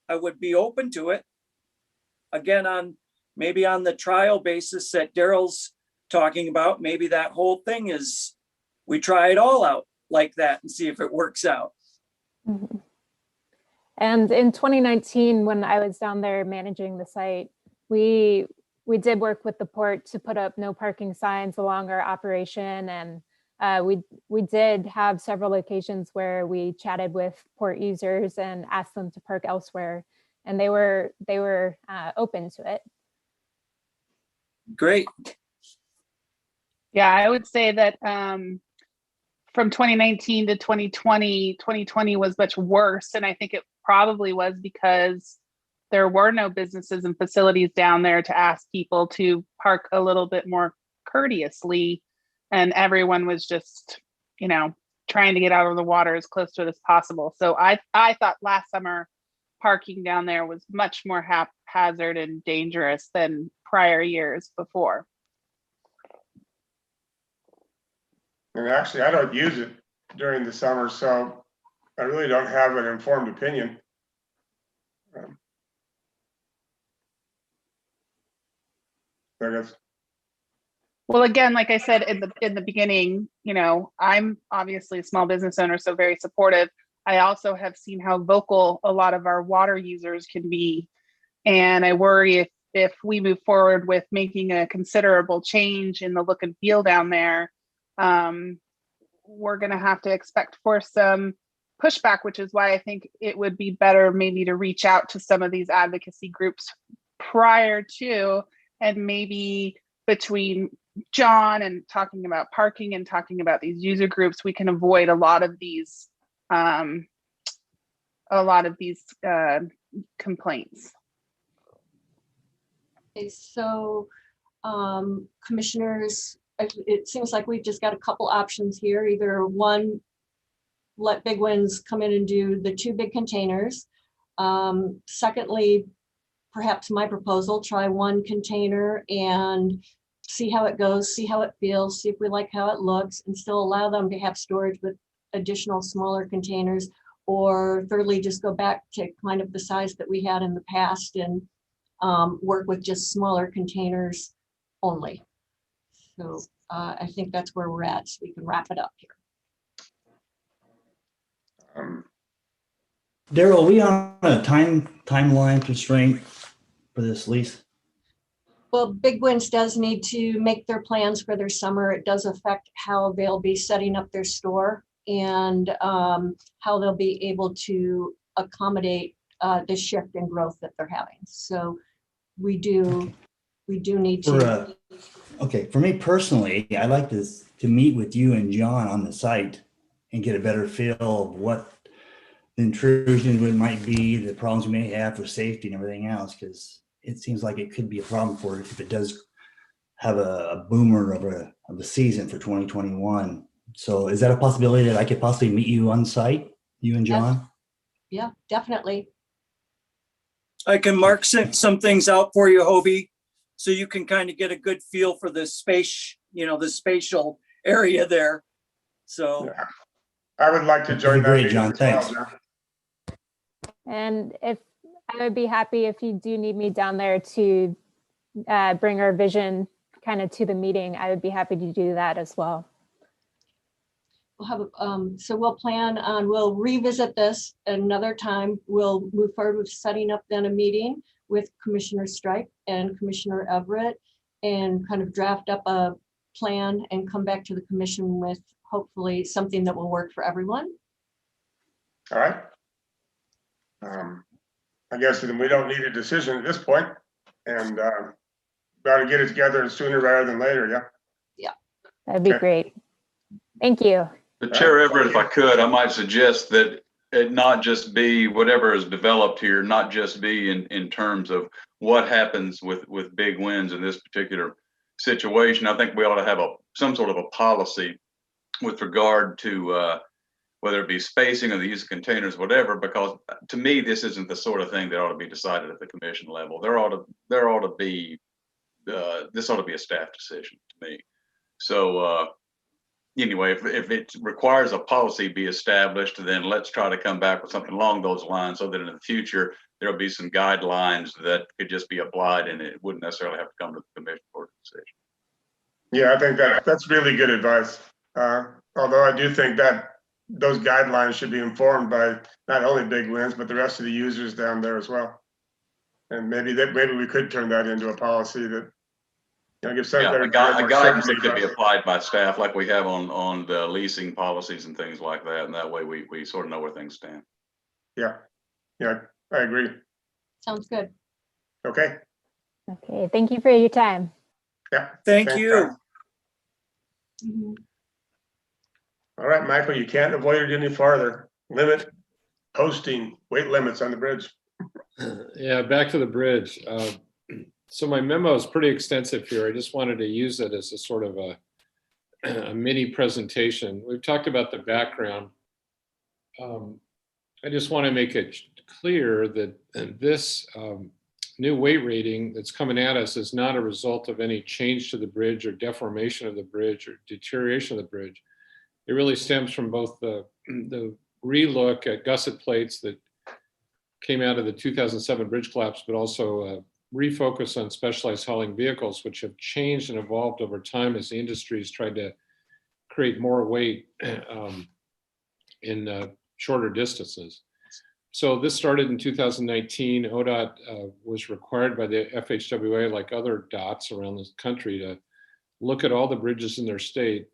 I would be open to it. Again, maybe on the trial basis that Daryl's talking about, maybe that whole thing is we try it all out like that and see if it works out. Mm-hmm. And in 2019, when I was down there managing the site, we did work with the port to put up no parking signs along our operation, and we did have several occasions where we chatted with port users and asked them to park elsewhere, and they were open to it. Great. Yeah, I would say that from 2019 to 2020, 2020 was much worse. And I think it probably was because there were no businesses and facilities down there to ask people to park a little bit more courteously. And everyone was just, trying to get out of the water as close to it as possible. So I thought last summer parking down there was much more haphazard and dangerous than prior years before. And actually, I don't use it during the summer, so I really don't have an informed opinion. I guess. Well, again, like I said in the beginning, you know, I'm obviously a small business owner, so very supportive. I also have seen how vocal a lot of our water users can be, and I worry if we move forward with making a considerable change in the look and feel down there, we're going to have to expect for some pushback, which is why I think it would be better maybe to reach out to some of these advocacy groups prior to, and maybe between John and talking about parking and talking about these user groups, we can avoid a lot of these complaints. Okay, so commissioners, it seems like we've just got a couple options here. Either one, let Big Winds come in and do the 2 big containers. Secondly, perhaps my proposal, try 1 container and see how it goes, see how it feels, see if we like how it looks, and still allow them to have storage with additional smaller containers. Or thirdly, just go back to kind of the size that we had in the past and work with just smaller containers only. So I think that's where we're at, so we can wrap it up here. Daryl, are we on a timeline constraint for this lease? Well, Big Winds does need to make their plans for their summer. It does affect how they'll be setting up their store and how they'll be able to accommodate the shift in growth that they're having. So we do need to. Okay, for me personally, I'd like to meet with you and John on the site and get a better feel of what the intrusion might be, the problems we may have for safety and everything else, because it seems like it could be a problem for it if it does have a boomer of a season for 2021. So is that a possibility that I could possibly meet you on site, you and John? Yeah, definitely. I can mark some things out for you, Hobie, so you can kind of get a good feel for the space, you know, the spatial area there. So Yeah. I would like to join that. Great, John. Thanks. Well, And if I would be happy if you do need me down there to bring our vision kind of to the meeting, I would be happy to do that as well. We'll have so we'll revisit this another time. We'll move forward with setting up then a meeting with Commissioner Strike and Commissioner Everett and kind of draft up a plan and come back to the commission with hopefully something that will work for everyone. all right. I guess then we don't need a decision at this point, and got to get it together sooner rather than later. Yeah. Yeah. That'd be great. Thank you. But Chair Everett, if I could, I might suggest that it not just be whatever is developed here, not just be in terms of what happens with Big Winds in this particular situation. I think we ought to have some sort of a policy with regard to whether it be spacing or the use of containers, whatever, because to me, this isn't the sort of thing that ought to be decided at the commission level. There ought to be, this ought to be a staff decision to me. So anyway, if it requires a policy be established, then let's try to come back with something along those lines so that in the future, there'll be some guidelines that could just be applied and it wouldn't necessarily have to come to the commission for a decision. Yeah, I think that's really good advice. Although I do think that those guidelines should be informed by not only Big Winds, but the rest of the users down there as well. And maybe we could turn that into a policy that, you know, gives a guidance that could be applied by staff like we have on the leasing policies and things like that. And that way we sort of know where things stand. Yeah, I agree. Sounds good. Okay. Okay, thank you for your time. Yeah. thank you. Mhm. All right, Michael, you can't avoid it any farther. Limit posting weight limits on the bridge. Yeah, back to the bridge. So my memo is pretty extensive here. I just wanted to use it as a sort of a mini presentation. We've talked about the background. I just want to make it clear that this new weight rating that's coming at us is not a result of any change to the bridge or deformation of the bridge or deterioration of the bridge. It really stems from both the relook at gusset plates that came out of the 2007 bridge collapse, but also refocus on specialized hauling vehicles, which have changed and evolved over time as the industry has tried to create more weight in shorter distances. So this started in 2019. ODOT was required by the FHWA, like other DOTs around the country, to look at all the bridges in their state.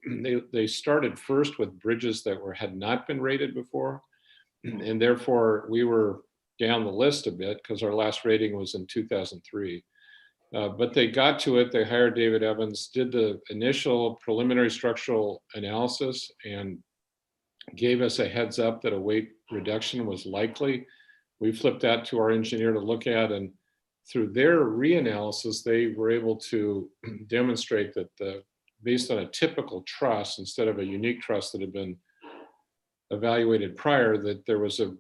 They started first with bridges that had not been rated before, and therefore we were down the list a bit because our last rating was in 2003. But they got to it. They hired David Evans, did the initial preliminary structural analysis, and gave us a heads up that a weight reduction was likely. We flipped that to our engineer to look at, and through their reanalysis, they were able to demonstrate that based on a typical truss instead of a unique truss that had been evaluated prior, that there was a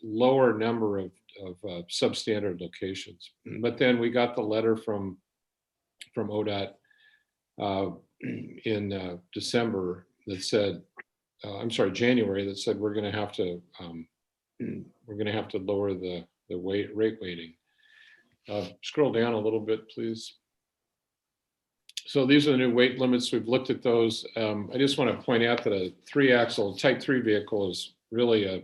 lower number of substandard locations. But then we got the letter from ODOT in December that said, January, that said we're going to have to lower the rate weighting. Scroll down a little bit, please. So these are the new weight limits. We've looked at those. I just want to point out that a 3-axle Type 3 vehicle is really a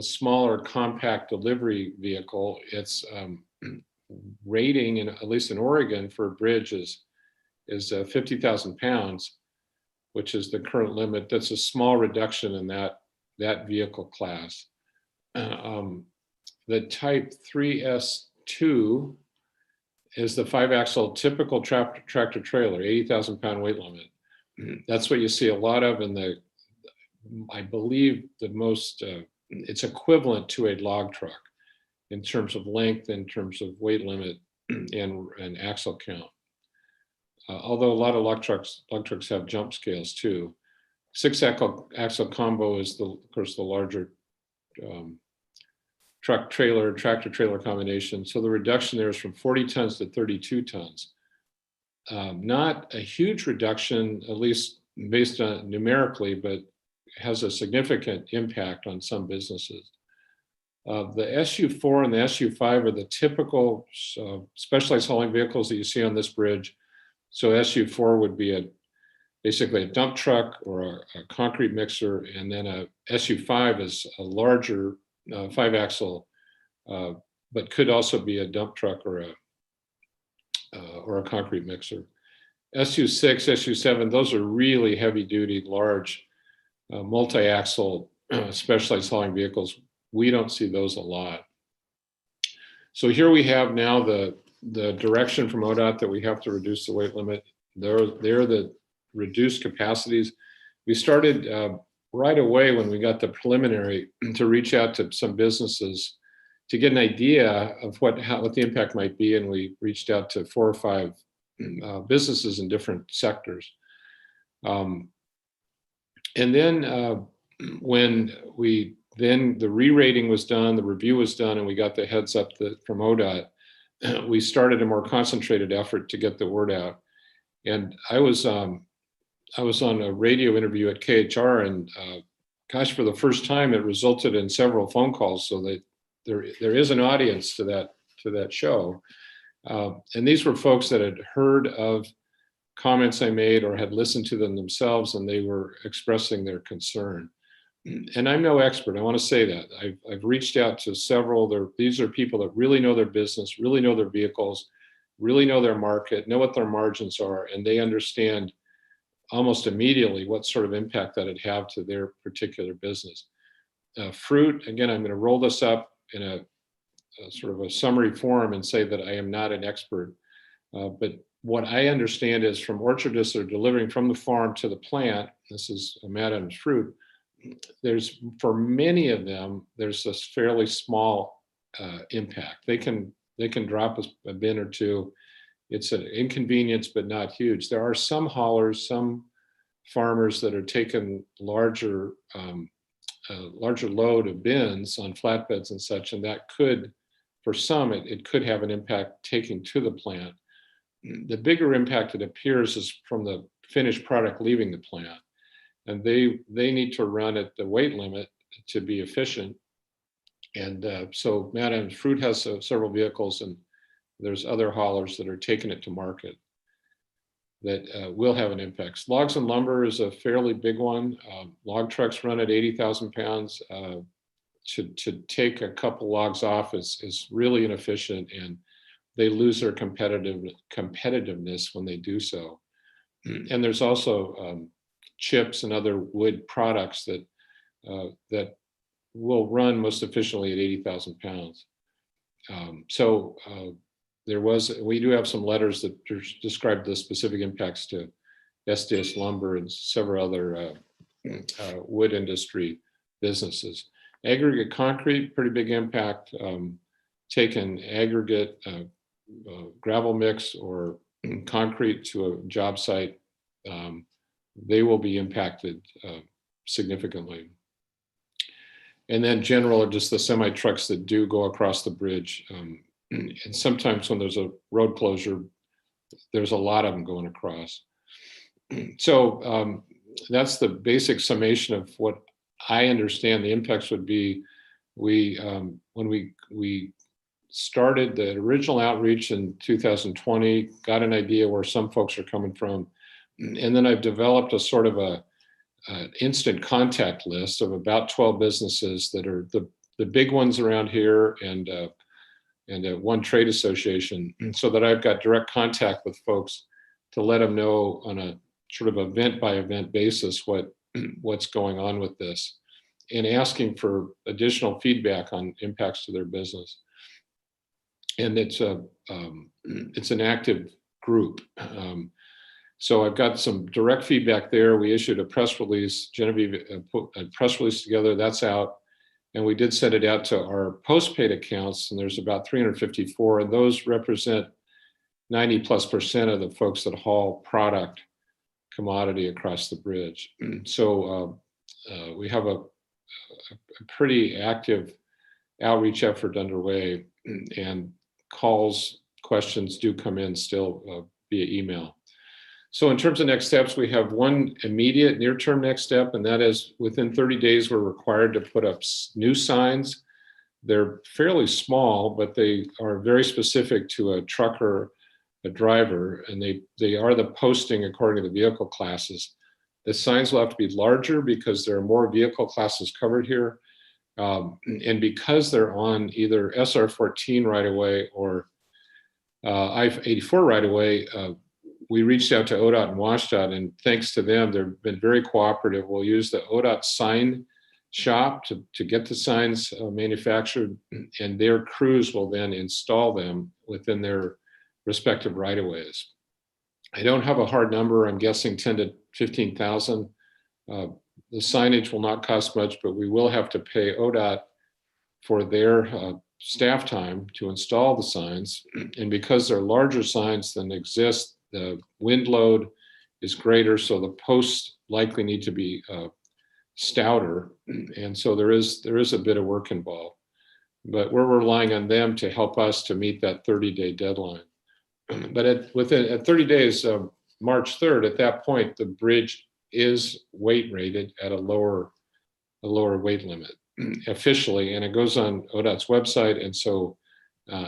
smaller, compact delivery vehicle. Its rating, at least in Oregon, for a bridge is 50,000 pounds, which is the current limit. That's a small reduction in that vehicle class. The Type 3S2 is the 5-axle typical tractor trailer, 80,000 pound weight limit. That's what you see a lot of in I believe the most, it's equivalent to a log truck in terms of length, in terms of weight limit, and axle count. Although a lot of log trucks have jump scales too. 6-axle combo is of course the larger tractor trailer combination. So the reduction there is from 40 tons to 32 tons. Not a huge reduction, at least based on numerically, but has a significant impact on some businesses. The SU4 and the SU5 are the typical specialized hauling vehicles that you see on this bridge. So SU4 would be basically a dump truck or a concrete mixer, and then a SU5 is a larger 5-axle, but could also be a dump truck or a concrete mixer. SU6, SU7, those are really heavy-duty, large, multi-axle specialized hauling vehicles. We don't see those a lot. So here we have now the direction from ODOT that we have to reduce the weight limit. They're the reduced capacities. We started right away when we got the preliminary to reach out to some businesses to get an idea of what the impact might be, and we reached out to 4 or 5 businesses in different sectors. And then when the re-rating was done, the review was done, and we got the heads up from ODOT, we started a more concentrated effort to get the word out. And I was on a radio interview at KHR, and gosh, for the first time, it resulted in several phone calls, so that there is an audience to that show. And these were folks that had heard of comments I made or had listened to them themselves, and they were expressing their concern. And I'm no expert, I want to say that. I've reached out to several. These are people that really know their business, really know their vehicles, really know their market, know what their margins are, and they understand almost immediately what sort of impact that it'd have to their particular business. Fruit, again, I'm going to roll this up in a sort of a summary form and say that I am not an expert, but what I understand is from orchardists that are delivering from the farm to the plant, this is Matt Adams fruit, for many of them, there's this fairly small impact. They can drop a bin or two. It's an inconvenience, but not huge. There are some haulers, some farmers that are taking larger load of bins on flatbeds and such, and that could, for some, it could have an impact taking to the plant. The bigger impact, it appears, is from the finished product leaving the plant. and they need to run at the weight limit to be efficient. And so Mad Adams Fruit has several vehicles, and there's other haulers that are taking it to market that will have an impact. Logs and lumber is a fairly big one. Log trucks run at 80,000 pounds. To take a couple logs off is really inefficient, and they lose their competitiveness when they do so. And there's also chips and other wood products that will run most efficiently at 80,000 pounds. We do have some letters that describe the specific impacts to SDS lumber and several other wood industry businesses. Aggregate concrete, pretty big impact. Taking aggregate gravel mix or concrete to a job site, they will be impacted significantly. And then general are just the semi trucks that do go across the bridge. And sometimes when there's a road closure, there's a lot of them going across. So that's the basic summation of what I understand the impacts would be. When we started the original outreach in 2020, got an idea where some folks are coming from. And then I've developed a sort of an instant contact list of about 12 businesses that are the big ones around here, and one trade association, so that I've got direct contact with folks to let them know on a sort of event by event basis what's going on with this, and asking for additional feedback on impacts to their business. And it's an active group. So I've got some direct feedback there. We issued a press release. Genevieve put a press release together. That's out. And we did send it out to our postpaid accounts, and there's about 354, and those represent 90+% of the folks that haul product, commodity across the bridge. So we have a pretty active outreach effort underway, and calls, questions do come in still via email. So in terms of next steps, we have one immediate near-term next step, and that is within 30 days, we're required to put up new signs. They're fairly small, but they are very specific to a trucker, a driver, and they are the posting according to the vehicle classes. The signs will have to be larger because there are more vehicle classes covered here. And because they're on either SR 14 right away or I-84 right away, we reached out to ODOT and WashDOT, and thanks to them, they've been very cooperative. We'll use the ODOT sign shop to get the signs manufactured, and their crews will then install them within their respective right-of-ways. I don't have a hard number. I'm guessing 10 to 15,000. The signage will not cost much, but we will have to pay ODOT for their staff time to install the signs. And because they're larger signs than exist, the wind load is greater, so the posts likely need to be stouter. And so there is a bit of work involved, but we're relying on them to help us to meet that 30-day deadline. But at 30 days, March 3rd, at that point, the bridge is weight rated at a lower weight limit officially, and it goes on ODOT's website. And so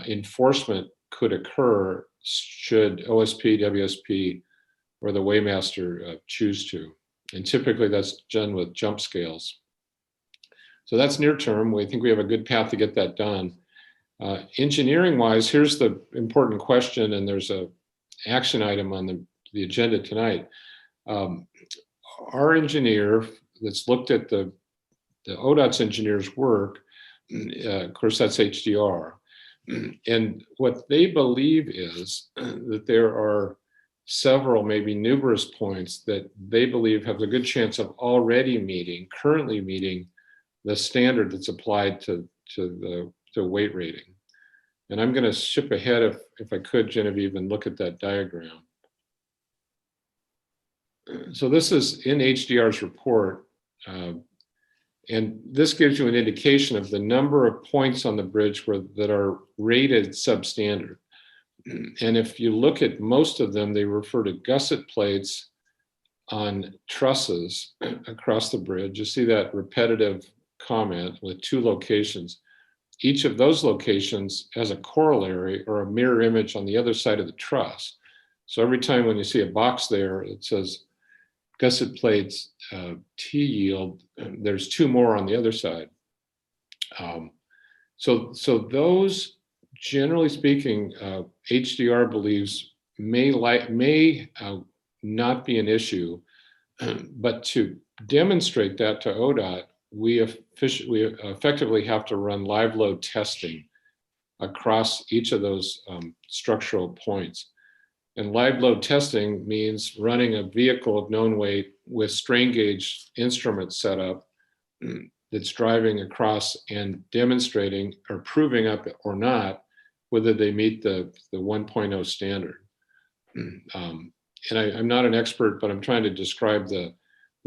enforcement could occur should OSP, WSP, or the weighmaster choose to. And typically that's done with jump scales. So that's near term. We think we have a good path to get that done. Engineering wise, here's the important question, and there's a action item on the agenda tonight. Our engineer that's looked at the ODOT's engineer's work, of course that's HDR, and what they believe is that there are several, maybe numerous points that they believe have a good chance of currently meeting the standard that's applied to weight rating. And I'm going to skip ahead if I could, Genevieve, and look at that diagram. So this is in HDR's report, and this gives you an indication of the number of points on the bridge that are rated substandard. And if you look at most of them, they refer to gusset plates on trusses across the bridge. You see that repetitive comment with 2 locations. Each of those locations has a corollary or a mirror image on the other side of the truss. So every time when you see a box there, it says gusset plates T yield, there's 2 more on the other side. So those, generally speaking, HDR believes may not be an issue, but to demonstrate that to ODOT, we effectively have to run live load testing across each of those structural points. And live load testing means running a vehicle of known weight with strain gauge instruments set up that's driving across and demonstrating or proving up or not whether they meet the 1.0 standard. And I'm not an expert, but I'm trying to describe the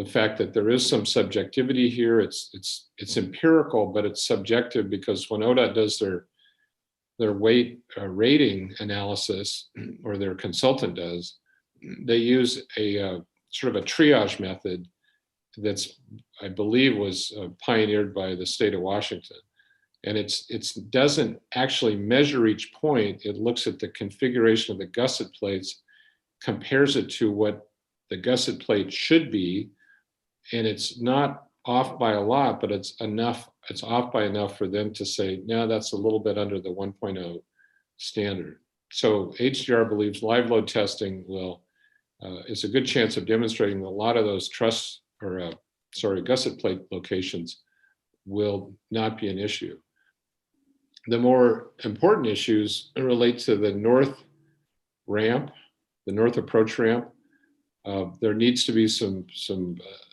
fact that there is some subjectivity here. It's empirical, but it's subjective, because when ODOT does their weight rating analysis, or their consultant does, they use a sort of a triage method that's, I believe, was pioneered by the state of Washington. And it doesn't actually measure each point. It looks at the configuration of the gusset plates, compares it to what the gusset plate should be, and it's not off by a lot, but it's off by enough for them to say, no, that's a little bit under the 1.0 standard. So HDR believes live load testing is a good chance of demonstrating that a lot of those gusset plate locations will not be an issue. The more important issues relate to the north ramp, the north approach ramp. There needs to be some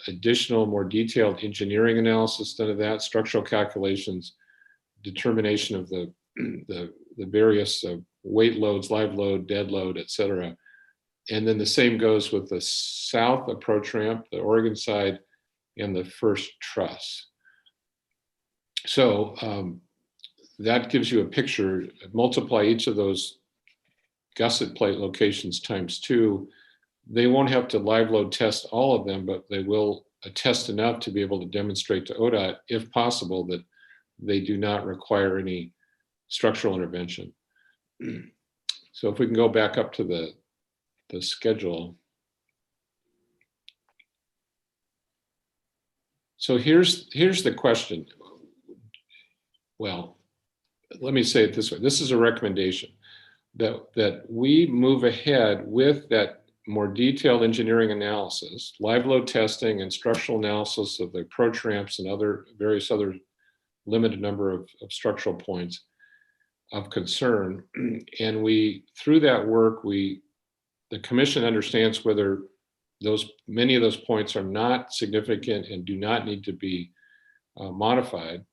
additional, more detailed engineering analysis done of that, structural calculations, determination of the various weight loads, live load, dead load, et cetera. And then the same goes with the south approach ramp, the Oregon side, and the first truss. So that gives you a picture. Multiply each of those gusset plate locations times 2. They won't have to live load test all of them, but they will test enough to be able to demonstrate to ODOT, if possible, that they do not require any structural intervention. So if we can go back up to the schedule. So here's the question. Well, let me say it this way. This is a recommendation that we move ahead with that more detailed engineering analysis, live load testing, and structural analysis of the approach ramps and various other limited number of structural points of concern. And through that work, the commission understands whether many of those points are not significant and do not need to be modified.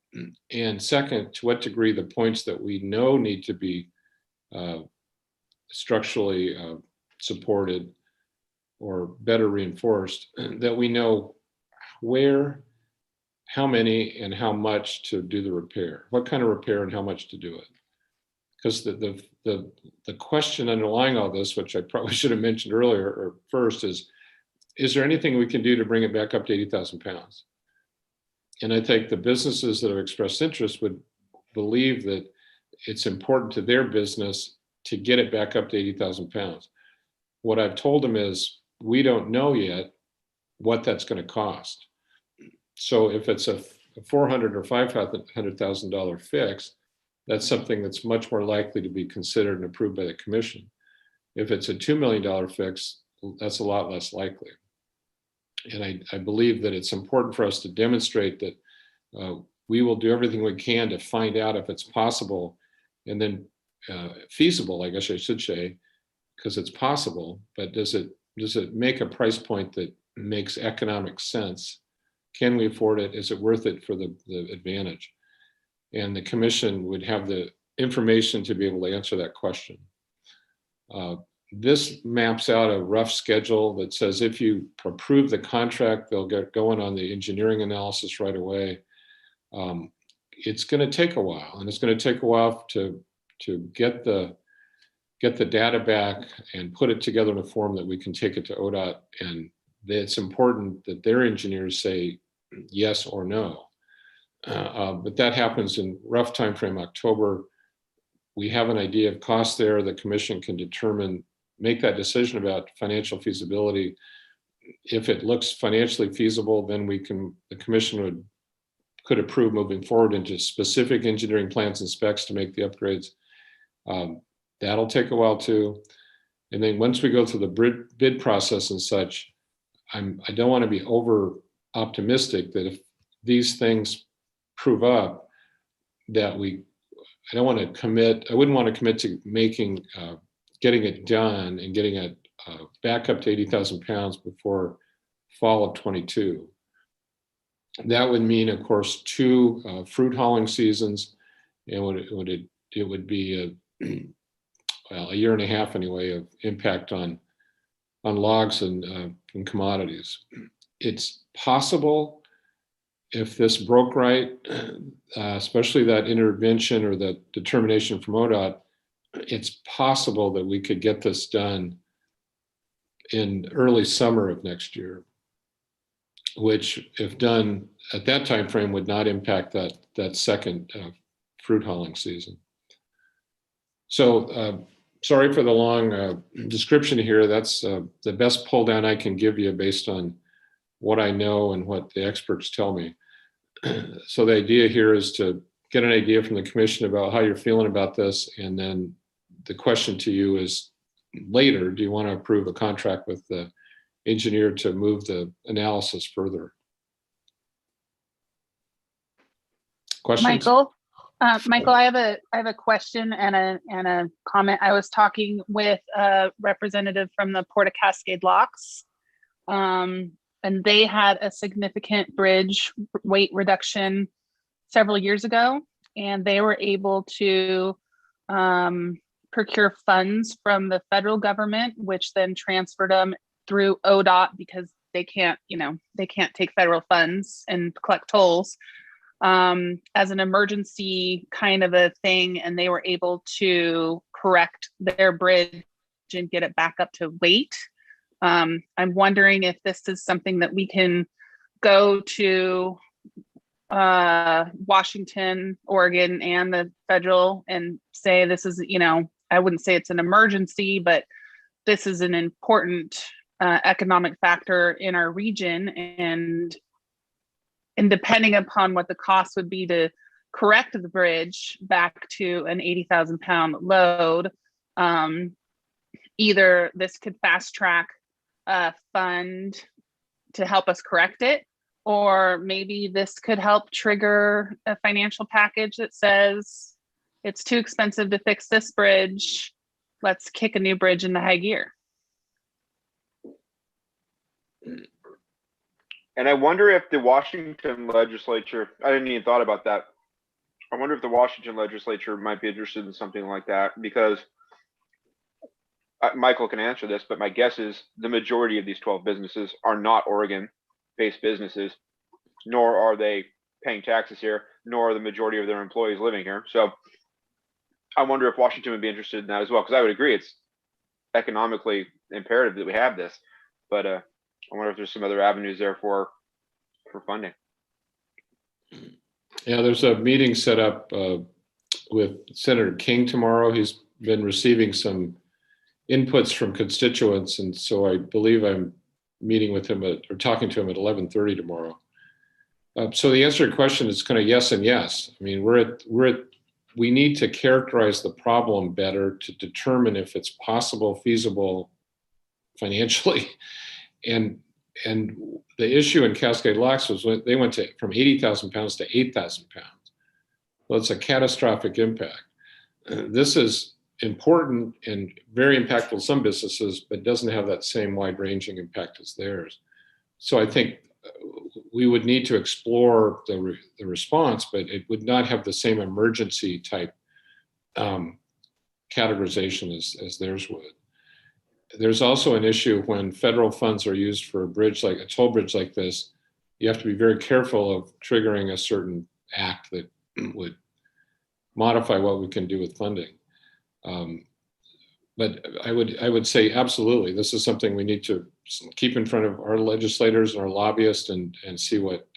And second, to what degree the points that we know need to be structurally supported or better reinforced, that we know where, how many, and how much to do the repair, what kind of repair and how much to do it. Because the question underlying all this, which I probably should have mentioned earlier or first, is there anything we can do to bring it back up to 80,000 pounds? And I think the businesses that have expressed interest would believe that it's important to their business to get it back up to 80,000 pounds. What I've told them is, we don't know yet what that's going to cost. So if it's a $400,000 or $500,000 fix, that's something that's much more likely to be considered and approved by the commission. If it's a $2 million fix, that's a lot less likely. And I believe that it's important for us to demonstrate that we will do everything we can to find out if it's possible, and then feasible, I guess I should say, because it's possible, but does it make a price point that makes economic sense? Can we afford it? Is it worth it for the advantage? And the commission would have the information to be able to answer that question. This maps out a rough schedule that says if you approve the contract, they'll get going on the engineering analysis right away. It's going to take a while, and it's going to take a while to get the data back and put it together in a form that we can take it to ODOT and it's important that their engineers say yes or no. But that happens in rough time frame October. We have an idea of cost there. The commission can make that decision about financial feasibility. If it looks financially feasible, then the commission could approve moving forward into specific engineering plans and specs to make the upgrades. That'll take a while too. And then once we go through the bid process and such, I don't want to be over optimistic that if these things prove up, that I wouldn't want to commit to getting it done and getting it back up to 80,000 pounds before fall of 22. That would mean, of course, 2 fruit hauling seasons, and it would be a year and a half anyway of impact on logs and commodities. It's possible, if this broke right, especially that intervention or the determination from ODOT, it's possible that we could get this done in early summer of next year, which, if done at that time frame, would not impact that second fruit hauling season. So sorry for the long description here. That's the best pull down I can give you based on what I know and what the experts tell me. So the idea here is to get an idea from the commission about how you're feeling about this. And then the question to you is later, do you want to approve a contract with the engineer to move the analysis further? Questions? Michael, I have a question and a comment. I was talking with a representative from the Port of Cascade Locks, and they had a significant bridge weight reduction several years ago, and they were able to procure funds from the federal government, which then transferred them through ODOT because they can't take federal funds and collect tolls as an emergency kind of a thing, and they were able to correct their bridge and get it back up to weight. I'm wondering if this is something that we can go to Washington, Oregon, and the federal and say this is, I wouldn't say it's an emergency, but this is an important economic factor in our region, and depending upon what the cost would be to correct the bridge back to an 80,000 pound load, either this could fast track a fund to help us correct it, or maybe this could help trigger a financial package that says it's too expensive to fix this bridge. Let's kick a new bridge into high gear. And I wonder if the Washington legislature, I didn't even thought about that. I wonder if the Washington legislature might be interested in something like that, because Michael can answer this, but my guess is the majority of these 12 businesses are not Oregon-based businesses, nor are they paying taxes here, nor are the majority of their employees living here. So I wonder if Washington would be interested in that as well, because I would agree it's economically imperative that we have this. But I wonder if there's some other avenues there for funding. Yeah, there's a meeting set up with Senator King tomorrow. He's been receiving some inputs from constituents, and so I believe I'm meeting with him or talking to him at 11:30 tomorrow. So the answer to your question is kind of yes and yes. I mean, we need to characterize the problem better to determine if it's possible, feasible financially. And the issue in Cascade Locks was when they went from 80,000 pounds to 8,000 pounds. Well, it's a catastrophic impact. This is important and very impactful to some businesses, but doesn't have that same wide-ranging impact as theirs. So I think we would need to explore the response, but it would not have the same emergency type categorization as theirs would. There's also an issue when federal funds are used for a toll bridge like this. You have to be very careful of triggering a certain act that would modify what we can do with funding. But I would say absolutely, this is something we need to keep in front of our legislators and our lobbyists and see what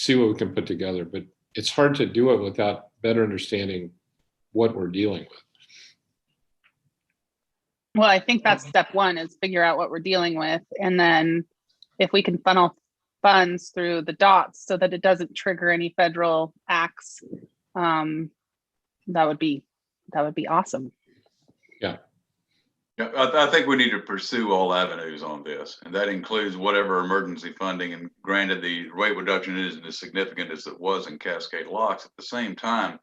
we can put together. But it's hard to do it without better understanding what we're dealing with. Well, I think that's step one, is figure out what we're dealing with. And then if we can funnel funds through the dots so that it doesn't trigger any federal acts, that would be awesome. Yeah, I think we need to pursue all avenues on this, and that includes whatever emergency funding. And granted, the rate reduction isn't as significant as it was in Cascade Locks. At the same time,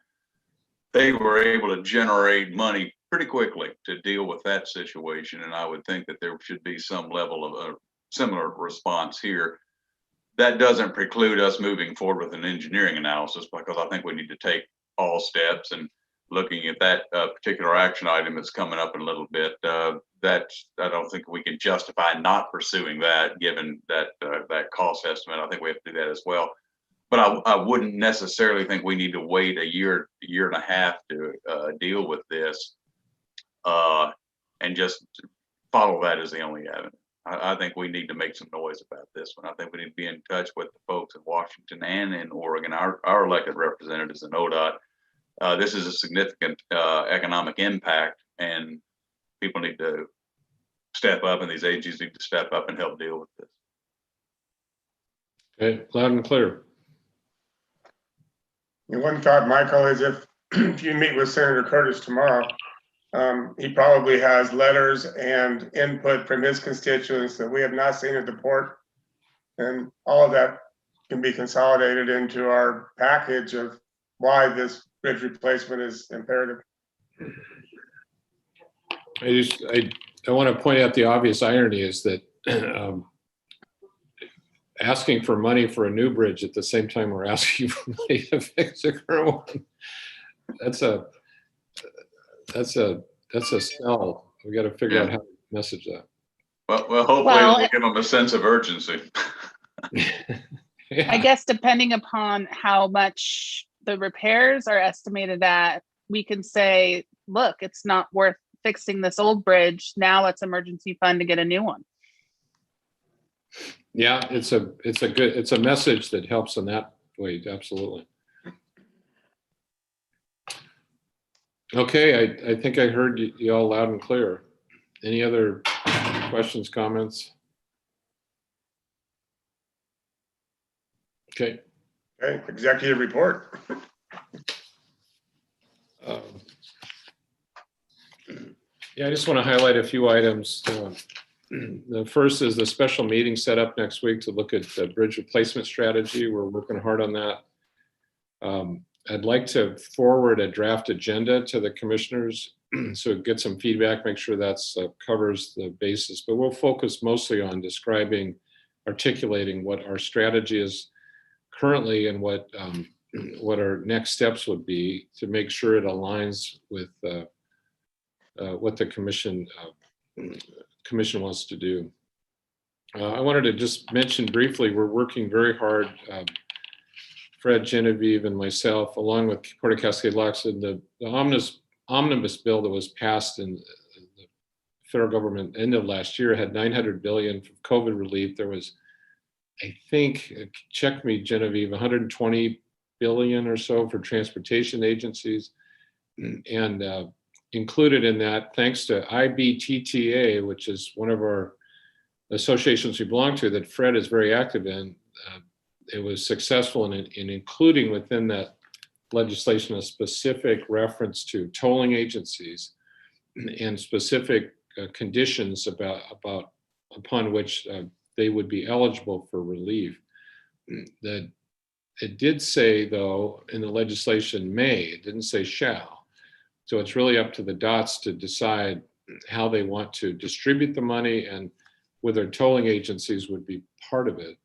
they were able to generate money pretty quickly to deal with that situation. And I would think that there should be some level of a similar response here. That doesn't preclude us moving forward with an engineering analysis, because I think we need to take all steps. And looking at that particular action item that's coming up in a little bit, that I don't think we can justify not pursuing that, given that that cost estimate. I think we have to do that as well. But I wouldn't necessarily think we need to wait a year and a half to deal with this, and just follow that as the only avenue. I think we need to make some noise about this one. I think we need to be in touch with the folks in Washington and in Oregon, our elected representatives in ODOT. This is a significant economic impact, and people need to step up, and these agencies need to step up and help deal with this. Okay, loud and clear. One thought, Michael, is if you meet with Senator Curtis tomorrow, he probably has letters and input from his constituents that we have not seen at the port. And all of that can be consolidated into our package of why this bridge replacement is imperative. I want to point out the obvious irony is that asking for money for a new bridge at the same time we're asking for money to fix a current one. That's a sell. We got to figure out how to message that. Well, hopefully we'll give them a sense of urgency. I guess depending upon how much the repairs are estimated at, we can say, look, it's not worth fixing this old bridge. Now let's emergency fund to get a new one. Yeah, it's a message that helps in that way. Absolutely. Okay, I think I heard you all loud and clear. Any other questions, comments? Okay. Okay, executive report. Yeah, I just want to highlight a few items. The first is the special meeting set up next week to look at the bridge replacement strategy. We're working hard on that. I'd like to forward a draft agenda to the commissioners so get some feedback, make sure that's covers the basis. But we'll focus mostly on describing, articulating what our strategy is currently and what our next steps would be to make sure it aligns with what the commission wants to do. I wanted to just mention briefly, we're working very hard, Fred, Genevieve, and myself, along with Port of Cascade Locks, and the omnibus bill that was passed in the federal government end of last year had $900 billion for COVID relief. There was, I think, check me, Genevieve, $120 billion or so for transportation agencies. And included in that, thanks to IBTTA, which is one of our associations we belong to that Fred is very active in, it was successful in including within that legislation a specific reference to tolling agencies and specific conditions upon which they would be eligible for relief. That it did say, though, in the legislation may, it didn't say shall. So it's really up to the DOTs to decide how they want to distribute the money and whether tolling agencies would be part of it.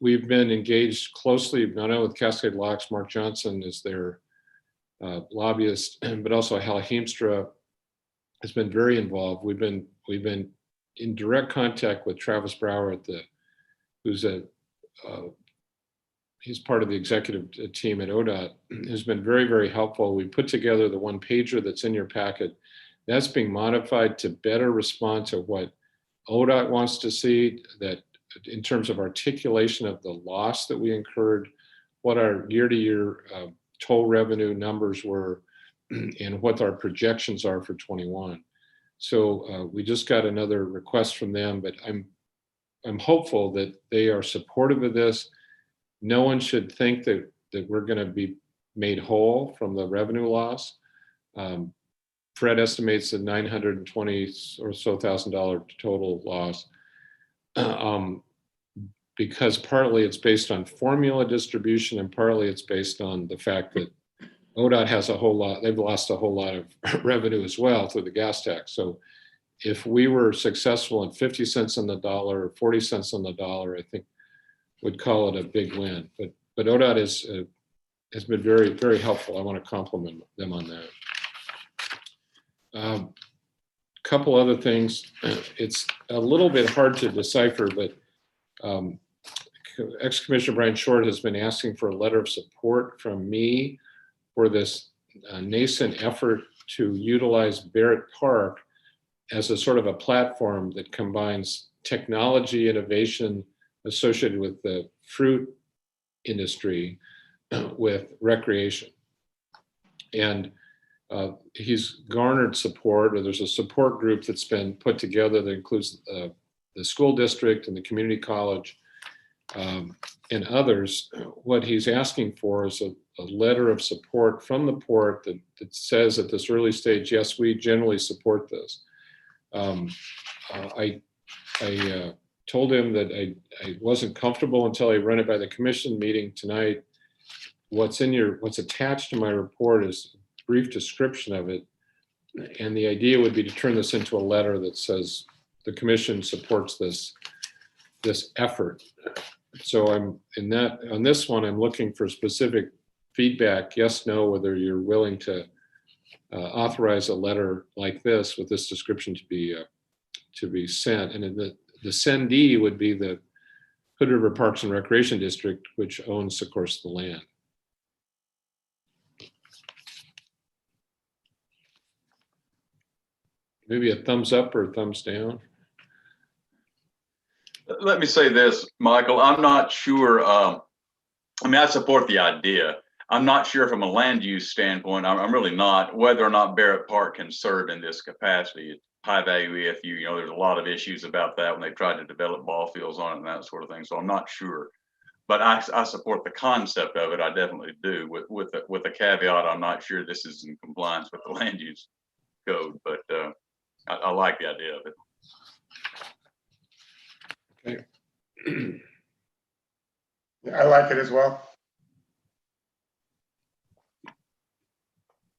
We've been engaged closely, not only with Cascade Locks, Mark Johnson is their lobbyist, but also Hal Heemstra has been very involved. We've been in direct contact with Travis Brower he's part of the executive team at ODOT, who's been very, very helpful. We put together the one pager that's in your packet That's being modified to better respond to what ODOT wants to see, that in terms of articulation of the loss that we incurred, what our year-to-year toll revenue numbers were, and what our projections are for 21. So we just got another request from them, but I'm hopeful that they are supportive of this. No one should think that we're going to be made whole from the revenue loss. Fred estimates a $920 or so thousand total loss, because partly it's based on formula distribution and partly it's based on the fact that ODOT has a whole lot, they've lost a whole lot of revenue as well through the gas tax. So if we were successful in 50 cents on the dollar or 40 cents on the dollar, I think would call it a big win. But ODOT has been very, very helpful. I want to compliment them on that. Couple other things. It's a little bit hard to decipher, but ex-Commissioner Brian Short has been asking for a letter of support from me for this nascent effort to utilize Barrett Park as a sort of a platform that combines technology innovation associated with the fruit industry with recreation. And he's garnered support, or there's a support group that's been put together that includes the school district and the community college and others. What he's asking for is a letter of support from the port that says at this early stage, yes, we generally support this. I told him that I wasn't comfortable until I run it by the commission meeting tonight. What's attached to my report is a brief description of it. And the idea would be to turn this into a letter that says the commission supports this effort. So on this one, I'm looking for specific feedback, yes, no, whether you're willing to authorize a letter like this with this description to be sent. And the sendee would be the Hood River Parks and Recreation District, which owns, of course, the land. Maybe a thumbs up or a thumbs down. Let me say this, Michael, I'm not sure. I mean, I support the idea. I'm not sure from a land use standpoint, I'm really not, whether or not Barrett Park can serve in this capacity. It's high value EFU, you know, there's a lot of issues about that when they tried to develop ball fields on it and that sort of thing. So I'm not sure, but I support the concept of it. I definitely do. With a caveat, I'm not sure this is in compliance with the land use code, but I like the idea of it. Okay. I like it as well.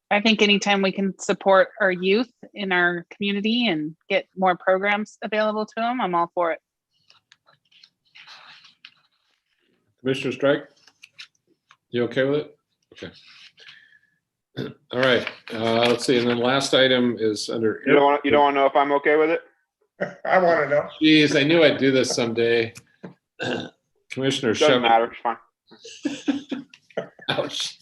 I think anytime we can support our youth in our community and get more programs available to them, I'm all for it. Commissioner Strike, you okay with it? Okay. All right. Let's see. And then last item is under. You don't want to know if I'm okay with it? I want to know. Geez, I knew I'd do this someday. Commissioner Doesn't Shepard. matter. It's fine. Ouch.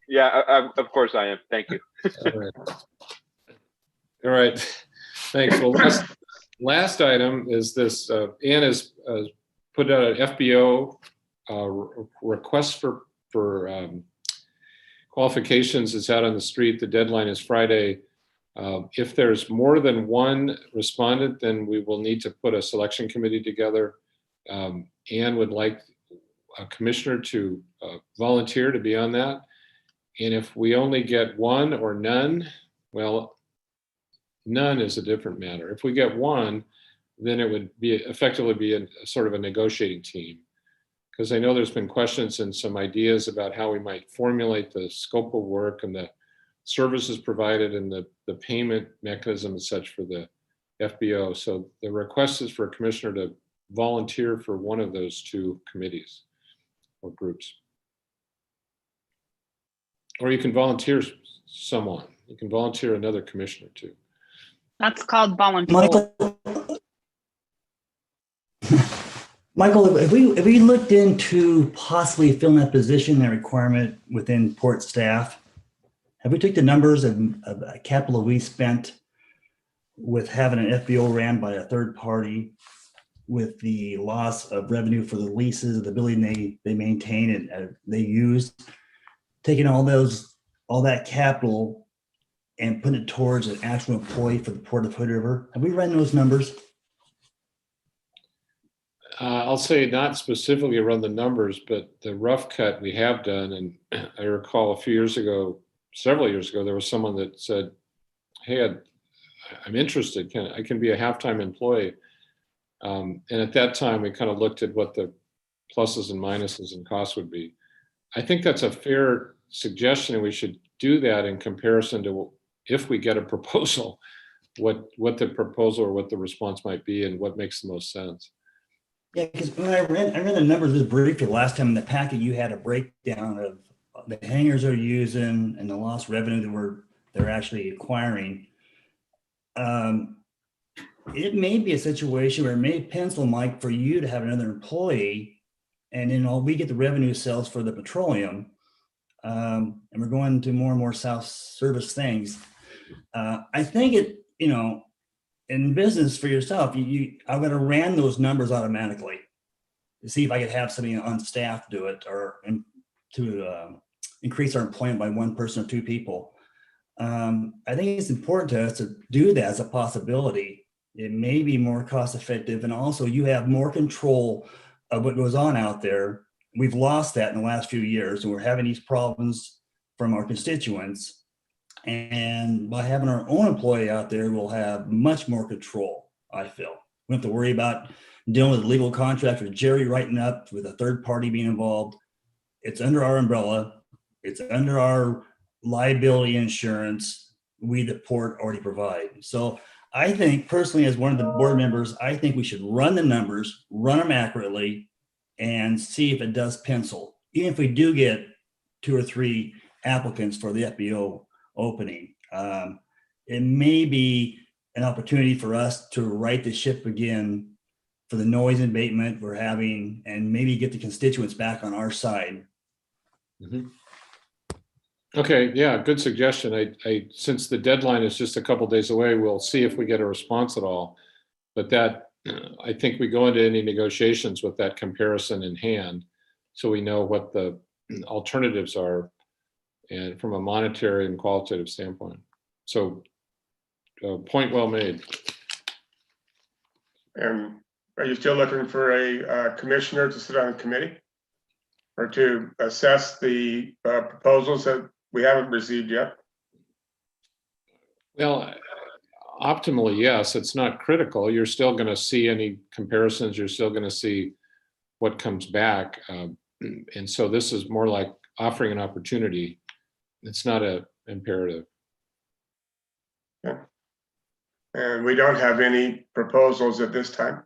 Yeah, of course I am. Thank you. All right. All right. Thanks. Well, last item is this. Ann has put out an FBO request for qualifications. It's out on the street. The deadline is Friday. If there's more than one respondent, then we will need to put a selection committee together. Ann would like a commissioner to volunteer to be on that. And if we only get one or none, well, none is a different matter. If we get one, then it would be effectively be a sort of a negotiating team. Because I know there's been questions and some ideas about how we might formulate the scope of work and the services provided and the payment mechanism and such for the FBO. So the request is for a commissioner to volunteer for one of those two committees or groups. Or you can volunteer someone. You can volunteer another commissioner too. That's called volunteer. Michael, have we looked into possibly filling that position, that requirement within port staff? have we took the numbers of capital we spent with having an FBO ran by a third party, with the loss of revenue for the leases of the building they maintain and they use, taking all that capital and putting it towards an actual employee for the Port of Hood River? Have we run those numbers? I'll say not specifically around the numbers, but the rough cut we have done. And I recall a few years ago, several years ago, there was someone that said, hey, I'm interested. I can be a half-time employee. And at that time, we kind of looked at what the pluses and minuses and costs would be. I think that's a fair suggestion, and we should do that in comparison to if we get a proposal, what the proposal or what the response might be and what makes the most sense. Yeah, because when I ran the numbers just briefly last time in the packet, you had a breakdown of the hangars they're using and the lost revenue that they're actually acquiring. It may be a situation where it may pencil, Mike, for you to have another employee, and then we get the revenue sales for the petroleum, and we're going to more and more self-service things. I think in business for yourself, I'm going to ran those numbers automatically to see if I could have somebody on staff do it, or to increase our employment by one person or two people. I think it's important to us to do that as a possibility. It may be more cost effective, and also you have more control of what goes on out there. We've lost that in the last few years, and we're having these problems from our constituents. And by having our own employee out there, we'll have much more control, I feel. We don't have to worry about dealing with legal contract or Jerry writing up with a third party being involved. It's under our umbrella. It's under our liability insurance we, the port, already provide. So I think personally, as one of the board members, I think we should run the numbers, run them accurately, and see if it does pencil. Even if we do get 2 or 3 applicants for the FBO opening, it may be an opportunity for us to right the ship again for the noise abatement we're having, and maybe get the constituents back on our side. Mm-hmm. Okay, yeah, good suggestion. Since the deadline is just a couple days away, we'll see if we get a response at all. But that, I think we go into any negotiations with that comparison in hand, so we know what the alternatives are, and from a monetary and qualitative standpoint. So, point well made. And are you still looking for a commissioner to sit on the committee, or to assess the proposals that we haven't received yet? Well, optimally, yes. It's not critical. You're still going to see any comparisons. You're still going to see what comes back. And so this is more like offering an opportunity. It's not an imperative. Yeah. And we don't have any proposals at this time?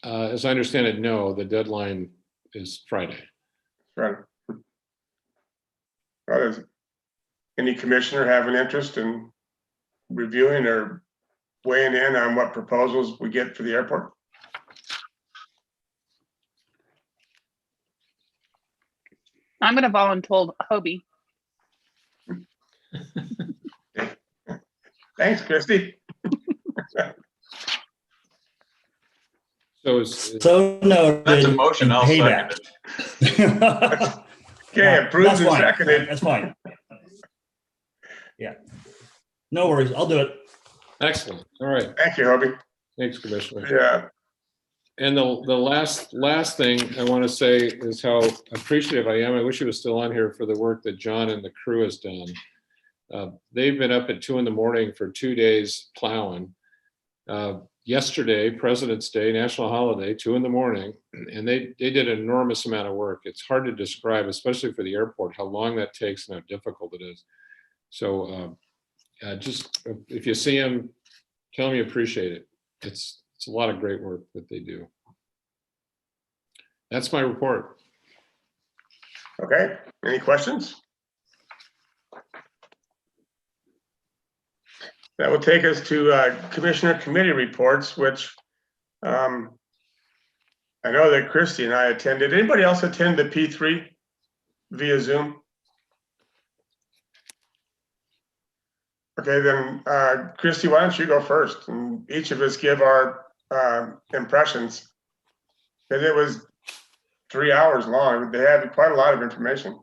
As I understand it, no. The deadline is Friday. Right. Well, does any commissioner have an interest in reviewing or weighing in on what proposals we get for the airport? I'm going to volunteer Hobie. Thanks, Christy. So noted. That's a motion. I'll second it. Okay, approved and fine. seconded. That's fine. Yeah. No worries. I'll do it. Excellent. All right. Thank you, Hobie. Thanks, Commissioner. Yeah. And the last thing I want to say is how appreciative I am. I wish he was still on here for the work that John and the crew has done. They've been up at 2 a.m. for 2 days plowing. Yesterday, President's Day, national holiday, 2 a.m, and they did an enormous amount of work. It's hard to describe, especially for the airport, how long that takes and how difficult it is. So just if you see them, tell them you appreciate it. It's a lot of great work that they do. That's my report. Okay, any questions? That will take us to Commissioner Committee reports, which I know that Christy and I attended. Anybody else attend the P3 via Zoom? Okay, then, Christy, why don't you go first and each of us give our impressions? Because it was 3 hours long. They had quite a lot of information.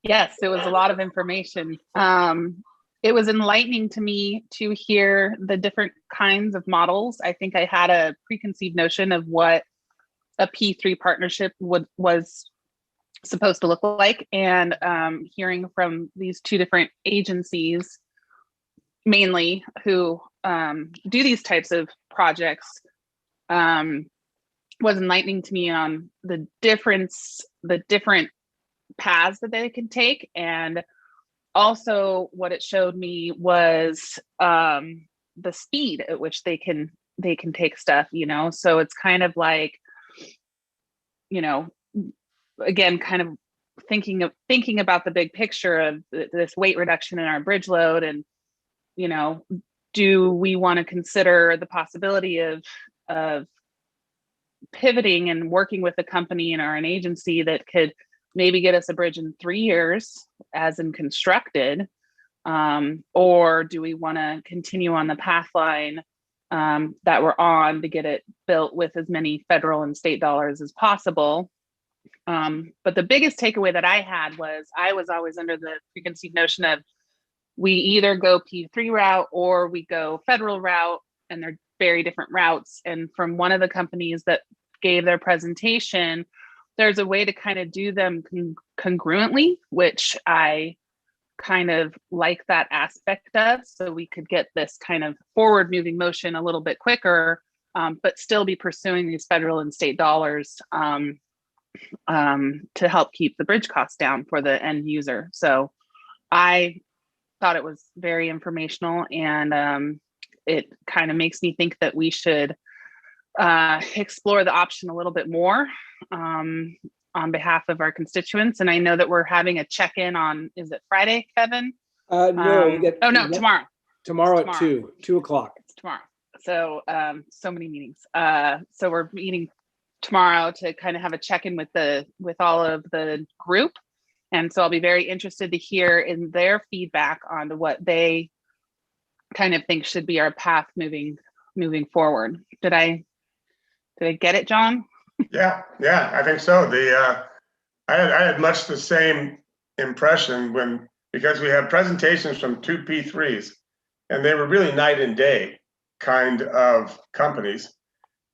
Yes, it was a lot of information. It was enlightening to me to hear the different kinds of models. I think I had a preconceived notion of what a P3 partnership was supposed to look like, and hearing from these two different agencies, mainly who do these types of projects, was enlightening to me on the different paths that they can take. And also what it showed me was the speed at which they can take stuff, so it's kind of like, again, kind of thinking about the big picture of this weight reduction in our bridge load. And do we want to consider the possibility of pivoting and working with a company or an agency that could maybe get us a bridge in 3 years as in constructed, or do we want to continue on the path line that we're on to get it built with as many federal and state dollars as possible? But the biggest takeaway that I had was I was always under the preconceived notion of we either go P3 route or we go federal route, and they're very different routes. And from one of the companies that gave their presentation, there's a way to kind of do them congruently, which I kind of like that aspect of, so we could get this kind of forward moving motion a little bit quicker, but still be pursuing these federal and state dollars to help keep the bridge costs down for the end user. So I thought it was very informational, and it kind of makes me think that we should explore the option a little bit more on behalf of our constituents. And I know that we're having a check-in on, is it Friday, Kevin? No, Tomorrow. Tomorrow at 2 o'clock. Tomorrow. So so many meetings. So we're meeting tomorrow to kind of have a check-in with all of the group. And so I'll be very interested to hear in their feedback on what they kind of think should be our path moving forward. Did I get it, John? Yeah, I think so. I had much the same impression because we had presentations from two P3s, and they were really night and day kind of companies.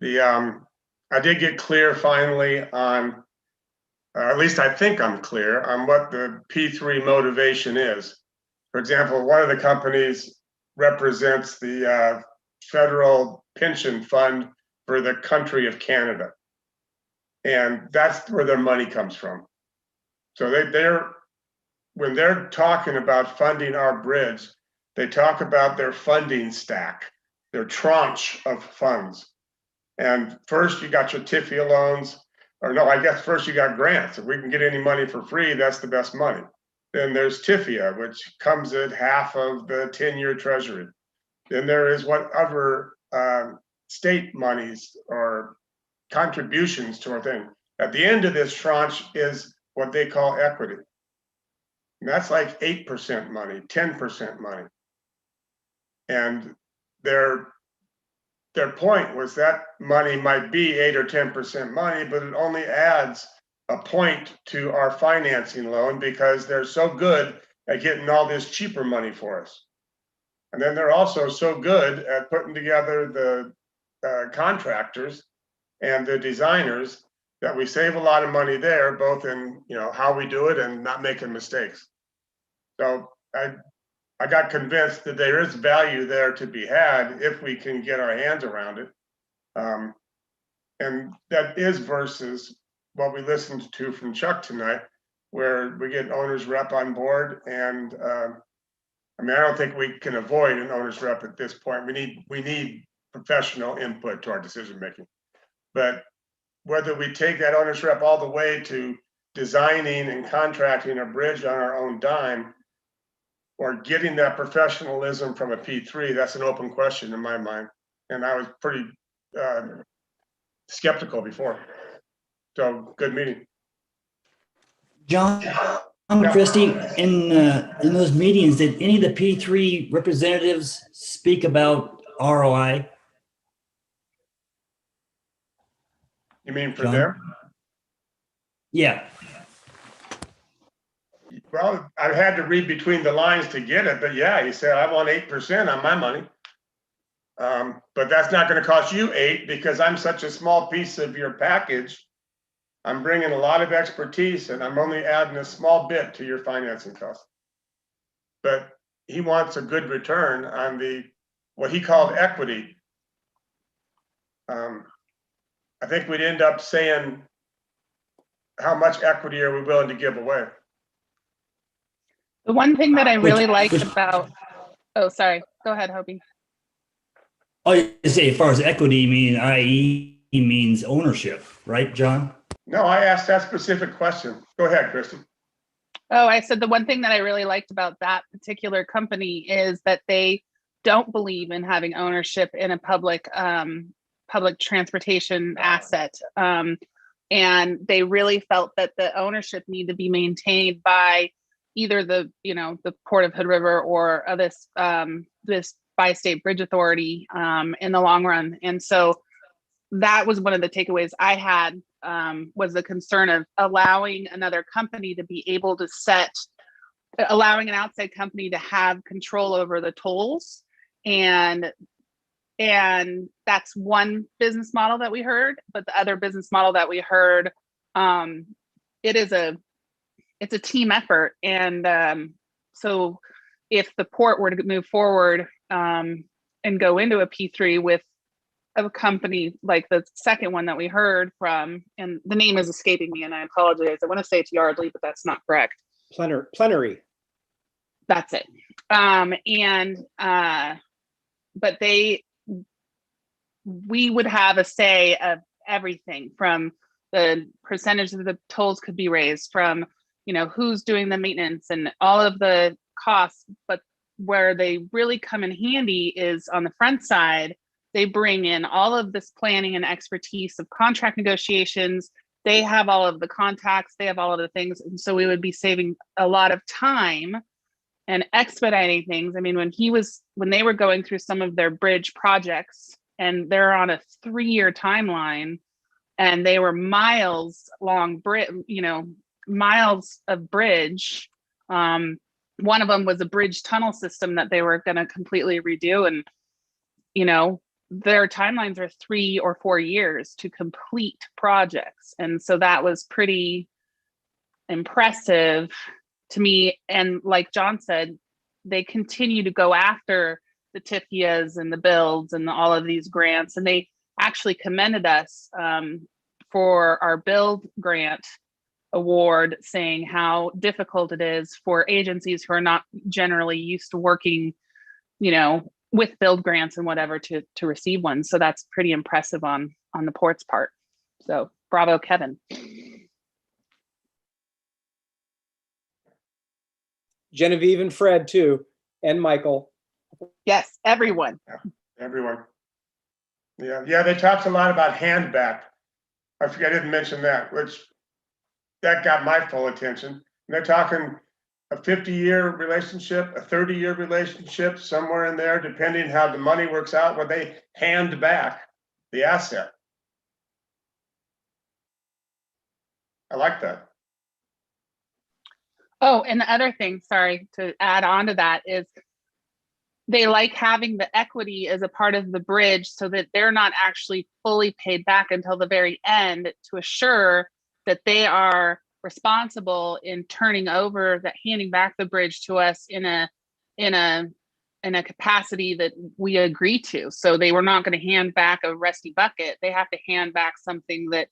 I did get clear finally on, at least I think I'm clear on what the P3 motivation is. For example, one of the companies represents the federal pension fund for the country of Canada. And that's where their money comes from. So when they're talking about funding our bridge, they talk about their funding stack, their tranche of funds. And first you got your TIFIA loans, or no, I guess first you got grants. If we can get any money for free, that's the best money. Then there's TIFIA, which comes at half of the 10-year treasury. Then there is whatever state monies or contributions to our thing. At the end of this tranche is what they call equity. And that's like 8% money, 10% money. And their point was that money might be 8 or 10% money, but it only adds a point to our financing loan because they're so good at getting all this cheaper money for us. And then they're also so good at putting together the contractors and the designers that we save a lot of money there, both in how we do it and not making mistakes. So I got convinced that there is value there to be had if we can get our hands around it. And that is versus what we listened to from Chuck tonight, where we get owner's rep on board. And I don't think we can avoid an owner's rep at this point. We need professional input to our decision making. But whether we take that owner's rep all the way to designing and contracting a bridge on our own dime, or getting that professionalism from a P3, that's an open question in my mind. And I was pretty skeptical before. So good meeting. John, Christie, in those meetings, did any of the P3 representatives speak about ROI? You mean for John? them? Yeah. Well, I had to read between the lines to get it, but yeah, he said, I want 8% on my money. But that's not going to cost you 8 because I'm such a small piece of your package. I'm bringing a lot of expertise and I'm only adding a small bit to your financing cost. But he wants a good return on the, what he called equity. I think we'd end up saying, how much equity are we willing to give away? The one thing that I really liked which- about, oh, sorry, go ahead, Hobie. Oh, you say as far as equity, i.e. means ownership, right, John? No, I asked that specific question. Go ahead, Kristen. Oh, I said the one thing that I really liked about that particular company is that they don't believe in having ownership in a public transportation asset. And they really felt that the ownership need to be maintained by either the Port of Hood River or this bi-state bridge authority in the long run. And so that was one of the takeaways I had, was the concern of allowing another company to be able to allowing an outside company to have control over the tolls. And that's one business model that we heard, but the other business model that we heard, it's a team effort. And so if the port were to move forward and go into a P3 with a company like the second one that we heard from, and the name is escaping me and I apologize. I want to say it's Yardley, but that's not correct. Plenary. That's it. But we would have a say of everything from the percentage of the tolls could be raised, from who's doing the maintenance and all of the costs. But where they really come in handy is on the front side. They bring in all of this planning and expertise of contract negotiations. They have all of the contacts, they have all of the things. And so we would be saving a lot of time and expediting things. I mean, when they were going through some of their bridge projects and they're on a 3-year timeline and they were miles long, miles of bridge. One of them was a bridge tunnel system that they were going to completely redo. And, their timelines are 3 or 4 years to complete projects. And so that was pretty impressive to me. And like John said, they continue to go after the TIFIAs and the builds and all of these grants. And they actually commended us for our build grant award, saying how difficult it is for agencies who are not generally used to working, with build grants and whatever to receive one. So that's pretty impressive on the port's part. So bravo, Kevin. Genevieve and Fred too, and Michael. Yes, everyone. Everyone. Yeah, they talked a lot about handback. I didn't mention that, that got my full attention. And they're talking a 50-year relationship, a 30-year relationship, somewhere in there, depending how the money works out, where they hand back the asset. I like that. Oh, and the other thing, sorry, to add on to that is they like having the equity as a part of the bridge so that they're not actually fully paid back until the very end, to assure that they are responsible in turning over handing back the bridge to us in a capacity that we agree to. So they were not going to hand back a rusty bucket. They have to hand back something that,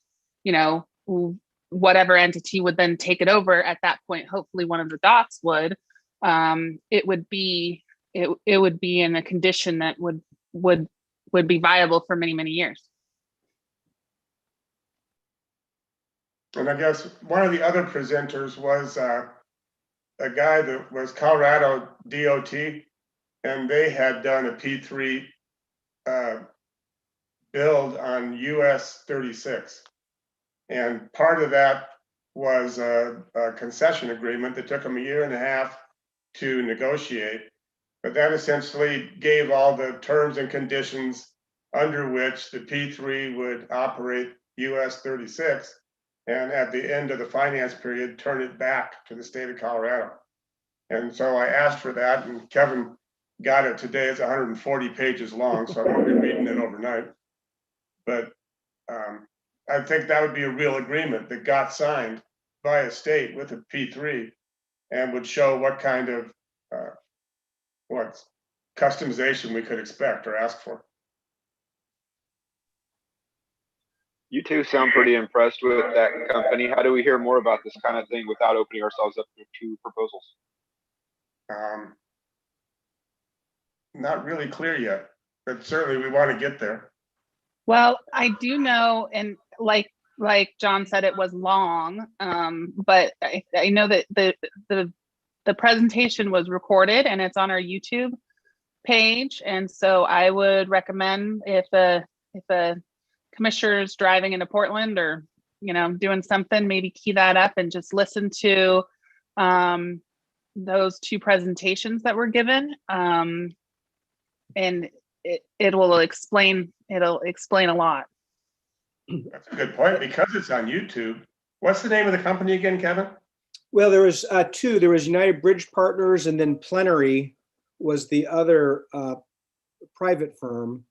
whatever entity would then take it over at that point. Hopefully one of the docks would. It would be in a condition that would be viable for many, many years. And I guess one of the other presenters was a guy that was Colorado DOT, and they had done a P3 build on US 36. And part of that was a concession agreement that took them a year and a half to negotiate. But that essentially gave all the terms and conditions under which the P3 would operate US 36, and at the end of the finance period, turn it back to the state of Colorado. And so I asked for that, and Kevin got it today. It's 140 pages long, so I won't be reading it overnight. But I think that would be a real agreement that got signed by a state with a P3 and would show what kind of what customization we could expect or ask for. You two sound pretty impressed with that company. How do we hear more about this kind of thing without opening ourselves up to proposals? Not really clear yet, but certainly we want to get there. Well, I do know, and like John said, it was long, but I know that the presentation was recorded and it's on our YouTube page. And so I would recommend if a commissioner's driving into Portland or, doing something, maybe key that up and just listen to those two presentations that were given. And it'll explain a lot. That's a good point, because it's on YouTube. What's the name of the company again, Kevin? Well, there was two. There was United Bridge Partners, and then Plenary was the other private firm.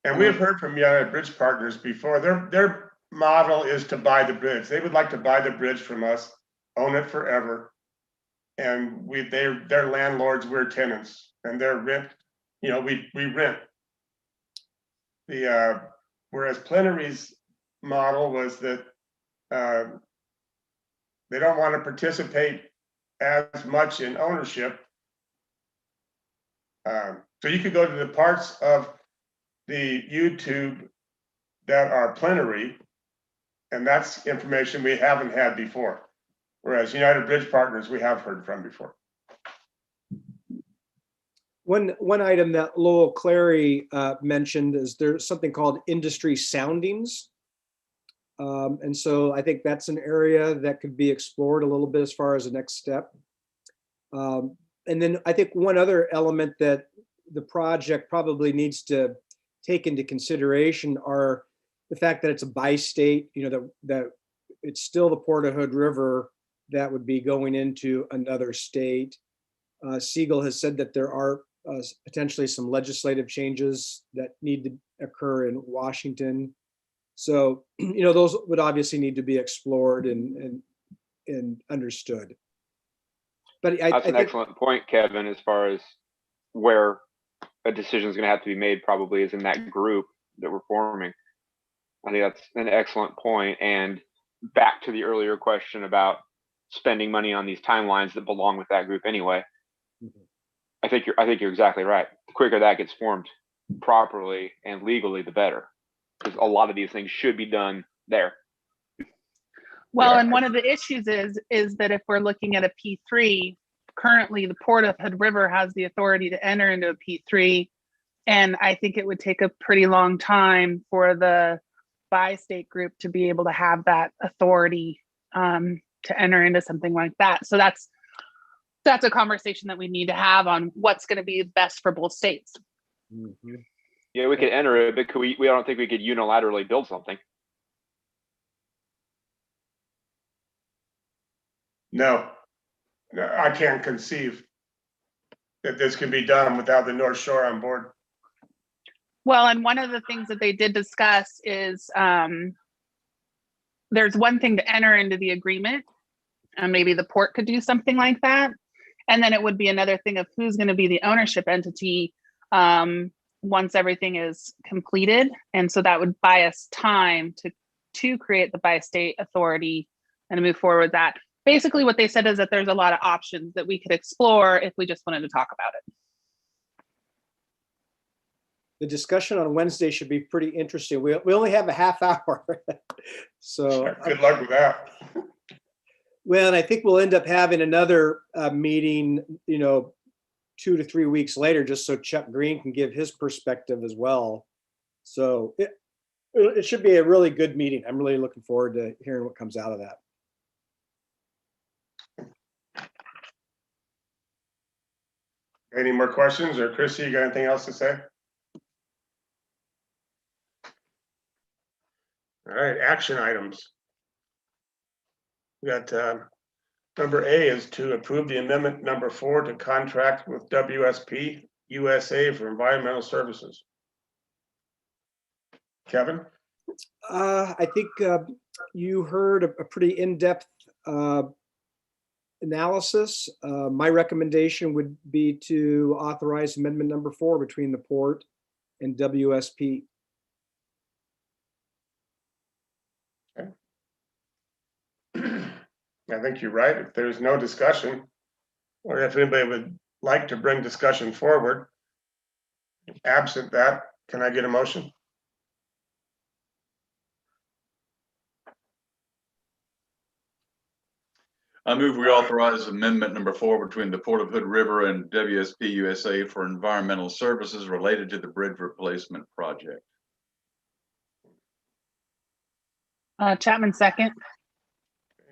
And we have heard from United Bridge Partners before. Their model is to buy the bridge. They would like to buy the bridge from us, own it forever. And they're landlords, we're tenants, and they're rent, we rent. Whereas Plenary's model was that they don't want to participate as much in ownership. So you could go to the parts of the YouTube that are Plenary, and that's information we haven't had before. Whereas United Bridge Partners, we have heard from before. One item that Lowell Clary mentioned is there's something called industry soundings. And so I think that's an area that could be explored a little bit as far as the next step. And then I think one other element that the project probably needs to take into consideration are the fact that it's a bi-state, that it's still the Port of Hood River that would be going into another state. Siegel has said that there are potentially some legislative changes that need to occur in Washington. So, those would obviously need to be explored and understood. But that's an excellent point, Kevin, as far as where a decision is going to have to be made, probably is in that group that we're forming. I think that's an excellent point. And back to the earlier question about spending money on these timelines that belong with that group anyway. Mm-hmm. I think you're exactly right. The quicker that gets formed properly and legally, the better, because a lot of these things should be done there. Well, and one of the issues is that if we're looking at a P3, currently the Port of Hood River has the authority to enter into a P3, and I think it would take a pretty long time for the bi-state group to be able to have that authority to enter into something like that. So that's a conversation that we need to have on what's going to be best for both states. Mm-hmm. Yeah, we could enter it, but we don't think we could unilaterally build something. No, I can't conceive that this can be done without the North Shore on board. Well, and one of the things that they did discuss is there's one thing to enter into the agreement, and maybe the port could do something like that. And then it would be another thing of who's going to be the ownership entity once everything is completed. And so that would buy us time to create the bi-state authority and move forward with that. Basically what they said is that there's a lot of options that we could explore if we just wanted to talk about it. The discussion on Wednesday should be pretty interesting. We only have a half hour. So good luck with that. Well, and I think we'll end up having another meeting, 2 to 3 weeks later, just so Chuck Green can give his perspective as well. So it should be a really good meeting. I'm really looking forward to hearing what comes out of that. Any more questions, or Chrissy, you got anything else to say? All right, action items. We got number A is to approve the amendment number 4 to contract with WSP USA for environmental services. Kevin? I think you heard a pretty in-depth analysis. My recommendation would be to authorize amendment number 4 between the port and WSP. I think you're right. If there's no discussion, or if anybody would like to bring discussion forward, absent that, can I get a motion? I move we authorize amendment number 4 between the Port of Hood River and WSP USA for environmental services related to the bridge replacement project. Chapman second.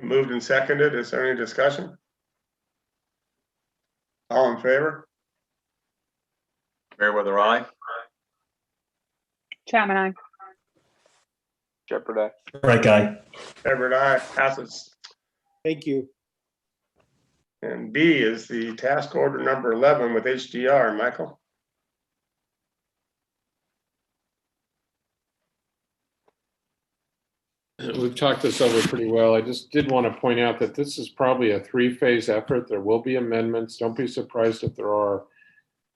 Moved and seconded. Is there any discussion? All in favor? Meriwether, aye. Chapman, aye. Shepherd, aye. Right, guy. Everett, aye. Passes. Thank you. And B is the task order number 11 with HDR. Michael? We've talked this over pretty well. I just did want to point out that this is probably a 3-phase effort. There will be amendments. Don't be surprised if there are.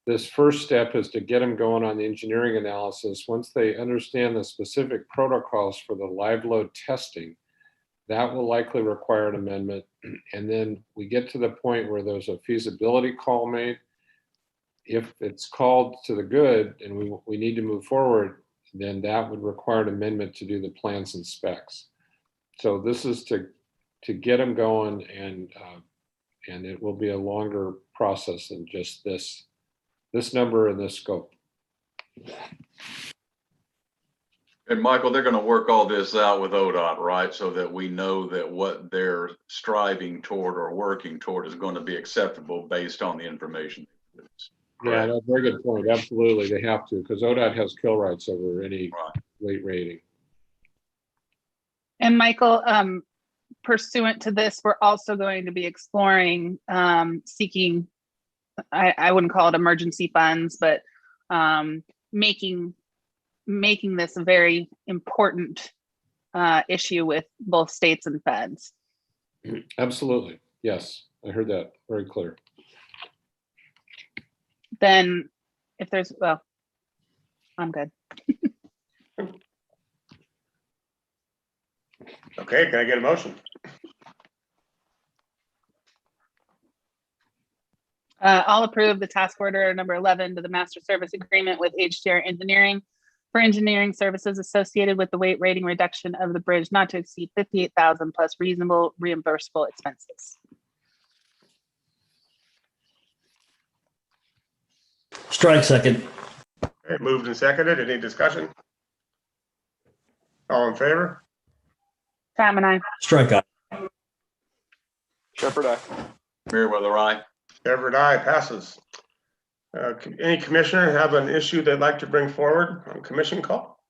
This first step is to get them going on the engineering analysis. Once they understand the specific protocols for the live load testing, that will likely require an amendment. And then we get to the point where there's a feasibility call made. If it's called to the good and we need to move forward, then that would require an amendment to do the plans and specs. So this is to get them going, and it will be a longer process than just this number and this scope. And Michael, they're going to work all this out with ODOT, right? So that we know that what they're striving toward or working toward is going to be acceptable based on the information. Yeah, no, very good point. Absolutely, they have to, because ODOT has kill rights over any weight rating. And Michael, pursuant to this, we're also going to be exploring seeking, I wouldn't call it emergency funds, but making this a very important issue with both states and feds. Absolutely, yes, I heard that very clear. Then if there's, well, I'm good. Okay, can I get a motion? I'll approve the task order number 11 to the master service agreement with HDR Engineering for engineering services associated with the weight rating reduction of the bridge not to exceed $58,000 plus reasonable reimbursable expenses. Strike second. Okay, moved and seconded. Any discussion? All in favor? Chapman, aye. Strike out. Shepherd, aye. Meriwether, aye. Everett, aye. Passes. Any commissioner have an issue they'd like to bring forward on commission call?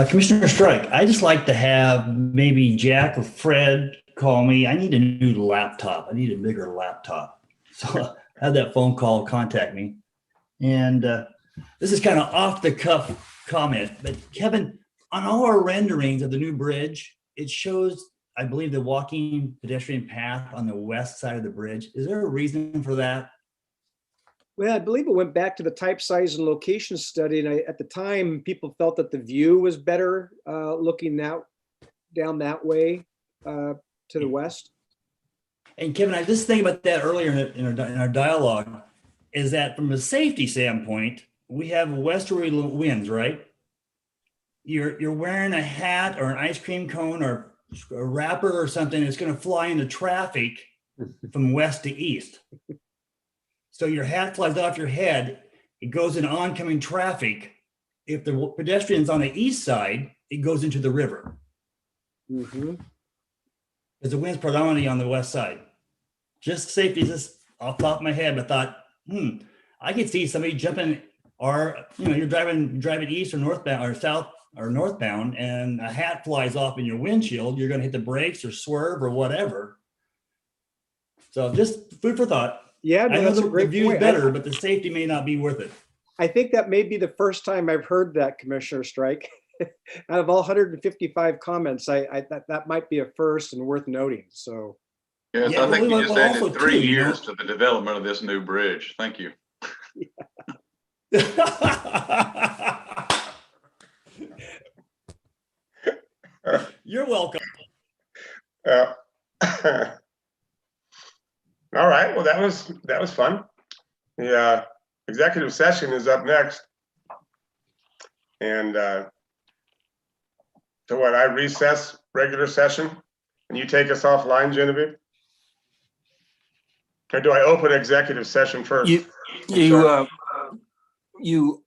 Commissioner Strike, I just like to have maybe Jack or Fred call me. I need a new laptop. I need a bigger laptop. So have that phone call, contact me. And this is kind of off the cuff comment, but Kevin, on all our renderings of the new bridge, it shows, I believe, the walking pedestrian path on the west side of the bridge. Is there a reason for that? Well, I believe it went back to the type, size, and location study, and at the time, people felt that the view was better looking down that way to the west. And Kevin, I just think about that earlier in our dialogue, is that from a safety standpoint, we have westerly winds, right? You're wearing a hat or an ice cream cone or a wrapper or something that's going to fly into traffic from west to east. So your hat flies off your head, it goes in oncoming traffic. If the pedestrian's on the east side, it goes into the river. Mm-hmm. Because the wind's predominantly on the west side. Just safety, just off the top of my head, but thought, I could see somebody jumping, or you're driving east or northbound or south or northbound, and a hat flies off in your windshield. You're going to hit the brakes or swerve or whatever. So just food for thought. Yeah, no, I know that's a the great view is point. better, but the safety may not be worth it. I think that may be the first time I've heard that, Commissioner Strike. Out of all 155 comments, that might be a first and worth noting. So Yes, Yeah, I think well, you just well, added also 3 too, years to the development of this new bridge. Thank you. You're welcome. All right, well, that was fun. The executive session is up next. And so what, I recess regular session and you take us offline, Genevieve? Or do I open executive session first? You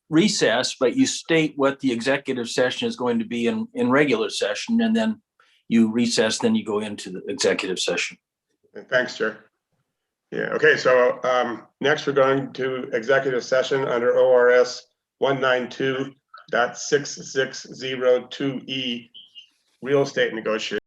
recess, but you state what the executive session is going to be in regular session, and then you recess, then you go into the executive session. Thanks, Chair. Yeah, okay, so next we're going to executive session under ORS 192.6602E, real estate negotiation.